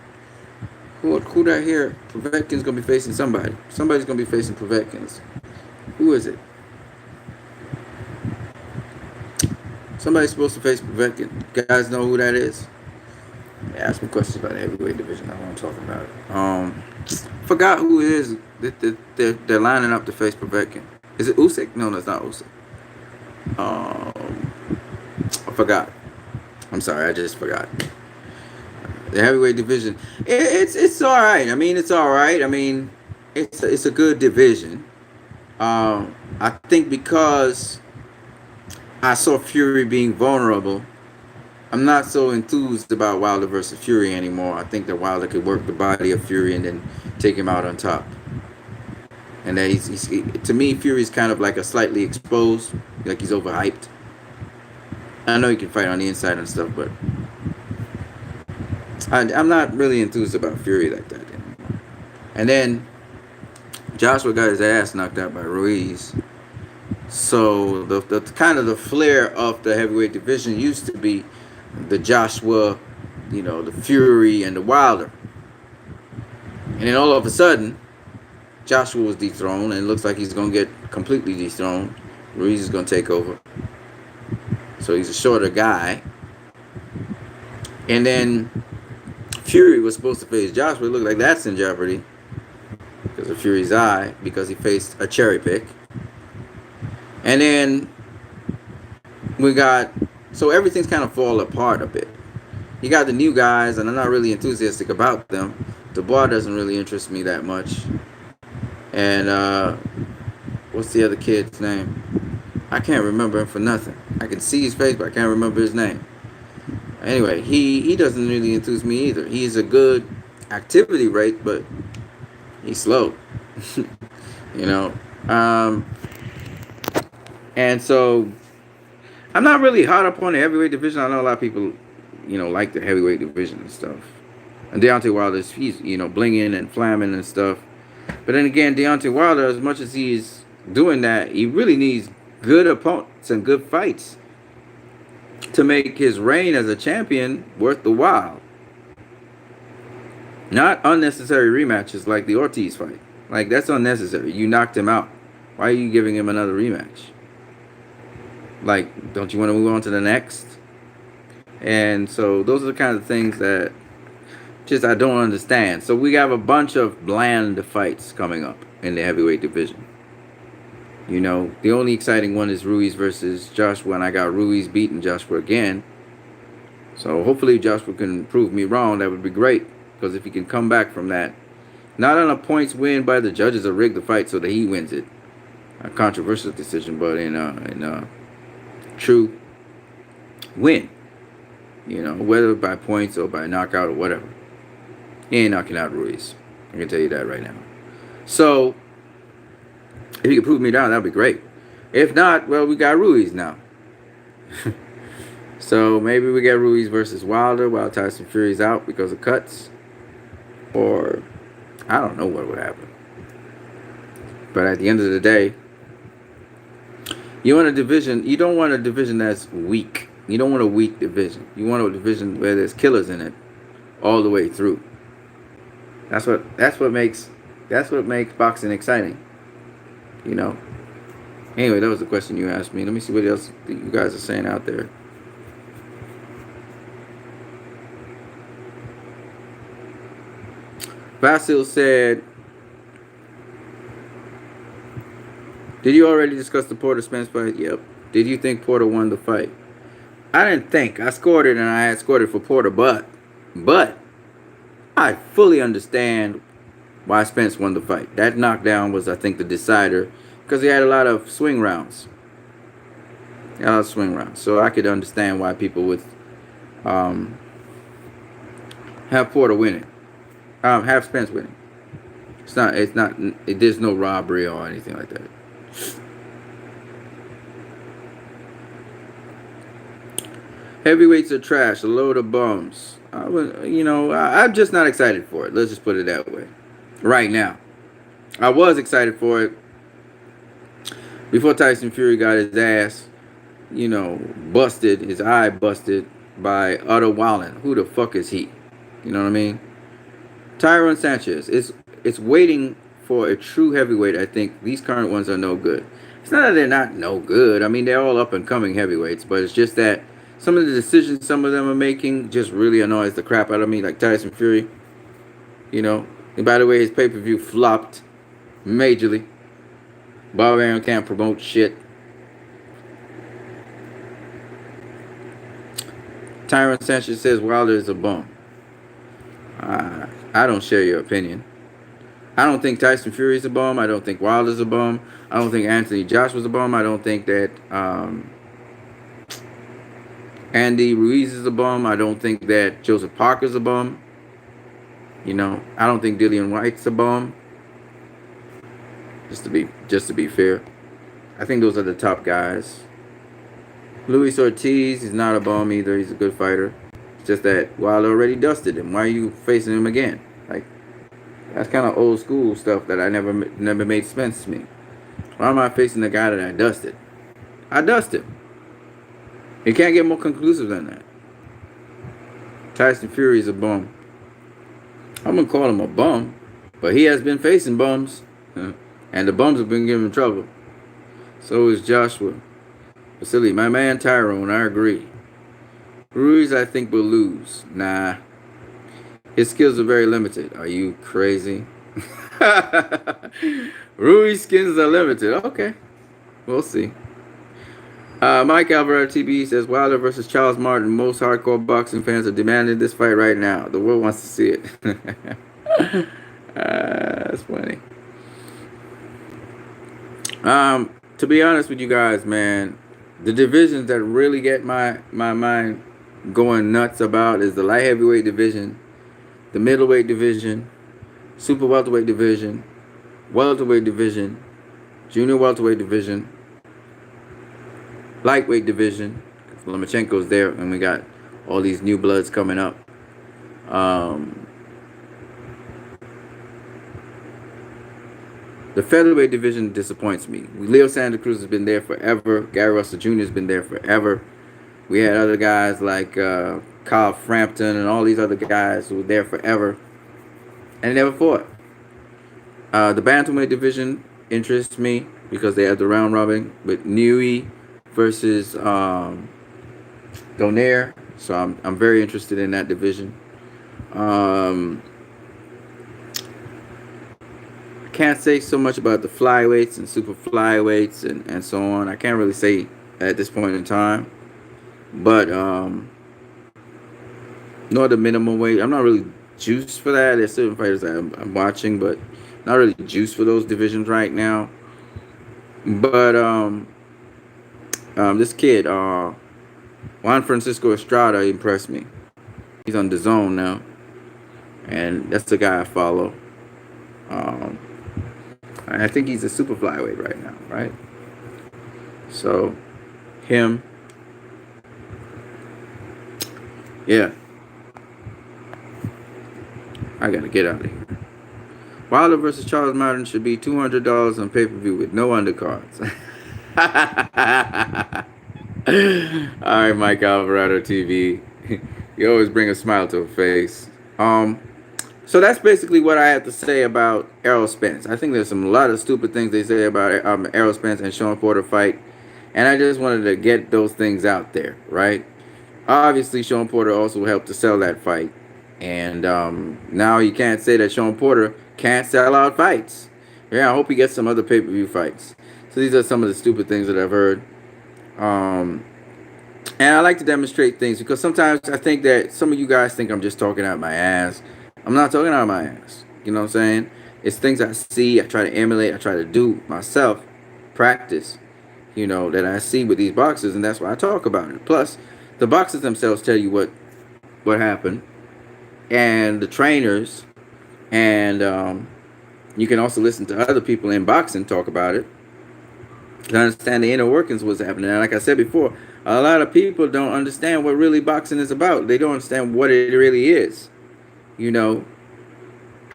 Who did I hear? Povetkin's going to be facing somebody. Somebody's going to be facing Povetkin's. Who is it? Somebody's supposed to face Povetkin. You guys know who that is? Yeah, ask me questions about the heavyweight division. That's what I'm talking about. Forgot who it is that they're lining up to face Povetkin. Is it Usyk? No, that's not Usyk. I forgot. I'm sorry, I just forgot. The heavyweight division. It's all right. I mean, it's all right. I mean, it's a good division. I think because I saw Fury being vulnerable, I'm not so enthused about Wilder versus Fury anymore. I think that Wilder could work the body of Fury and then take him out on top. And that he's to me, Fury's kind of like a slightly exposed, like he's overhyped. I know he can fight on the inside and stuff, but I'm not really enthused about Fury like that anymore. And then Joshua got his ass knocked out by Ruiz. So the kind of the flair of the heavyweight division used to be the Joshua, you know, the Fury and the Wilder. And then all of a sudden, Joshua was dethroned, and it looks like he's going to get completely dethroned. Ruiz is going to take over. So he's a shorter guy. And then Fury was supposed to face Joshua. It looked like that's in jeopardy because of Fury's eye, because he faced a cherry pick. And then we got, so everything's kind of fall apart a bit. You got the new guys, and I'm not really enthusiastic about them. Dubois doesn't really interest me that much. And what's the other kid's name? I can't remember him for nothing. I can see his face, but I can't remember his name. Anyway, he doesn't really enthuse me either. He's a good activity rate, but he's slow. You know. And so I'm not really hot up on the heavyweight division. I know a lot of people, like the heavyweight division and stuff. And Deontay Wilder, he's, blinging and flamming and stuff. But then again, Deontay Wilder, as much as he's doing that, he really needs good opponents and good fights to make his reign as a champion worth the while. Not unnecessary rematches like the Ortiz fight. Like, that's unnecessary. You knocked him out. Why are you giving him another rematch? Like, don't you want to move on to the next? And so those are the kinds of things that just I don't understand. So we have a bunch of bland fights coming up in the heavyweight division. The only exciting one is Ruiz versus Joshua, and I got Ruiz beating Joshua again. So hopefully Joshua can prove me wrong. That would be great, because if he can come back from that, not on a points win by the judges or rig the fight so that he wins it, a controversial decision, but in a true win, whether by points or by knockout or whatever, he ain't knocking out Ruiz. I can tell you that right now. So if you can prove me down, that'd be great. If not, well, we got Ruiz now. So maybe we get Ruiz versus Wilder while Tyson Fury's out because of cuts. Or I don't know what would happen. But at the end of the day, you want a division. You don't want a division that's weak. You don't want a weak division. You want a division where there's killers in it all the way through. That's what makes boxing exciting. Anyway, that was the question you asked me. Let me see what else you guys are saying out there. Vasil said, did you already discuss the Porter Spence fight? Yep. Did you think Porter won the fight? I didn't think. I scored it, and I had scored it for Porter, but I fully understand why Spence won the fight. That knockdown was, I think, the decider, because he had a lot of swing rounds. So I could understand why people would have Porter winning. Have Spence winning. There's no robbery or anything like that. Heavyweights are trash, a load of bums. I'm just not excited for it. Let's just put it that way. Right now. I was excited for it before Tyson Fury got his ass, busted, his eye busted by Otto Wallen. Who the fuck is he? You know what I mean? Tyron Sanchez. It's waiting for a true heavyweight. I think these current ones are no good. It's not that they're not no good. I mean, they're all up and coming heavyweights, but it's just that some of the decisions some of them are making just really annoys the crap out of me. Like Tyson Fury, And by the way, his pay-per-view flopped majorly. Barbarian can't promote shit. Tyron Sanchez says Wilder is a bum. I don't share your opinion. I don't think Tyson Fury is a bum. I don't think Wilder's a bum. I don't think Anthony Joshua's a bum. I don't think that Andy Ruiz is a bum. I don't think that Joseph Parker's a bum. I don't think Dillian White's a bum. Just to be fair. I think those are the top guys. Luis Ortiz is not a bum either. He's a good fighter. It's just that Wilder already dusted him. Why are you facing him again? Like, that's kind of old school stuff that I never made sense to me. Why am I facing the guy that I dusted? I dusted him. You can't get more conclusive than that. Tyson Fury is a bum. I'm going to call him a bum, but he has been facing bums, and the bums have been giving trouble. So is Joshua. Vasily, my man Tyrone, I agree. Ruiz, I think, will lose. Nah. His skills are very limited. Are you crazy? Rui's skills are limited. Okay, we'll see. Mike Alvarado TB says Wilder versus Charles Martin. Most hardcore boxing fans are demanding this fight right now. The world wants to see it. That's funny. To be honest with you guys, man, the divisions that really get my mind going nuts about is the light heavyweight division, the middleweight division, super welterweight division, welterweight division, junior welterweight division, lightweight division. Lomachenko's there, and we got all these new bloods coming up. The featherweight division disappoints me. Leo Santa Cruz has been there forever. Gary Russell Jr. has been there forever. We had other guys like Kyle Frampton and all these other guys who were there forever and never fought. The bantamweight division interests me because they have the round robin with Nui versus Donaire. So I'm very interested in that division. Can't say so much about the flyweights and super flyweights and so on. I can't really say at this point in time. But nor the minimum weight. I'm not really juiced for that. There's certain fighters that I'm watching, but not really juiced for those divisions right now. But this kid, Juan Francisco Estrada, impressed me. He's on DAZN now, and that's the guy I follow. I think he's a super flyweight right now, right? So, him. Yeah. I gotta get out of here. Wilder versus Charles Martin should be $200 on pay-per-view with no undercards. All right, Mike Alvarado TV. You always bring a smile to a face. So that's basically what I have to say about Errol Spence. I think there's a lot of stupid things they say about Errol Spence and Sean Porter fight, and I just wanted to get those things out there, right? Obviously, Sean Porter also helped to sell that fight, and now you can't say that Sean Porter can't sell out fights. Yeah, I hope he gets some other pay-per-view fights. So these are some of the stupid things that I've heard. And I like to demonstrate things because sometimes I think that some of you guys think I'm just talking out my ass. I'm not talking out my ass. You know what I'm saying? It's things I see, I try to emulate, I try to do myself, practice, you know, that I see with these boxers, and that's why I talk about it. Plus, the boxers themselves tell you what happened, and the trainers, and you can also listen to other people in boxing talk about it to understand the inner workings of what's happening. And like I said before, a lot of people don't understand what really boxing is about. They don't understand what it really is. You know,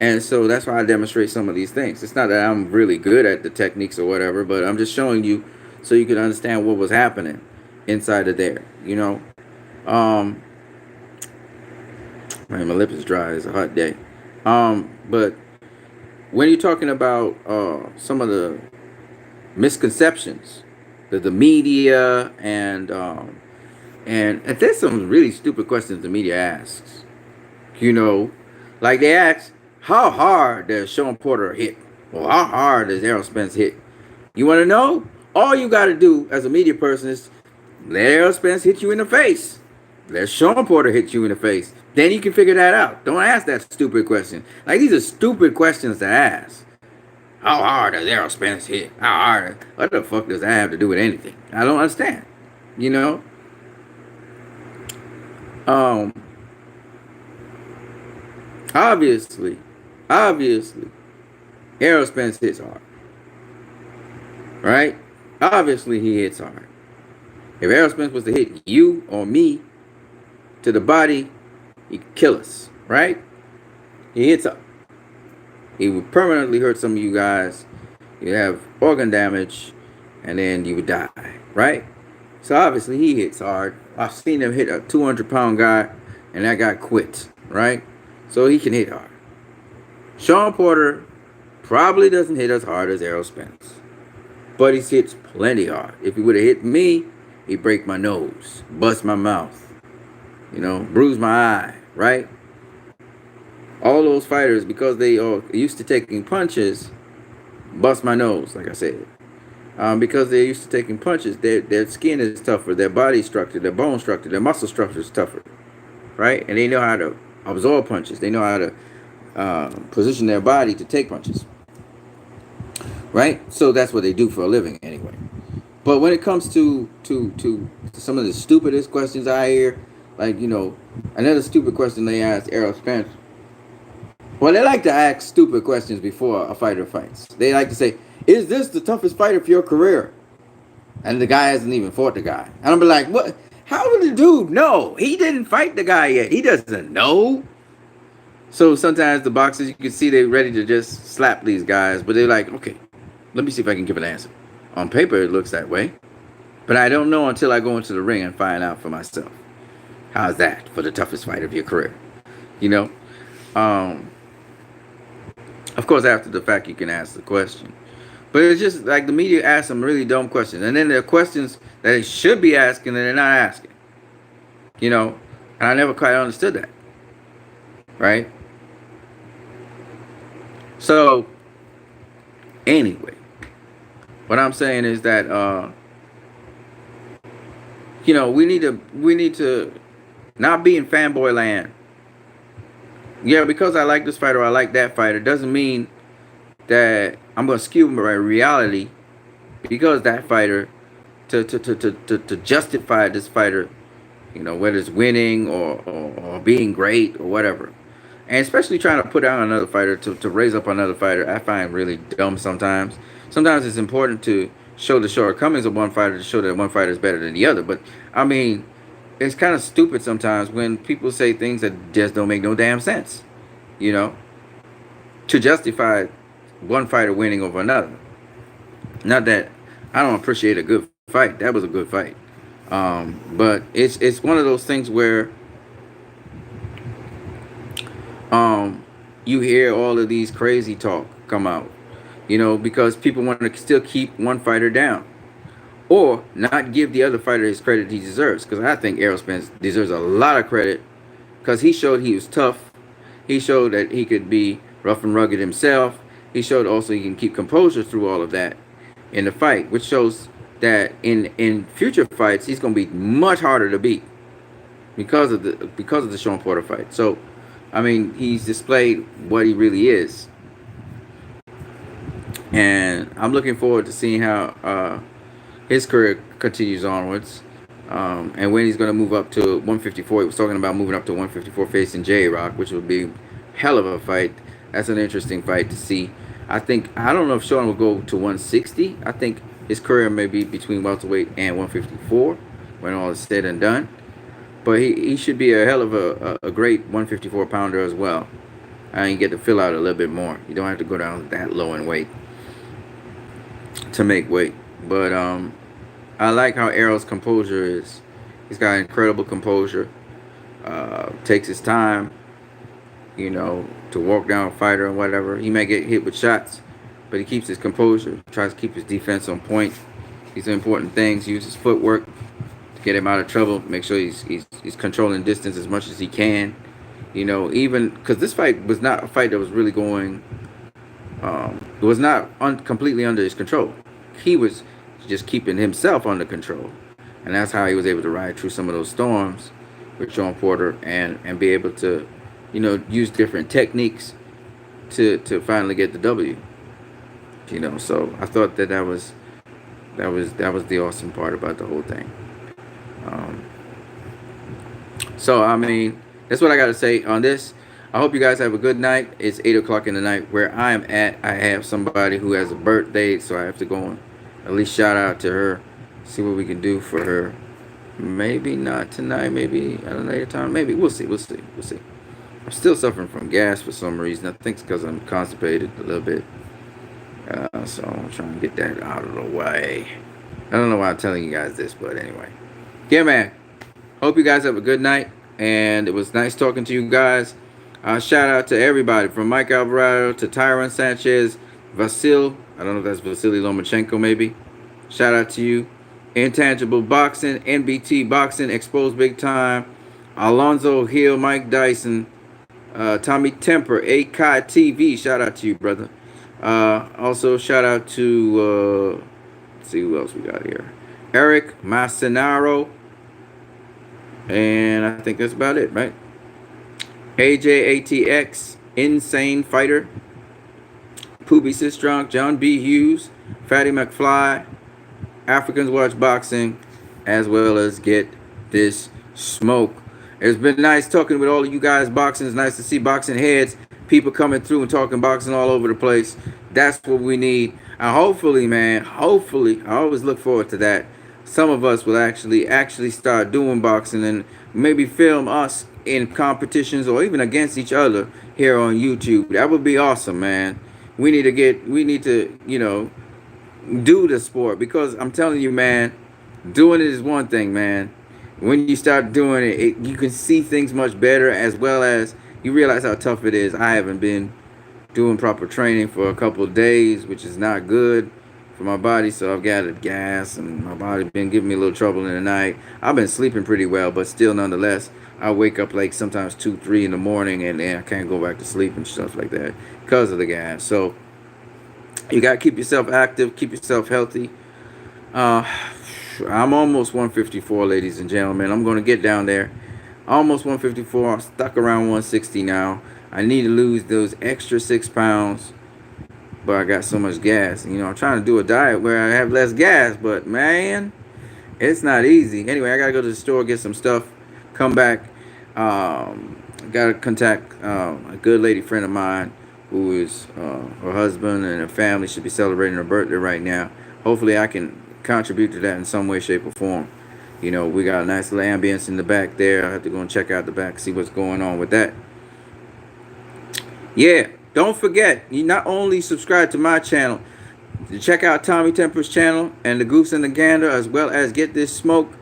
and so that's why I demonstrate some of these things. It's not that I'm really good at the techniques or whatever, but I'm just showing you so you can understand what was happening inside of there, you know. Man, my lip is dry. It's a hot day. But when you're talking about some of the misconceptions that the media and there's some really stupid questions the media asks. You know, like they ask, how hard does Sean Porter hit? Or how hard does Errol Spence hit? You want to know? All you got to do as a media person is let Errol Spence hit you in the face. Let Sean Porter hit you in the face. Then you can figure that out. Don't ask that stupid question. Like, these are stupid questions to ask. How hard does Errol Spence hit? How hard? What the fuck does that have to do with anything? I don't understand. You know? Obviously, Errol Spence hits hard. Right? Obviously, he hits hard. If Errol Spence was to hit you or me to the body, he'd kill us. Right? He hits up. He would permanently hurt some of you guys. You'd have organ damage, and then you would die. Right? So obviously, he hits hard. I've seen him hit a 200-pound guy, and that guy quit. Right? So he can hit hard. Sean Porter probably doesn't hit as hard as Errol Spence, but he hits plenty hard. If he would have hit me, he'd break my nose, bust my mouth, you know, bruise my eye, right? All those fighters, because they are used to taking punches, bust my nose, like I said. Because they're used to taking punches, their skin is tougher, their body structure, their bone structure, their muscle structure is tougher, right? And they know how to absorb punches. They know how to position their body to take punches, right? So that's what they do for a living, anyway. But when it comes to some of the stupidest questions I hear, like, another stupid question they asked Errol Spence. Well, they like to ask stupid questions before a fighter fights. They like to say, "Is this the toughest fight of your career?" And the guy hasn't even fought the guy. And I'm like, "What? How would the dude know? He didn't fight the guy yet. He doesn't know." So sometimes the boxers, you can see they're ready to just slap these guys, but they're like, "Okay, let me see if I can give an answer." On paper, it looks that way, but I don't know until I go into the ring and find out for myself. How's that for the toughest fight of your career? You know. Of course, after the fact, you can ask the question. But it's just like the media asks some really dumb questions. And then there are questions that they should be asking and they're not asking. And I never quite understood that. Right? So, anyway, what I'm saying is that, we need to not be in fanboy land. Yeah, because I like this fighter or I like that fighter doesn't mean that I'm going to skew my reality because that fighter to justify this fighter, whether it's winning or being great or whatever. And especially trying to put down another fighter to raise up another fighter, I find really dumb sometimes. Sometimes it's important to show the shortcomings of one fighter to show that one fighter is better than the other. But, I mean, it's kind of stupid sometimes when people say things that just don't make no damn sense, to justify one fighter winning over another. Not that I don't appreciate a good fight. That was a good fight. But it's one of those things where you hear all of these crazy talk come out, because people want to still keep one fighter down or not give the other fighter his credit he deserves. Because I think Errol Spence deserves a lot of credit because he showed he was tough. He showed that he could be rough and rugged himself. He showed also he can keep composure through all of that in the fight, which shows that in future fights he's going to be much harder to beat because of the Sean Porter fight. So, I mean, he's displayed what he really is, and I'm looking forward to seeing how his career continues onwards, and when he's going to move up to 154. He was talking about moving up to 154 facing J-Rock, which would be hell of a fight. That's an interesting fight to see. I don't know if Sean will go to 160. I think his career may be between welterweight and 154 when all is said and done. But he should be a hell of a great 154 pounder as well. And you get to fill out a little bit more. You don't have to go down that low in weight to make weight. But I like how Errol's composure is. He's got incredible composure. Takes his time, to walk down a fighter or whatever. He may get hit with shots, but he keeps his composure. Tries to keep his defense on point. These are important things. Uses footwork to get him out of trouble. Make sure he's controlling distance as much as he can. Even because this fight was not a fight that was really going. It was not completely under his control. He was just keeping himself under control, and that's how he was able to ride through some of those storms with Sean Porter and be able to, use different techniques to finally get the W. So I thought that was the awesome part about the whole thing. So I mean, that's what I got to say on this. I hope you guys have a good night. It's 8 o'clock in the night where I am at. I have somebody who has a birthday, so I have to go and at least shout out to her, see what we can do for her. Maybe not tonight, maybe at a later time. Maybe we'll see. I'm still suffering from gas for some reason. I think it's because I'm constipated a little bit. So I'm trying to get that out of the way. I don't know why I'm telling you guys this, but anyway. Yeah, man. Hope you guys have a good night. And it was nice talking to you guys. Shout out to everybody from Mike Alvarado to Tyron Sanchez, Vasil. I don't know if that's Vasily Lomachenko, maybe. Shout out to you. Intangible Boxing, NBT Boxing, Exposed Big Time, Alonzo Hill, Mike Dyson, Tommy Temper, AKI TV. Shout out to you, brother. Also, shout out to, let's see who else we got here. Eric Massinaro. And I think that's about it, right? AJATX, Insane Fighter. Poopy Sistrunk, John B. Hughes, Fatty McFly, Africans Watch Boxing, as well as Get This Smoke. It's been nice talking with all of you guys. Boxing is nice to see boxing heads, people coming through and talking boxing all over the place. That's what we need. And hopefully, man, hopefully, I always look forward to that. Some of us will actually start doing boxing and maybe film us in competitions or even against each other here on YouTube. That would be awesome, man. We need to, you know, do the sport, because I'm telling you, man, doing it is one thing, man. When you start doing it, you can see things much better, as well as you realize how tough it is. I haven't been doing proper training for a couple of days, which is not good for my body, so I've got gas, and my body been giving me a little trouble in the night. I've been sleeping pretty well, but still, nonetheless, I wake up like sometimes 2, 3 in the morning, and I can't go back to sleep and stuff like that because of the gas. So you got to keep yourself active, keep yourself healthy. I'm almost 154, ladies and gentlemen. I'm going to get down there. Almost 154. I'm stuck around 160 now. I need to lose those extra 6 pounds, but I got so much gas. You know, I'm trying to do a diet where I have less gas, but man, it's not easy. Anyway, I got to go to the store, get some stuff, come back. Got to contact a good lady friend of mine who is her husband and her family should be celebrating her birthday right now. Hopefully I can contribute to that in some way, shape, or form. You know, we got a nice little ambience in the back there. I have to go and check out the back, see what's going on with that. Yeah, don't forget, you not only subscribe to my channel, check out Tommy Temper's channel and the Goose and the Gander, as well as Get This Smoke.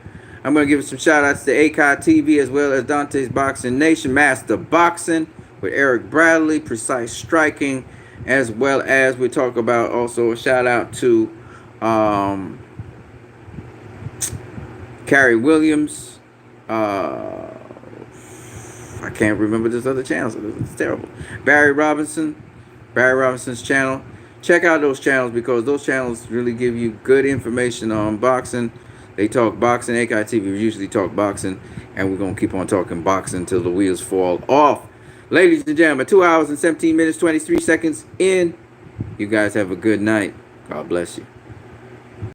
I'm going to give some shout outs to AKI TV, as well as Dante's Boxing Nation, Master Boxing with Eric Bradley, Precise Striking, as well as we talk about also a shout out to Carrie Williams. I can't remember this other channel. It's terrible. Barry Robinson's channel. Check out those channels, because those channels really give you good information on boxing. They talk boxing. AKI TV usually talk boxing, and we're going to keep on talking boxing until the wheels fall off. Ladies and gentlemen, 2 hours and 17 minutes, 23 seconds in. You guys have a good night. God bless you.